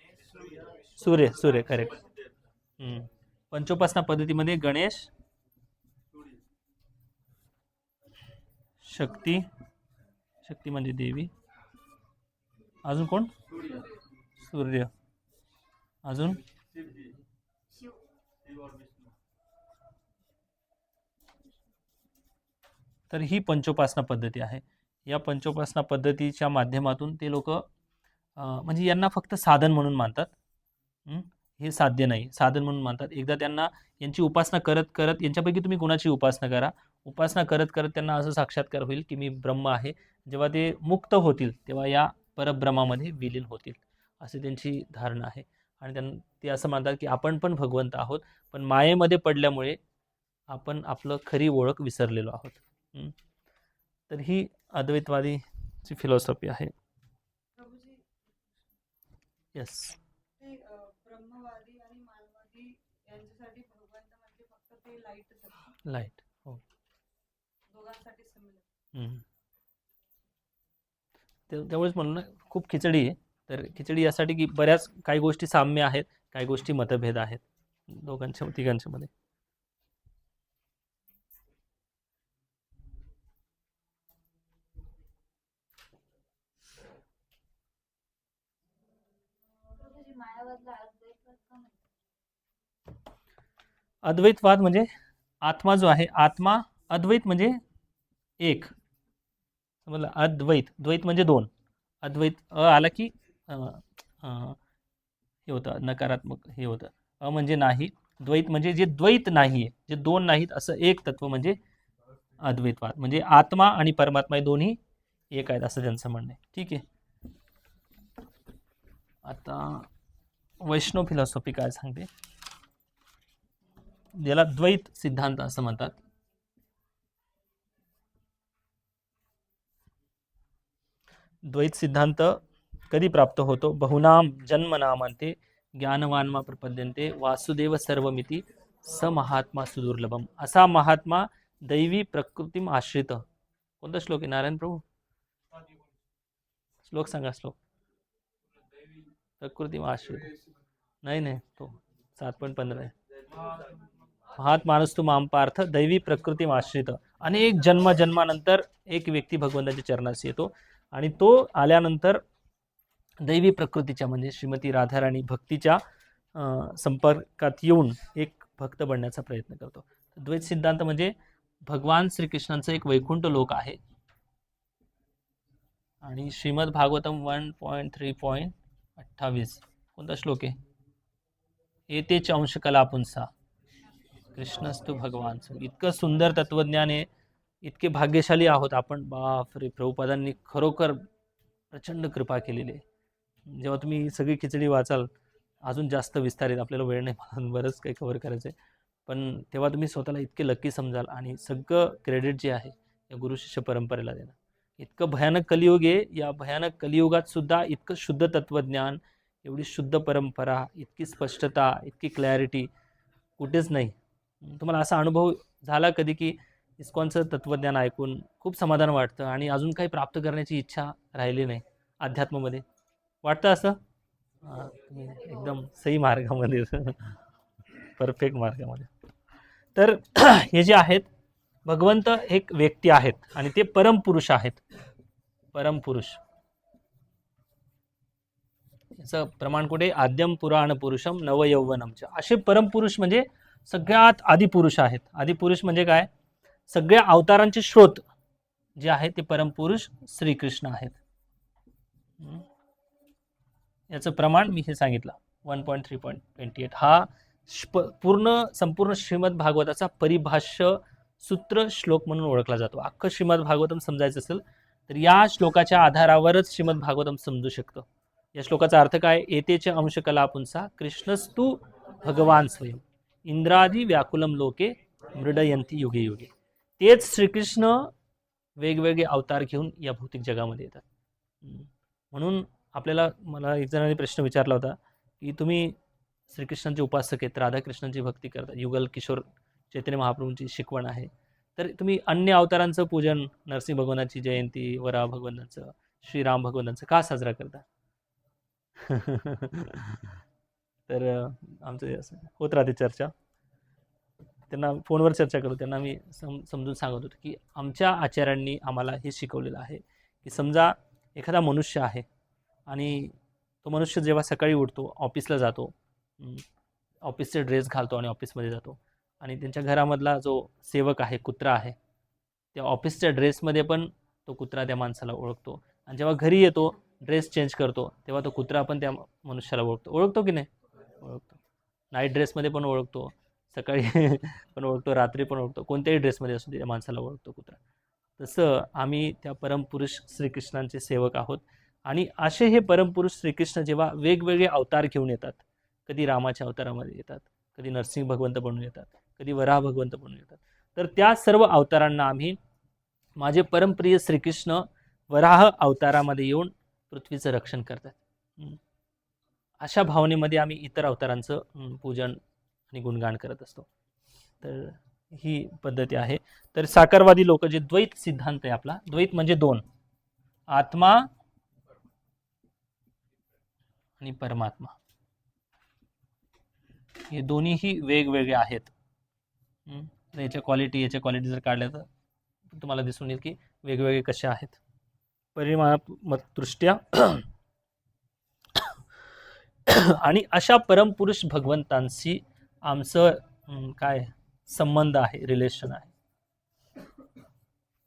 सूर्य करेक्ट. पंचोपासना पद्धतीमध्ये गणेश, शक्ती म्हणजे देवी, अजून कोण? सूर्य, अजून तर ही पंचोपासना पद्धती आहे. या पंचोपासना पद्धतीच्या माध्यमातून ते लोक म्हणजे यांना फक्त साधन म्हणून मानतात. हे साध्य नाही, साधन म्हणून मानतात. एकदा त्यांना यांची उपासना करत करत, यांच्यापैकी तुम्ही कोणाची उपासना करा, उपासना करत करत त्यांना असं साक्षात्कार होईल की मी ब्रह्म आहे. जेव्हा ते मुक्त होतील तेव्हा या परब्रह्मामध्ये विलीन होतील, अशी त्यांची धारणा आहे. आणि ते असं मानतात की आपण पण भगवंत आहोत, पण मायेमध्ये पडल्यामुळे आपण आपलं खरी ओळख विसरलेलो आहोत. तर ही अद्वैतवादीची फिलॉसॉफी आहे. प्रभूजी, येस. ते ब्रह्मवादी आणि मानवादी यांच्यासाठी भगवंत म्हणजे फक्त ते लाईटच असतं, लाईट. हो. दोघांसाठी सिमिलर. त्यामुळेच म्हणून ना खूप खिचडी आहे. तर खिचडी यासाठी की बऱ्याच काही गोष्टी साम्य आहेत, काही गोष्टी मतभेद आहेत दोघांच्या तिघांच्या मध्ये. प्रभूजी, मायावादला अद्वैतवाद का म्हणतात? अद्वैतवाद म्हणजे आत्मा जो आहे, आत्मा अद्वैत म्हणजे एक. समजलं? अद्वैत, द्वैत म्हणजे दोन. अद्वैत आला की हे होतं नकारात्मक, हे होतं म्हणजे नाही. द्वैत म्हणजे जे द्वैत नाही आहे, जे दोन नाहीत असं एक तत्व म्हणजे अद्वैतवाद. म्हणजे आत्मा आणि परमात्मा हे दोन्ही एक आहेत असं त्यांचं म्हणणं आहे. ठीक आहे. आता वैष्णव फिलॉसॉफी काय सांगते, याला द्वैत सिद्धांत असं म्हणतात. द्वैत सिद्धांत कधी प्राप्त होतो? बहुनाम जन्मनामांते ज्ञानवान्मा प्रपद्यन्ते वासुदेव सर्वमिती स महात्मा सुदुर्लभम. असा महात्मा दैवी प्रकृतीम आश्रित. कोणता श्लोक आहे नारायण प्रभू? श्लोक सांगा. श्लोक प्रकृतीम आश्रित नाही, तो 7.15 आहे. महात्मानस्तु माम पार्थ दैवी प्रकृतीम आश्रित. अनेक जन्मानंतर एक व्यक्ती भगवंताच्या चरणास येतो आणि तो आल्यानंतर दैवी प्रकृतीच्या म्हणजे श्रीमती राधाराणी भक्तीच्या संपर्कात येऊन एक भक्त बनण्याचा प्रयत्न करतो. द्वैत सिद्धांत म्हणजे भगवान श्रीकृष्णांचं एक वैकुंठ लोक आहे. आणि श्रीमद भागवतम 1.3.28 कोणता श्लोक आहे? एतेच अंश कला पुंसा कृष्णस्तु भगवान. इतकं सुंदर तत्वज्ञान आहे, इतके भाग्यशाली आहोत आपण. बापरे, प्रभुपादांनी खरोखर प्रचंड कृपा केलेली आहे. जेव्हा तुम्ही सगळी खिचडी वाचाल अजून जास्त विस्तारित, आपल्याला वेळ नाही, मला बरंच काही कव्हर करायचं आहे, पण तेव्हा तुम्ही स्वतःला इतके लकी समजाल आणि सगळं क्रेडिट जे आहे या गुरु शिष्य परंपरेला देणार. इतकं भयानक कलियुग आहे, या भयानक कलियुगात सुद्धा इतकं शुद्ध तत्वज्ञान, एवढी शुद्ध परंपरा, इतकी स्पष्टता, इतकी क्लॅरिटी कुठेच नाही. तुम्हाला असा अनुभव झाला कधी की इस्कॉनचं तत्वज्ञान ऐकून खूप समाधान वाटतं आणि अजून काही प्राप्त करण्याची इच्छा राहिली नाही अध्यात्मामध्ये? वाटतं असं? तुम्ही एकदम सही मार्गामध्ये, परफेक्ट मार्गामध्ये. तर हे जे आहेत भगवंत एक व्यक्ती आहेत आणि ते परमपुरुष आहेत. परमपुरुष याचं प्रमाण कुठे? आद्यम पुराण पुरुषम नवयौवनमच. असे परमपुरुष म्हणजे सगळ्यात आदिपुरुष आहेत. आदिपुरुष म्हणजे काय? सगळ्या अवतारांचे स्रोत जे आहे ते परमपुरुष श्रीकृष्ण आहेत. याचं प्रमाण मी हे सांगितलं 1.3.28. हा संपूर्ण श्रीमद भागवताचा परिभाष्य सूत्र श्लोक म्हणून ओळखला जातो. अख्खं श्रीमद भागवतम समजायचं असेल तर या श्लोकाच्या आधारावरच श्रीमद भागवतम समजू शकतं. या श्लोकाचा अर्थ काय? एतेच अंश कला पुंसा कृष्णस्तु भगवान स्वयं इंद्रादी व्याकुलम लोके मृडयंती युगे युगे. तेच श्रीकृष्ण वेगवेगळे अवतार घेऊन या भौतिक जगामध्ये येतात. म्हणून मला एक जणांनी प्रश्न विचारला होता की तुम्ही श्रीकृष्णांचे उपासक आहेत, राधाकृष्णांची भक्ती करतात, युगल किशोर चैतन्य महाप्रभूंची शिकवण आहे, तर तुम्ही अन्य अवतारांचं पूजन, नरसिंह भगवानाची जयंती, वराह भगवंतांचं, श्रीराम भगवंतांचं का साजरा करता? तर आमचं असं होत राहते चर्चा. त्यांना फोनवर चर्चा करू, त्यांना मी समजून सांगत होतो की आमच्या आचार्यांनी आम्हाला हे शिकवलेलं आहे की समजा एखादा मनुष्य आहे आणि तो मनुष्य जेव्हा सकाळी उठतो, ऑफिसला जातो, ऑफिसचे ड्रेस घालतो आणि ऑफिसमध्ये जातो, आणि त्यांच्या घरामधला जो सेवक आहे, कुत्रा आहे, त्या ऑफिसच्या ड्रेसमध्ये पण तो कुत्रा त्या माणसाला ओळखतो. आणि जेव्हा घरी येतो, ड्रेस चेंज करतो, तेव्हा तो कुत्रा पण त्या मनुष्याला ओळखतो की नाही? ओळखतो. नाईट ड्रेसमध्ये पण ओळखतो, सकाळी पण ओळखतो, रात्री पण ओळखतो, कोणत्याही ड्रेसमध्ये असू दे त्या माणसाला ओळखतो कुत्रा. तसं आम्ही त्या परमपुरुष श्रीकृष्णांचे सेवक आहोत. आणि असे हे परमपुरुष श्रीकृष्ण जेव्हा वेगवेगळे अवतार घेऊन येतात, कधी रामाच्या अवतारामध्ये येतात, कधी नरसिंह भगवंत बनून येतात, कधी वराह भगवंत बनून येतात, तर त्या सर्व अवतारांना आम्ही माझे परमप्रिय श्रीकृष्ण वराह अवतारामध्ये येऊन पृथ्वीचं रक्षण करतात. अशा भावनेमध्ये आम्ही इतर अवतारांचं पूजन आणि गुणगान करत असतो. तर ही पद्धती आहे. तर साकारवादी लोक जे द्वैत सिद्धांत आहे आपला, द्वैत म्हणजे दोन, आत्मा आणि परमात्मा, हे दोन्हीही वेगवेगळे आहेत. याच्या क्वालिटी जर काढल्या तर तुम्हाला दिसून येईल की वेगवेगळे कसे आहेत परिमाणात्मकदृष्ट्या. आणि अशा परमपुरुष भगवंतांशी आमचं काय संबंध आहे, रिलेशन आहे.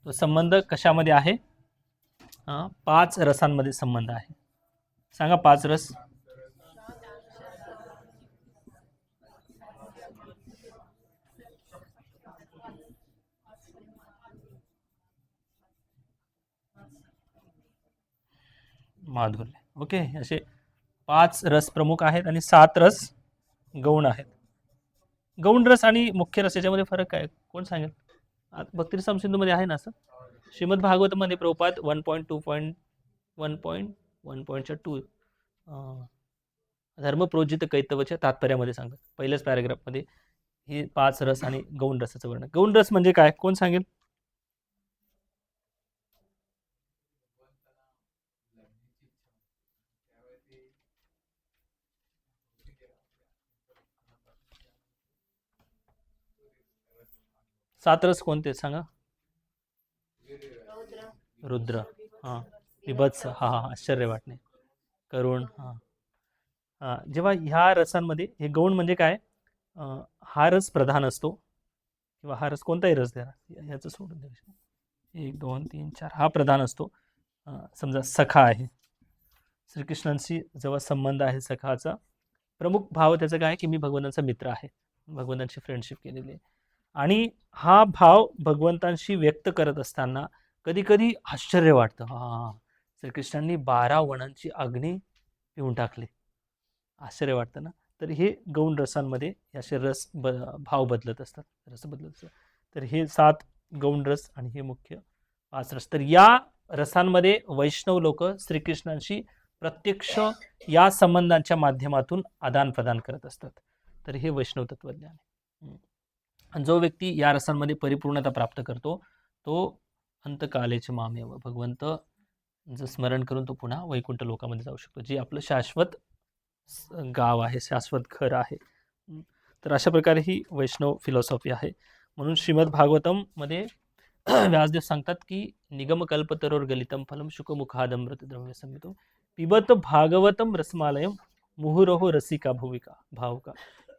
तो संबंध कशामध्ये आहे? 5 रसांमध्ये संबंध आहे. सांगा 5 रस. माधुर्य. ओके, असे 5 रस प्रमुख आहेत आणि 7 रस गौण आहेत. गौण रस आणि मुख्य रस याच्यामध्ये फरक काय, कोण सांगेल? भक्तिरसम सिंधूमध्ये आहे ना असं. श्रीमद भागवतमध्ये प्रभुपाद 1.1.2 धर्मप्रोजित कैतवच्या तात्पर्यामध्ये सांगतात, पहिल्याच पॅरेग्राफमध्ये हे 5 रस आणि गौण रसाचं वर्णन. गौण रस म्हणजे काय, कोण सांगेल? सात रस कोणते सांगा? रुद्र, हां, विभत्स, आश्चर्य वाटणे, करुण, जेव्हा ह्या रसांमध्ये हे गौण म्हणजे काय, हा रस प्रधान असतो, किंवा हा रस कोणताही रस द्या, ह्याचं सोडून द्या, 1 2 3 4 हा प्रधान असतो. समजा सखा आहे, श्रीकृष्णांशी जेव्हा संबंध आहे सखाचा, प्रमुख भाव त्याचा काय की मी भगवंतांचा मित्र आहे, भगवंतांची फ्रेंडशिप केलेली आहे. आणि हा भाव भगवंतांशी व्यक्त करत असताना कधी कधी आश्चर्य वाटतं, श्रीकृष्णांनी 12 वनांची अग्नी पिऊन टाकली, आश्चर्य वाटतं ना. तर हे गौण रसांमध्ये असे रस भाव बदलत असतात, रस बदलत असतात. तर हे 7 गौण रस आणि हे मुख्य 5 रस. तर या रसांमध्ये वैष्णव लोक श्रीकृष्णांशी प्रत्यक्ष या संबंधांच्या माध्यमातून आदान प्रदान करत असतात. तर हे वैष्णव तत्वज्ञान आहे. आणि जो व्यक्ती या रसांमध्ये परिपूर्णता प्राप्त करतो तो अंतकालेचे मामेव, भगवंत स्मरण करून तो पुन्हा वैकुंठ लोकामध्ये जाऊ शकतो, जे आपलं शाश्वत गाव आहे, शाश्वत घर आहे. तर अशा प्रकारे ही वैष्णव फिलॉसॉफी आहे. म्हणून श्रीमद भागवतम मध्ये व्यासदेव सांगतात की निगम कल्पतरोर गलितम फलम शुकमुखादमृत द्रव्य संमितो पिबत भागवतम रसमालयम मुहुरहो रसिका भुविका भावुका.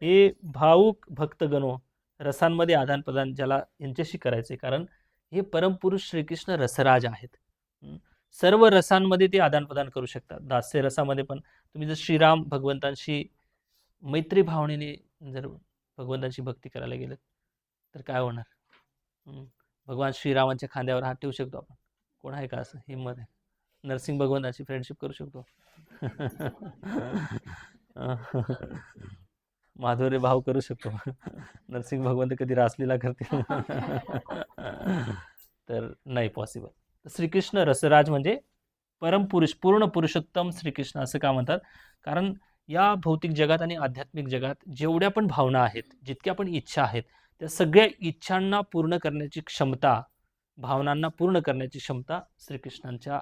हे भावुक भक्तगणो, रसांमध्ये आदान प्रदान ज्याला यांच्याशी करायचे, कारण हे परमपुरुष श्रीकृष्ण रसराज आहेत. सर्व रसांमध्ये ते आदान प्रदान करू शकतात. दास्य रसामध्ये पण तुम्ही जर श्रीराम भगवंतांशी मैत्री भावनेने जर भगवंतांची भक्ती करायला गेलं तर काय होणार? भगवान श्रीरामांच्या खांद्यावर हात ठेवू शकतो आपण, कोण आहे का असं हिंमत आहे? नरसिंह भगवंतांची फ्रेंडशिप करू शकतो. माधुर्य भाव करू शकतो. नरसिंह भगवंत कधी रासलीला करतील? तर नाही पॉसिबल. श्रीकृष्ण रसराज म्हणजे परमपुरुष, पूर्ण पुरुषोत्तम श्रीकृष्ण असं का म्हणतात? कारण या भौतिक जगात आणि आध्यात्मिक जगात जेवढ्या पण भावना आहेत, जितक्या पण इच्छा आहेत, त्या सगळ्या इच्छांना पूर्ण करण्याची क्षमता, भावनांना पूर्ण करण्याची क्षमता श्रीकृष्णांच्या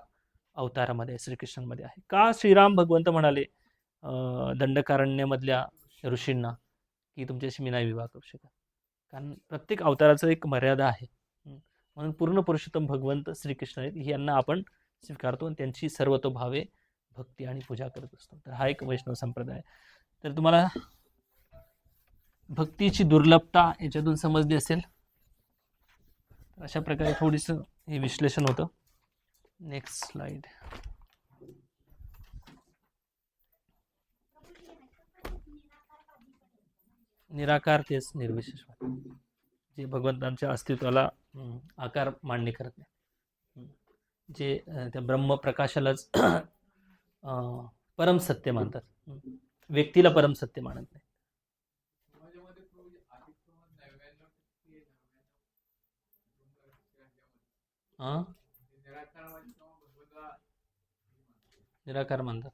अवतारामध्ये, श्रीकृष्णांमध्ये आहे. का श्रीराम भगवंत म्हणाले दंडकारण्यमधल्या ऋषींना की तुमच्याशी मी नाही विवाह करू शकत? कारण प्रत्येक अवताराचं एक मर्यादा आहे. म्हणून पूर्ण पुरुषोत्तम भगवंत श्रीकृष्ण आहेत, यांना आपण स्वीकारतो आणि त्यांची सर्वतोभावे भक्ती आणि पूजा करत असतो. तर हा एक वैष्णव संप्रदाय. तर तुम्हाला भक्तीची दुर्लभता याच्यातून समजली असेल. अशा प्रकारे थोडीसं हे विश्लेषण होतं. Next slide. निराकार तेच निर्विशेषवाद, जे भगवंतांच्या अस्तित्वाला आकार मान्य करत नाही. जे त्या ब्रह्म प्रकाशालाच परम सत्य मानतात. व्यक्तीला परम सत्य मानत नाही. समाजामध्ये प्रभू अधिक प्रमाणात 99% हा? निराकारवादी किंवा भगवंताला निराकार मानतात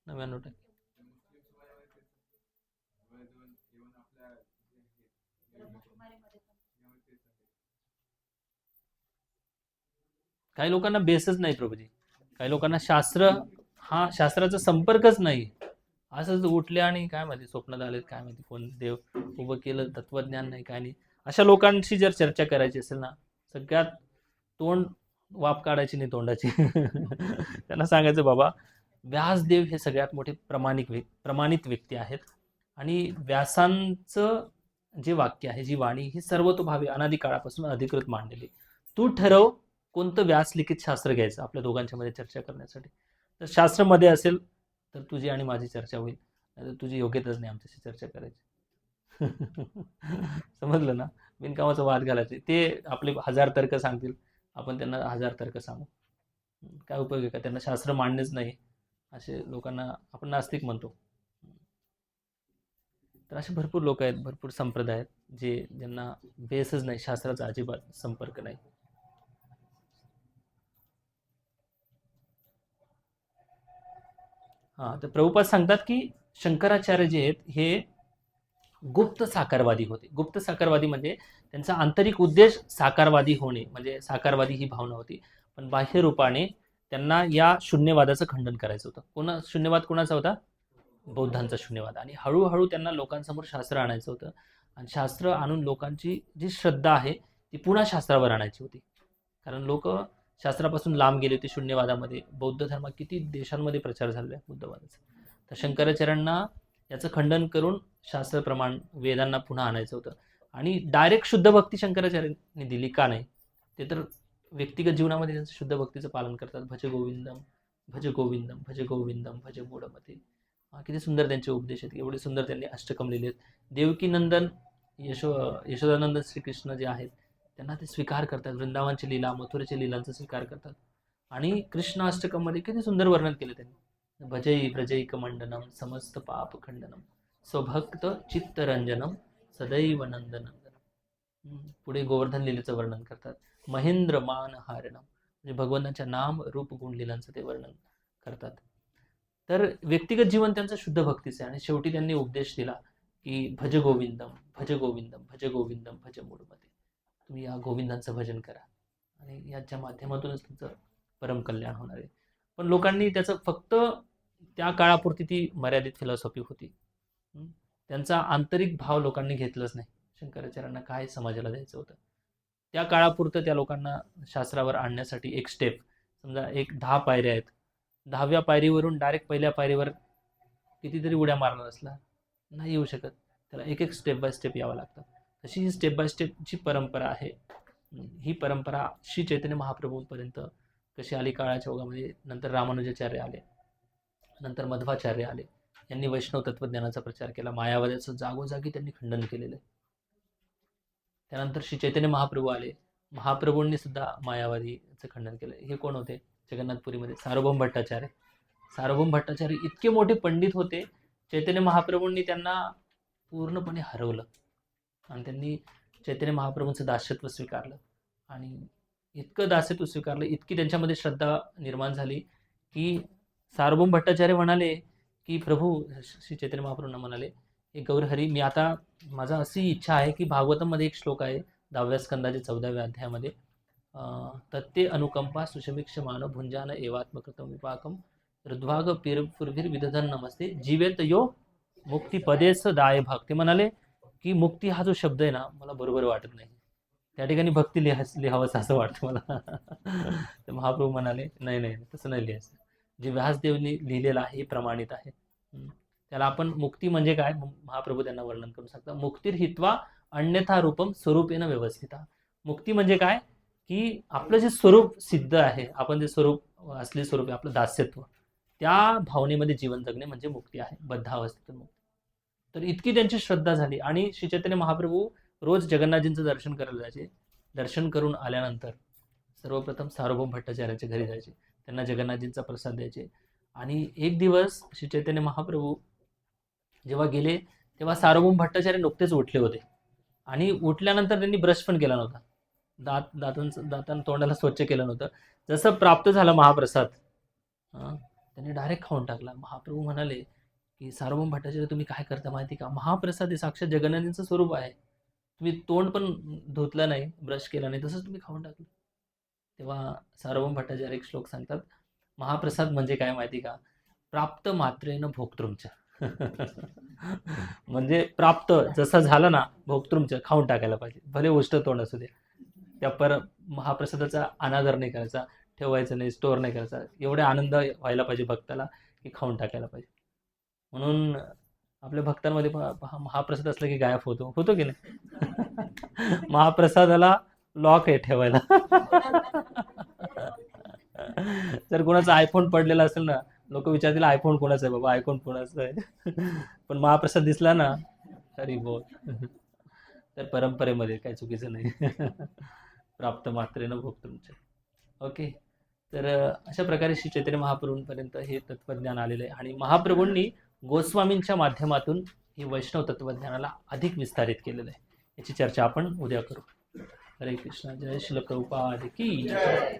99%. मुस्लिम समाजामध्ये तेच आहे. इव्हन आपल्या ब्रह्मकुमारीमध्ये पण. तेच आहे. काही लोकांना बेसच नाही प्रभूजी. काही लोकांना शास्त्राचा संपर्कच नाही. असंच उठले आणि काय माहिती स्वप्नात आलेत, काय माहिती कोण देव उभं केलं, तत्वज्ञान नाही, काय नाही. अशा लोकांशी जर चर्चा करायची असेल ना, सगळ्यात तोंड वाप काढायची नाही तोंडाची. त्यांना सांगायचं बाबा व्यासदेव हे सगळ्यात मोठे प्रमाणित व्यक्ती आहेत आणि व्यासांचं जे वाक्य आहे, जी वाणी ही सर्वतोभावी अनादी काळापासून अधिकृत मांडलेली. तू ठरव कोणतं व्यासलिखित शास्त्र घ्यायचं आपल्या दोघांच्या मध्ये चर्चा करण्यासाठी. तर शास्त्रामध्ये असेल तर तुझी आणि माझी चर्चा होईल, नाहीतर तुझी योग्यताच नाही आमच्याशी चर्चा करायची. समजलं ना? बिनकामाचा वाद घालायचे. ते आपले 1000 तर्क सांगतील, आपण त्यांना 1000 तर्क सांगू. काय उपयोग आहे का? त्यांना शास्त्र मांडणेच नाही, असे लोकांना आपण नास्तिक म्हणतो. तर असे भरपूर लोक आहेत, भरपूर संप्रदाय आहेत ज्यांना बेसच नाही, शास्त्राचा अजिबात संपर्क नाही. तर प्रभुपाद सांगतात की शंकराचार्य जे आहेत हे गुप्त साकारवादी होते. गुप्त साकारवादी म्हणजे त्यांचा आंतरिक उद्देश साकारवादी होणे, म्हणजे साकारवादी ही भावना होती. पण बाह्य रूपाने त्यांना या शून्यवादाचं खंडन करायचं होतं. शून्यवाद कोणाचा होता? बौद्धांचा शून्यवाद. आणि हळूहळू त्यांना लोकांसमोर शास्त्र आणायचं होतं आणि शास्त्र आणून लोकांची जी श्रद्धा आहे ती पुन्हा शास्त्रावर आणायची होती. कारण लोक शास्त्रापासून लांब गेले होते शून्यवादामध्ये. बौद्ध धर्म किती देशांमध्ये प्रचार झालेला आहे बुद्धवादाचा. तर शंकराचार्यांना याचं खंडन करून शास्त्रप्रमाण वेदांना पुन्हा आणायचं होतं. आणि डायरेक्ट शुद्ध भक्ती शंकराचार्यांनी दिली का नाही? ते तर व्यक्तिगत जीवनामध्ये त्यांचं शुद्ध भक्तीचं पालन करतात. भज गोविंदम भज गोविंदम भज गोविंदम भज मूढमते. किती सुंदर त्यांचे उपदेश आहेत, एवढे सुंदर त्यांनी अष्टकम लिहिले आहेत. देवकीनंदन यशोदानंदन श्रीकृष्ण जे आहेत त्यांना ते स्वीकार करतात. वृंदावनची लीला, मथुरेच्या लीलांचा स्वीकार करतात. आणि कृष्ण अष्टकम मध्ये किती सुंदर वर्णन केले त्यांनी. भजई व्रजैक मंडनम समस्त पाप खंडनम स्वभक्त चित्तरंजनम सदैव नंदनंदनम. पुढे गोवर्धन लीलेचं वर्णन करतात. महेंद्र मान हारणम म्हणजे भगवंताच्या नाम रूप गुण लीलांचं ते वर्णन करतात. तर व्यक्तिगत जीवन त्यांचं शुद्ध भक्तीचं आहे. आणि शेवटी त्यांनी उपदेश दिला की भज गोविंदम भज गोविंदम भज गोविंदम भज मूढमते. तुम्ही या गोविंदांचं भजन करा आणि याच्या माध्यमातूनच तुमचं परम कल्याण होणार आहे. पण लोकांनी त्याचं फक्त त्या काळापुरती ती मर्यादित फिलॉसॉफी होती. त्यांचा आंतरिक भाव लोकांनी घेतलाच नाही. शंकराचार्यांना काय समाजाला द्यायचं होतं त्या काळापुरतं त्या लोकांना शास्त्रावर आणण्यासाठी एक स्टेप, समजा एक 10 पायऱ्या आहेत, 10व्या पायरीवरून डायरेक्ट पहिल्या पायरीवर कितीतरी उड्या मारणार असला नाही येऊ शकत. त्याला एक स्टेप बाय स्टेप यावं लागतं. तशी ही स्टेप बाय स्टेपची परंपरा आहे. ही परंपरा श्री चैतन्य महाप्रभूंपर्यंत कशी आली काळाच्या ओघामध्ये. नंतर रामानुजाचार्य आले, नंतर मध्वाचार्य आले. यांनी वैष्णव तत्वज्ञानाचा प्रचार केला. मायावाद्याचं जागोजागी त्यांनी खंडन केलेलं आहे. त्यानंतर श्री चैतन्य महाप्रभू आले. महाप्रभूंनी सुद्धा मायावादीचं खंडन केलं. हे कोण होते? जगन्नाथपुरीमध्ये सार्वभौम भट्टाचार्य. सार्वभौम भट्टाचार्य इतके मोठे पंडित होते, चैतन्य महाप्रभूंनी त्यांना पूर्णपणे हरवलं आणि त्यांनी चैतन्य महाप्रभूंचं दास्यत्व स्वीकारलं. आणि इतकं दास्यत्व स्वीकारलं, इतकी त्यांच्यामध्ये श्रद्धा निर्माण झाली की सार्वभौम भट्टाचार्य म्हणाले की प्रभू, श्री चैतन्य महाप्रभूंना म्हणाले, हे गौरहरी, मी आता माझा अशी इच्छा आहे की भागवतमध्ये एक श्लोक आहे 10व्या स्कंदाच्या 14व्या अध्यायामध्ये, तत्ते अनुकंपा सुशमिक्ष मानव भुंजान एवात्मकृतम विपाकम रुद्वाग पूर्वीर विदधन नमस्ते जीवेत यो मुक्ती पदेच दाय भाग. ते म्हणाले की मुक्ती हा जो शब्द आहे ना, मला बरोबर वाटत नाही, त्या ठिकाणी भक्ती लिहावंच असं वाटतं मला. तर महाप्रभू म्हणाले नाही नाही तसं नाही लिहायचं. जे व्यासदेवनी लिहिलेलं आहे हे प्रमाणित आहे. त्याला आपण मुक्ती म्हणजे काय, महाप्रभू त्यांना वर्णन करून सांगतात. मुक्तीर हित्वा अन्यथा रूपम स्वरूपेन व्यवस्थिता. मुक्ती म्हणजे काय की आपलं जे स्वरूप सिद्ध आहे, आपण जे स्वरूप असले स्वरूप आहे आपलं दास्यत्व, त्या भावनेमध्ये जीवन जगणे म्हणजे मुक्ती आहे. बद्धावस्थेतून मुक्ती. तर इतकी त्यांची श्रद्धा झाली आणि श्री चैतन्य महाप्रभू रोज जगन्नाथजींचं दर्शन करायला जायचे. दर्शन करून आल्यानंतर सर्वप्रथम सार्वभौम भट्टाचार्यांच्या घरी जायचे, त्यांना जगन्नाथजींचा प्रसाद द्यायचे. आणि एक दिवस श्री चैतन्य महाप्रभू जेव्हा गेले तेव्हा सार्वभौम भट्टाचार्य नुकतेच उठले होते आणि उठल्यानंतर त्यांनी ब्रश पण केला नव्हता, दातांना तोंडाला स्वच्छ केलं नव्हतं. जसं प्राप्त झाला महाप्रसाद त्यांनी डायरेक्ट खाऊन टाकला. महाप्रभू म्हणाले की सार्वभौम भट्टाचार्य तुम्ही काय करता माहिती का, महाप्रसाद हे साक्षात जगन्नाथांचं स्वरूप आहे, तुम्ही तोंड पण धुतलं नाही, ब्रश केला नाही, तसंच तुम्ही खाऊन टाकलं. तेव्हा सार्वभौम भट्टाचार्य एक श्लोक सांगतात, महाप्रसाद म्हणजे काय माहिती का, प्राप्त मात्रेनं भोक्तृंच. म्हणजे प्राप्त जसं झालं ना भोक्तृंच, खाऊन टाकायला पाहिजे, भले उष्ट तोंड असू दे. त्या महाप्रसादाचा अनादर नाही करायचा, ठेवायचं नाही, स्टोअर नाही करायचा. एवढे आनंद व्हायला पाहिजे भक्ताला की खाऊन टाकायला पाहिजे. म्हणून आपल्या भक्तांमध्ये महाप्रसाद असला की गायब होतो की नाही. महाप्रसादाला लॉक आहे ठेवायला. जर कोणाचा आयफोन पडलेला असेल ना, लोक विचारतील आयफोन कोणाचा आहे बाबा, आयफोन कोणाचा आहे. पण महाप्रसाद दिसला ना तरी बोल. तर परंपरेमध्ये काही चुकीचं नाही. प्राप्त मात्रेनं भोक्तृंच. ओके, तर अशा प्रकारे श्री चैतन्य महाप्रभूंपर्यंत हे तत्त्वज्ञान आलेलं आहे आणि महाप्रभूंनी गोस्वामींच्या माध्यमातून हे वैष्णव तत्त्वज्ञानाला अधिक विस्तारित केलेलं आहे. याची चर्चा आपण उद्या करू. हरे कृष्ण. जय श्रील प्रभुपाद की जय.